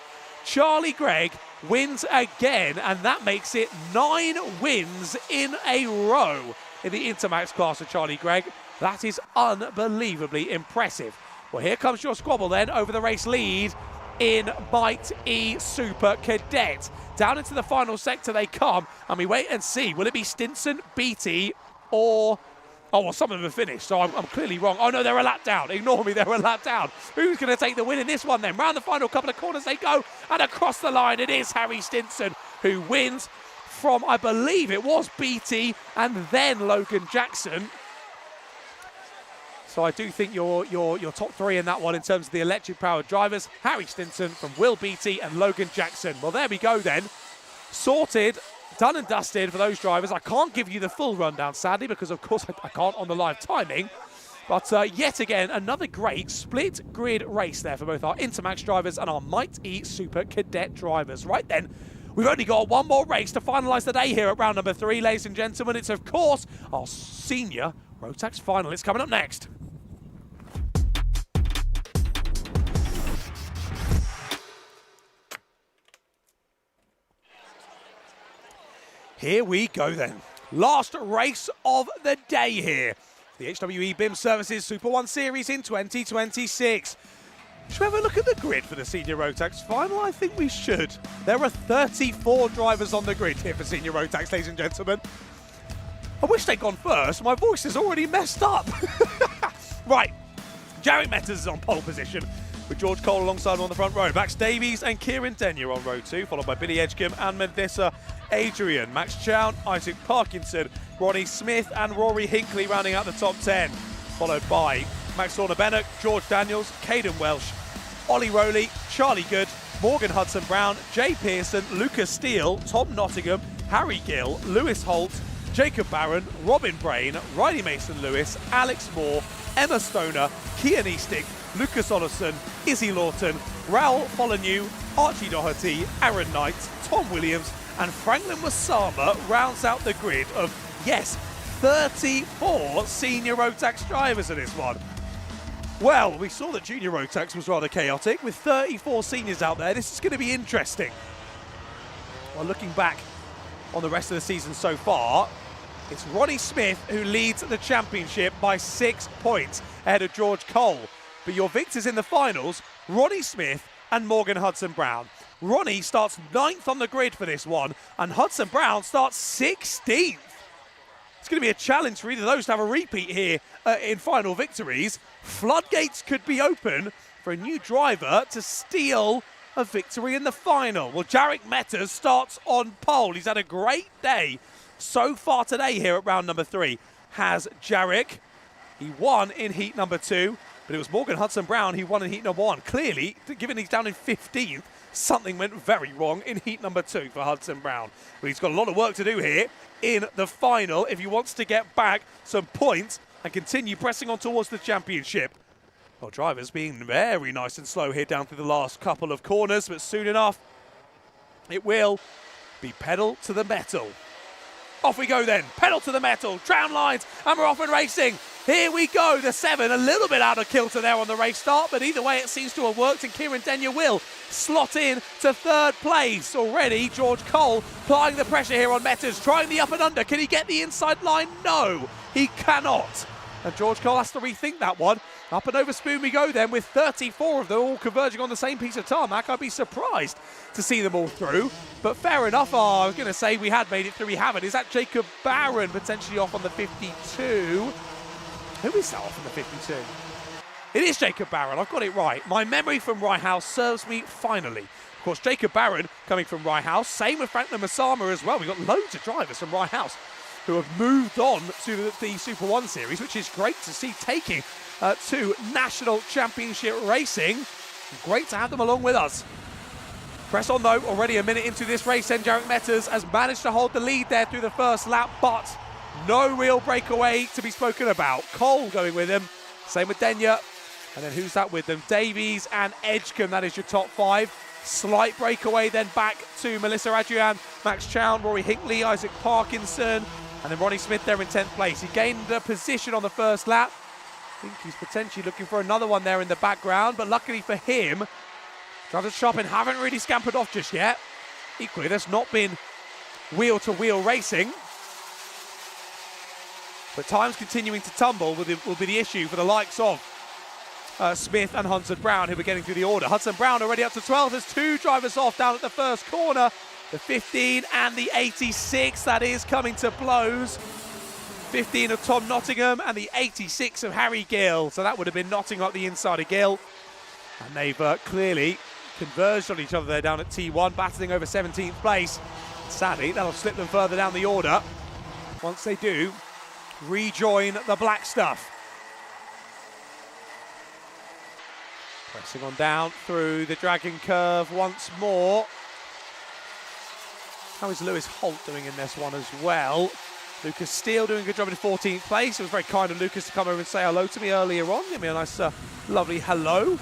Charlie Gregg wins again, and that makes it 9 wins in a row in the Intermax class of Charlie Gregg. That is unbelievably impressive. Well, here comes your squabble then over the race lead in Mighte Super Cadet. Down into the final sector they come, and we wait and see. Will it be Stinson, Beattie, or... Oh, well, some of them have finished, so I'm clearly wrong. Oh, no, they're a lap down. Ignore me, they're a lap down. Who's going to take the win in this one then? Round the final couple of corners they go, and across the line it is Harry Stinson who wins from, I believe it was Beattie and then Logan Jackson. So I do think your top 3 in that one in terms of the electric-powered drivers. Harry Stinson from Will Beattie and Logan Jackson. Well, there we go then. Sorted. Done and dusted for those drivers. I can't give you the full rundown, sadly, because, of course, I can't on the live timing. But yet again, another great split grid race there for both our Intermax drivers and our Mighte Super Cadet drivers. Right then, we've only got one more race to finalise the day here at round number 3, ladies and gentlemen. It's, of course, our senior Rotax final. It's coming up next. Here we go then. Last race of the day here. The HWE BIM Services Super 1 Series in 2026. Should we have a look at the grid for the Senior Rotax final? I think we should. There are 34 drivers on the grid here for Senior Rotax, ladies and gentlemen. I wish they'd gone first. My voice is already messed up. Right. Jarek Metters is on pole position, with George Cole alongside him on the front row. Max Davies and Kieran Denyer on row 2, followed by Billy Edgecombe and Mendes Adrian. Max Chown, Isaac Parkinson, Ronnie Smith and Rory Hinckley rounding out the top 10, followed by Max Horner-Bennock, George Daniels, Caden Welsh, Ollie Rowley, Charlie Good, Morgan Hudson-Brown, Jay Pearson, Lucas Steele, Tom Nottingham, Harry Gill, Lewis Holt, Jacob Barron, Robin Brain, Riley Mason-Lewis, Alex Moore, Emma Stoner, Kian Easting, Lucas Ollison, Izzy Lawton, Raoul Follineau, Archie Doherty, Aaron Knight, Tom Williams, and Franklin Wasama rounds out the grid of, yes, 34 senior rotax drivers in this one. Well, we saw that junior rotax was rather chaotic. With 34 seniors out there, this is going to be interesting. Well, looking back on the rest of the season so far, it's Ronnie Smith who leads the championship by 6 points ahead of George Cole. But your victors in the finals, Ronnie Smith and Morgan Hudson-Brown. Ronnie starts 9th on the grid for this one, and Hudson-Brown starts 16th. It's going to be a challenge for either of those to have a repeat here in final victories. Floodgates could be open for a new driver to steal a victory in the final. Well, Jarek Metters starts on pole. He's had a great day so far today here at round number 3. Has Jarek. He won in heat number 2, but it was Morgan Hudson-Brown who won in heat number 1. Clearly, given he's down in 15th, something went very wrong in heat number 2 for Hudson-Brown. Well, he's got a lot of work to do here in the final if he wants to get back some points and continue pressing on towards the championship. Well, drivers being very nice and slow here down through the last couple of corners, but soon enough, it will be pedal to the metal. Off we go then, pedal to the metal, tram lines, and we're off and racing. Here we go, the 7, a little bit out of kilter there on the race start, but either way it seems to have worked, and Kieran Denyer will slot in to 3rd place. Already, George Cole applying the pressure here on Metters, trying the up and under. Can he get the inside line? No, he cannot. And George Cole has to rethink that one. Up and over spoon we go then, with 34 of them all converging on the same piece of tarmac. I'd be surprised to see them all through, but fair enough. I was going to say we had made it through, we haven't. Is that Jacob Barron potentially off on the 52? Who is that off on the 52? It is Jacob Barron, I've got it right. My memory from Rye House serves me finally. Of course, Jacob Barron coming from Rye House, same with Franklin Masama as well. We've got loads of drivers from Rye House who have moved on to the Super 1 series, which is great to see, taking to national championship racing. Great to have them along with us. Press on though, already a minute into this race, and Jarek Metters has managed to hold the lead there through the first lap, but no real breakaway to be spoken about. Cole going with him, same with Denyer, and then who's that with them? Davies and Edgecombe, that is your top 5. Slight breakaway then back to Melissa Adrian, Max Chown, Rory Hinkley, Isaac Parkinson, and then Ronnie Smith there in 10th place. He gained a position on the first lap. I think he's potentially looking for another one there in the background, but luckily for him, drivers Sharpin haven't really scampered off just yet. Equally, there's not been wheel-to-wheel racing, but time's continuing to tumble will be the issue for the likes of Smith and Hudson-Brown, who are getting through the order. Hudson-Brown already up to 12. There's 2 drivers off down at the first corner. The 15 and the 86, that is coming to blows. 15 of Tom Nottingham and the 86 of Harry Gill. So that would have been Nottingham up the inside of Gill. And they've clearly converged on each other there down at T1, battling over 17th place. Sadly, that'll slip them further down the order once they do rejoin the black stuff. Pressing on down through the dragon curve once more. How is Lewis Holt doing in this one as well? Lucas Steele doing a good job in 14th place. It was very kind of Lucas to come over and say hello to me earlier on. Give me a nice, lovely hello.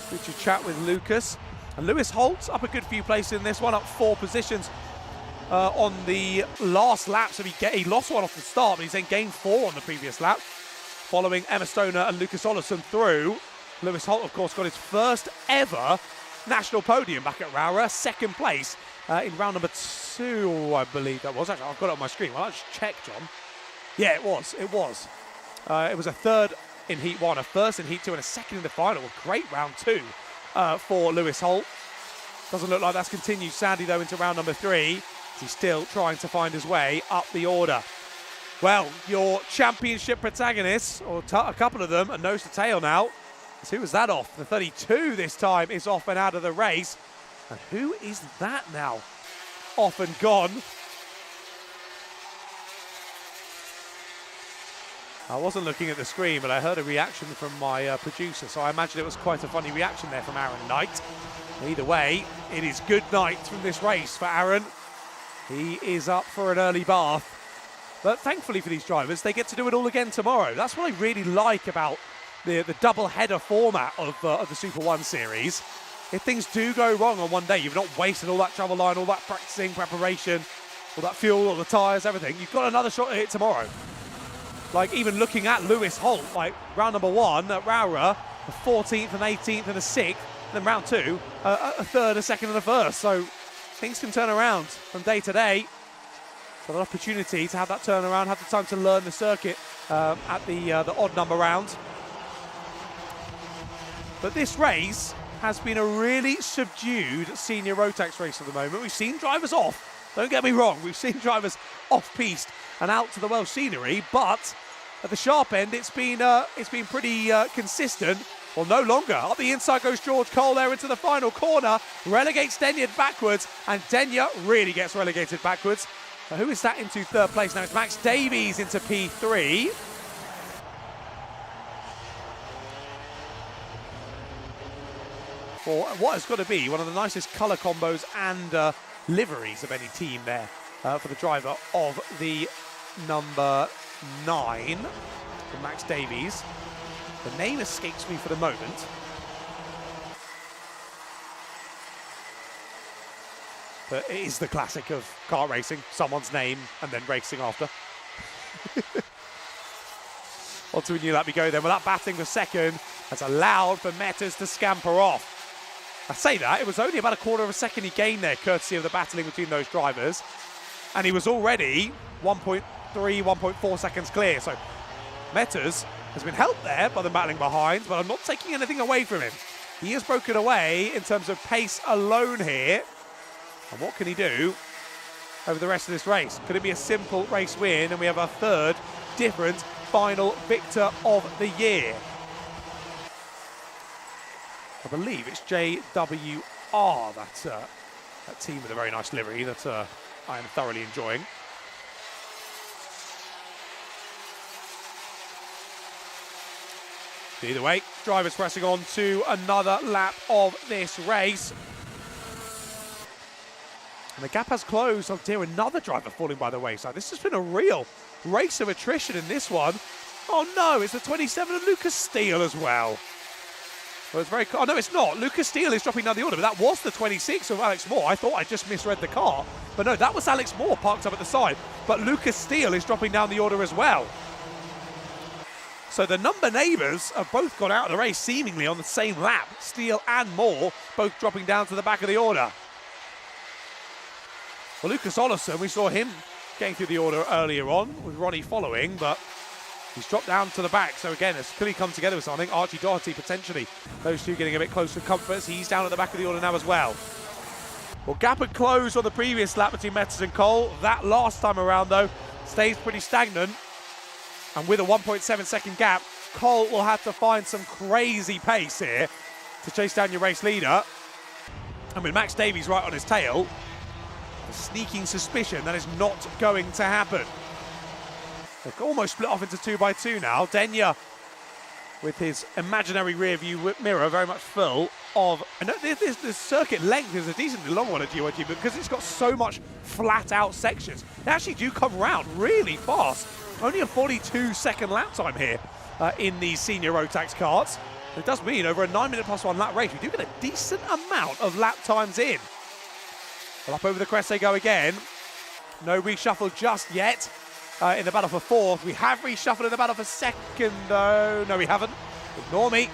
Good to chat with Lucas. And Lewis Holt up a good few places in this one, up 4 positions on the last lap. So he lost one off the start, but he's then gained 4 on the previous lap, following Emma Stoner and Lucas Ollison through. Lewis Holt, of course, got his first ever national podium back at Rowrah, 2nd place in round number 2, I believe that was. Actually, I've got it on my screen. Well, I'll just check, John. Yeah, it was. It was a 3rd in Heat 1, a 1st in Heat 2, and a 2nd in the final. A great round 2 for Lewis Holt. Doesn't look like that's continued, sadly, though, into round number 3. He's still trying to find his way up the order. Well, your championship protagonists, or a couple of them, are nose to tail now. So who was that off? The 32 this time is off and out of the race. And who is that now? Off and gone. I wasn't looking at the screen, but I heard a reaction from my producer, so I imagine it was quite a funny reaction there from Aaron Knight. Either way, it is good night from this race for Aaron. He is up for an early bath But thankfully for these drivers, they get to do it all again tomorrow. That's what I really like about the double-header format of the Super 1 series. If things do go wrong on one day, you've not wasted all that travel line, all that practicing, preparation, all that fuel, all the tyres, everything. You've got another shot at it tomorrow. Like, even looking at Lewis Holt, like round number 1 at Rowra, the 14th and 18th and a 6th, and then round 2, a 3rd, a 2nd and a 1st. So things can turn around from day to day. Got an opportunity to have that turnaround, have the time to learn the circuit at the odd number round. But this race has been a really subdued senior rotax race at the moment. We've seen drivers off, don't get me wrong, we've seen drivers off-piste and out to the Welsh scenery, but at the sharp end it's been pretty consistent. Well, no longer. Up the inside goes George Cole there into the final corner, relegates Denyer backwards, and Denyer really gets relegated backwards. Who is that into 3rd place now? It's Max Davies into P3. For what has got to be one of the nicest colour combos and liveries of any team there for the driver of the number 9, for Max Davies. The name escapes me for the moment. But it is the classic of kart racing, someone's name and then racing after. Onto a new lap we go then. Well, that battling for second has allowed for Metters to scamper off. I say that, it was only about a quarter of a second he gained there, courtesy of the battling between those drivers. And he was already 1.3, 1.4 seconds clear. So Metters has been helped there by the battling behind, but I'm not taking anything away from him. He has broken away in terms of pace alone here. And what can he do over the rest of this race? Could it be a simple race win and we have our 3rd different final victor of the year? I believe it's JWR, that team with a very nice livery that I am thoroughly enjoying. Either way, drivers pressing on to another lap of this race. And the gap has closed. Oh dear, another driver falling by the wayside. This has been a real race of attrition in this one. Oh no, it's the 27 of Lucas Steele as well. Well, it's very. Oh no, it's not. Lucas Steele is dropping down the order, but that was the 26 of Alex Moore. I thought I just misread the car, but no, that was Alex Moore parked up at the side. But Lucas Steele is dropping down the order as well. So the number neighbours have both got out of the race seemingly on the same lap. Steele and Moore both dropping down to the back of the order. Well, Lucas Olofsson, we saw him getting through the order earlier on with Ronnie following, but he's dropped down to the back. So again, it's clearly come together with something. Archie Doherty potentially. Those two getting a bit close to comfort. He's down at the back of the order now as well. Well, gap had closed on the previous lap between Metters and Cole. That last time around, though, stays pretty stagnant. And with a 1.7 second gap, Cole will have to find some crazy pace here to chase down your race leader. And with Max Davies right on his tail, a sneaking suspicion that is not going to happen. They've almost split off into 2x2 now. Denyer with his imaginary rear view mirror very much full of... I know this circuit length is a decently long one at GYG, but because it's got so much flat out sections, they actually do come around really fast. Only a 42-second lap time here in these senior Rotax karts. It does mean over a 9-minute plus 1 lap race, we do get a decent amount of lap times in. Well, up over the crest they go again. No reshuffle just yet in the battle for 4th. We have reshuffled in the battle for 2nd, though. No, we haven't. Ignore me.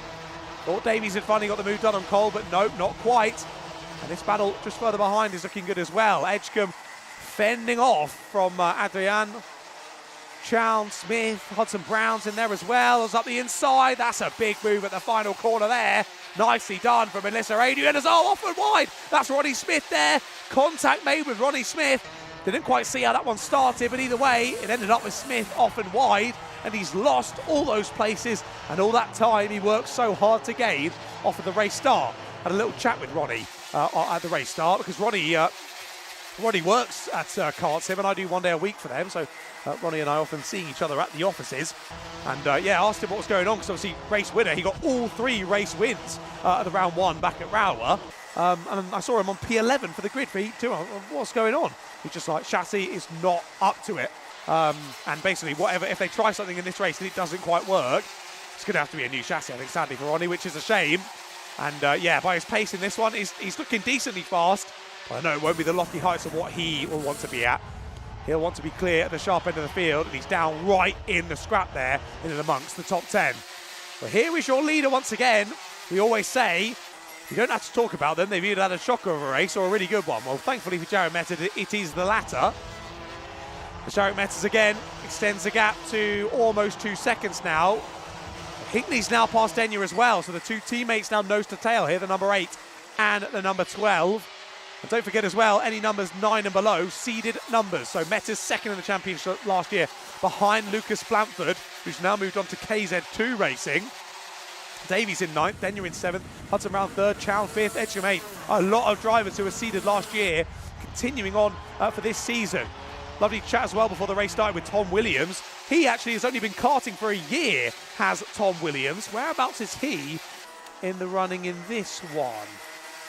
Thought Davies had finally got the move done on Cole, but no, not quite. And this battle just further behind is looking good as well. Edgecombe fending off from Adrian. Chown, Smith, Hudson Brown's in there as well. As up the inside, that's a big move at the final corner there. Nicely done from Melissa Adrian as off and wide. That's Ronnie Smith there. Contact made with Ronnie Smith. Didn't quite see how that one started, but either way, it ended up with Smith off and wide, and he's lost all those places and all that time he worked so hard to gain off of the race start. Had a little chat with Ronnie at the race start, because Ronnie works at Karts, him and I do one day a week for them, so Ronnie and I often seeing each other at the offices. And yeah, asked him what was going on, because obviously race winner, he got all 3 race wins at the round 1 back at Rowra. And I saw him on P11 for the grid for Heat 2. What's going on? He's just like, chassis is not up to it. And basically, whatever, if they try something in this race and it doesn't quite work, it's going to have to be a new chassis, I think, sadly, for Ronnie, which is a shame. And yeah, by his pace in this one, he's looking decently fast. But I know it won't be the lofty heights of what he will want to be at. He'll want to be clear at the sharp end of the field, and he's down right in the scrap there, in and amongst the top 10. But here is your leader once again. We always say, you don't have to talk about them. They've either had a shocker of a race or a really good one. Well, thankfully for Jarek Mighte, it is the latter. Jarek Mighte again extends the gap to almost 2 seconds now. Hinckley's now past Denyer as well, so the two teammates now nose to tail here, the number 8 and the number 12. And don't forget as well, any numbers 9 and below, seeded numbers. So Mighte second in the championship last year, behind Lucas Blanford, who's now moved on to KZ2 Racing. Davies in 9th, Denyer in 7th, Hudson Round 3rd, Chow 5th, Edgecombe 8th. A lot of drivers who were seeded last year, continuing on for this season. Lovely chat as well before the race started with Tom Williams. He actually has only been karting for a year, has Tom Williams. Whereabouts is he in the running in this one?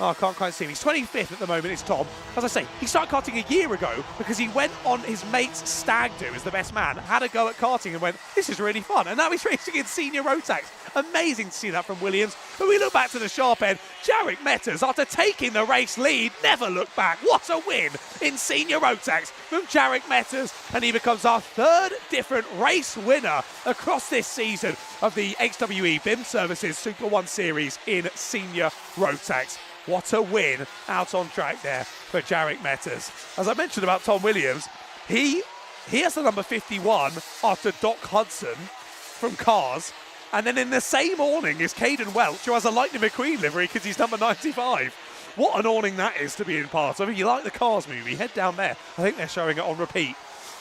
Oh, I can't quite see him. He's 25th at the moment, it's Tom. As I say, he started karting a year ago because he went on his mate's stag do as the best man, had a go at karting and went, this is really fun. And now he's racing in senior rotax. Amazing to see that from Williams. But we look back to the sharp end. Jarek Mighte, after taking the race lead, never looked back. What a win in senior rotax from Jarek Mighte. And he becomes our 3rd different race winner across this season of the HWE BIM Services Super 1 Series in senior rotax. What a win out on track there for Jarek Mighte. As I mentioned about Tom Williams, he has the number 51 after Doc Hudson from Cars. And then in the same awning is Caden Welch, who has a Lightning McQueen livery because he's number 95. What an awning that is to be in part of. If you like the Cars movie, head down there. I think they're showing it on repeat.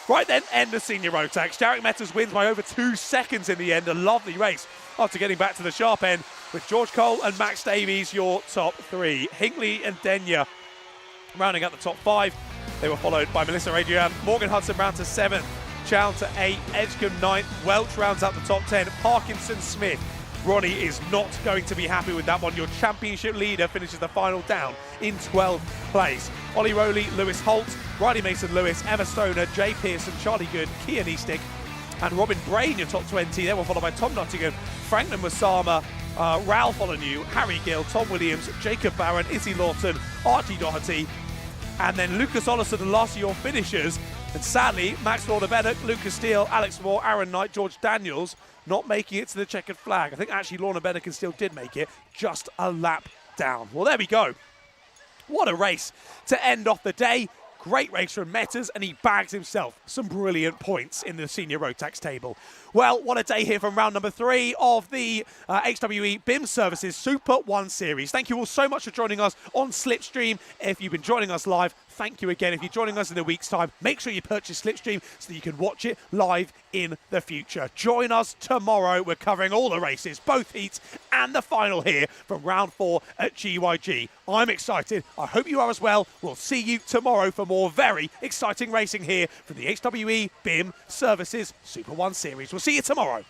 Right then, end of senior rotax. Jarek Mighte wins by over 2 seconds in the end. A lovely race after getting back to the sharp end with George Cole and Max Davies, your top 3. Hinckley and Denyer rounding out the top 5. They were followed by Melissa Adrian, Morgan Hudson round to 7th, Chow to 8, Edgecombe 9th, Welch rounds out the top 10, Parkinson Smith. Ronnie is not going to be happy with that one. Your championship leader finishes the final down in 12th place. Ollie Rowley, Lewis Holt, Riley Mason-Lewis, Emma Stoner, Jay Pearson, Charlie Good, Kian Eastick, and Robin Brain, your top 20. They were followed by Tom Nottingham, Franklin Musama, Ralph Molyneux, Harry Gill, Tom Williams, Jacob Barron, Izzy Lawton, Archie Doherty, and then Lucas Ollison, the last of your finishers. And sadly, Max Lorna-Bennett, Lucas Steele, Alex Moore, Aaron Knight, George Daniels not making it to the checkered flag. I think actually Lorna-Bennett still did make it, just a lap down. Well, there we go. What a race to end off the day. Great race from Mighte, and he bags himself some brilliant points in the senior rotax table. Well, what a day here from round number 3 of the HWE BIM Services Super 1 Series. Thank you all so much for joining us on Slipstream. If you've been joining us live, thank you again. If you're joining us in a week's time, make sure you purchase Slipstream so that you can watch it live in the future. Join us tomorrow. We're covering all the races, both heats and the final here from round 4 at GYG. I'm excited. I hope you are as well. We'll see you tomorrow for more very exciting racing here from the HWE BIM Services Super 1 Series. We'll see you tomorrow.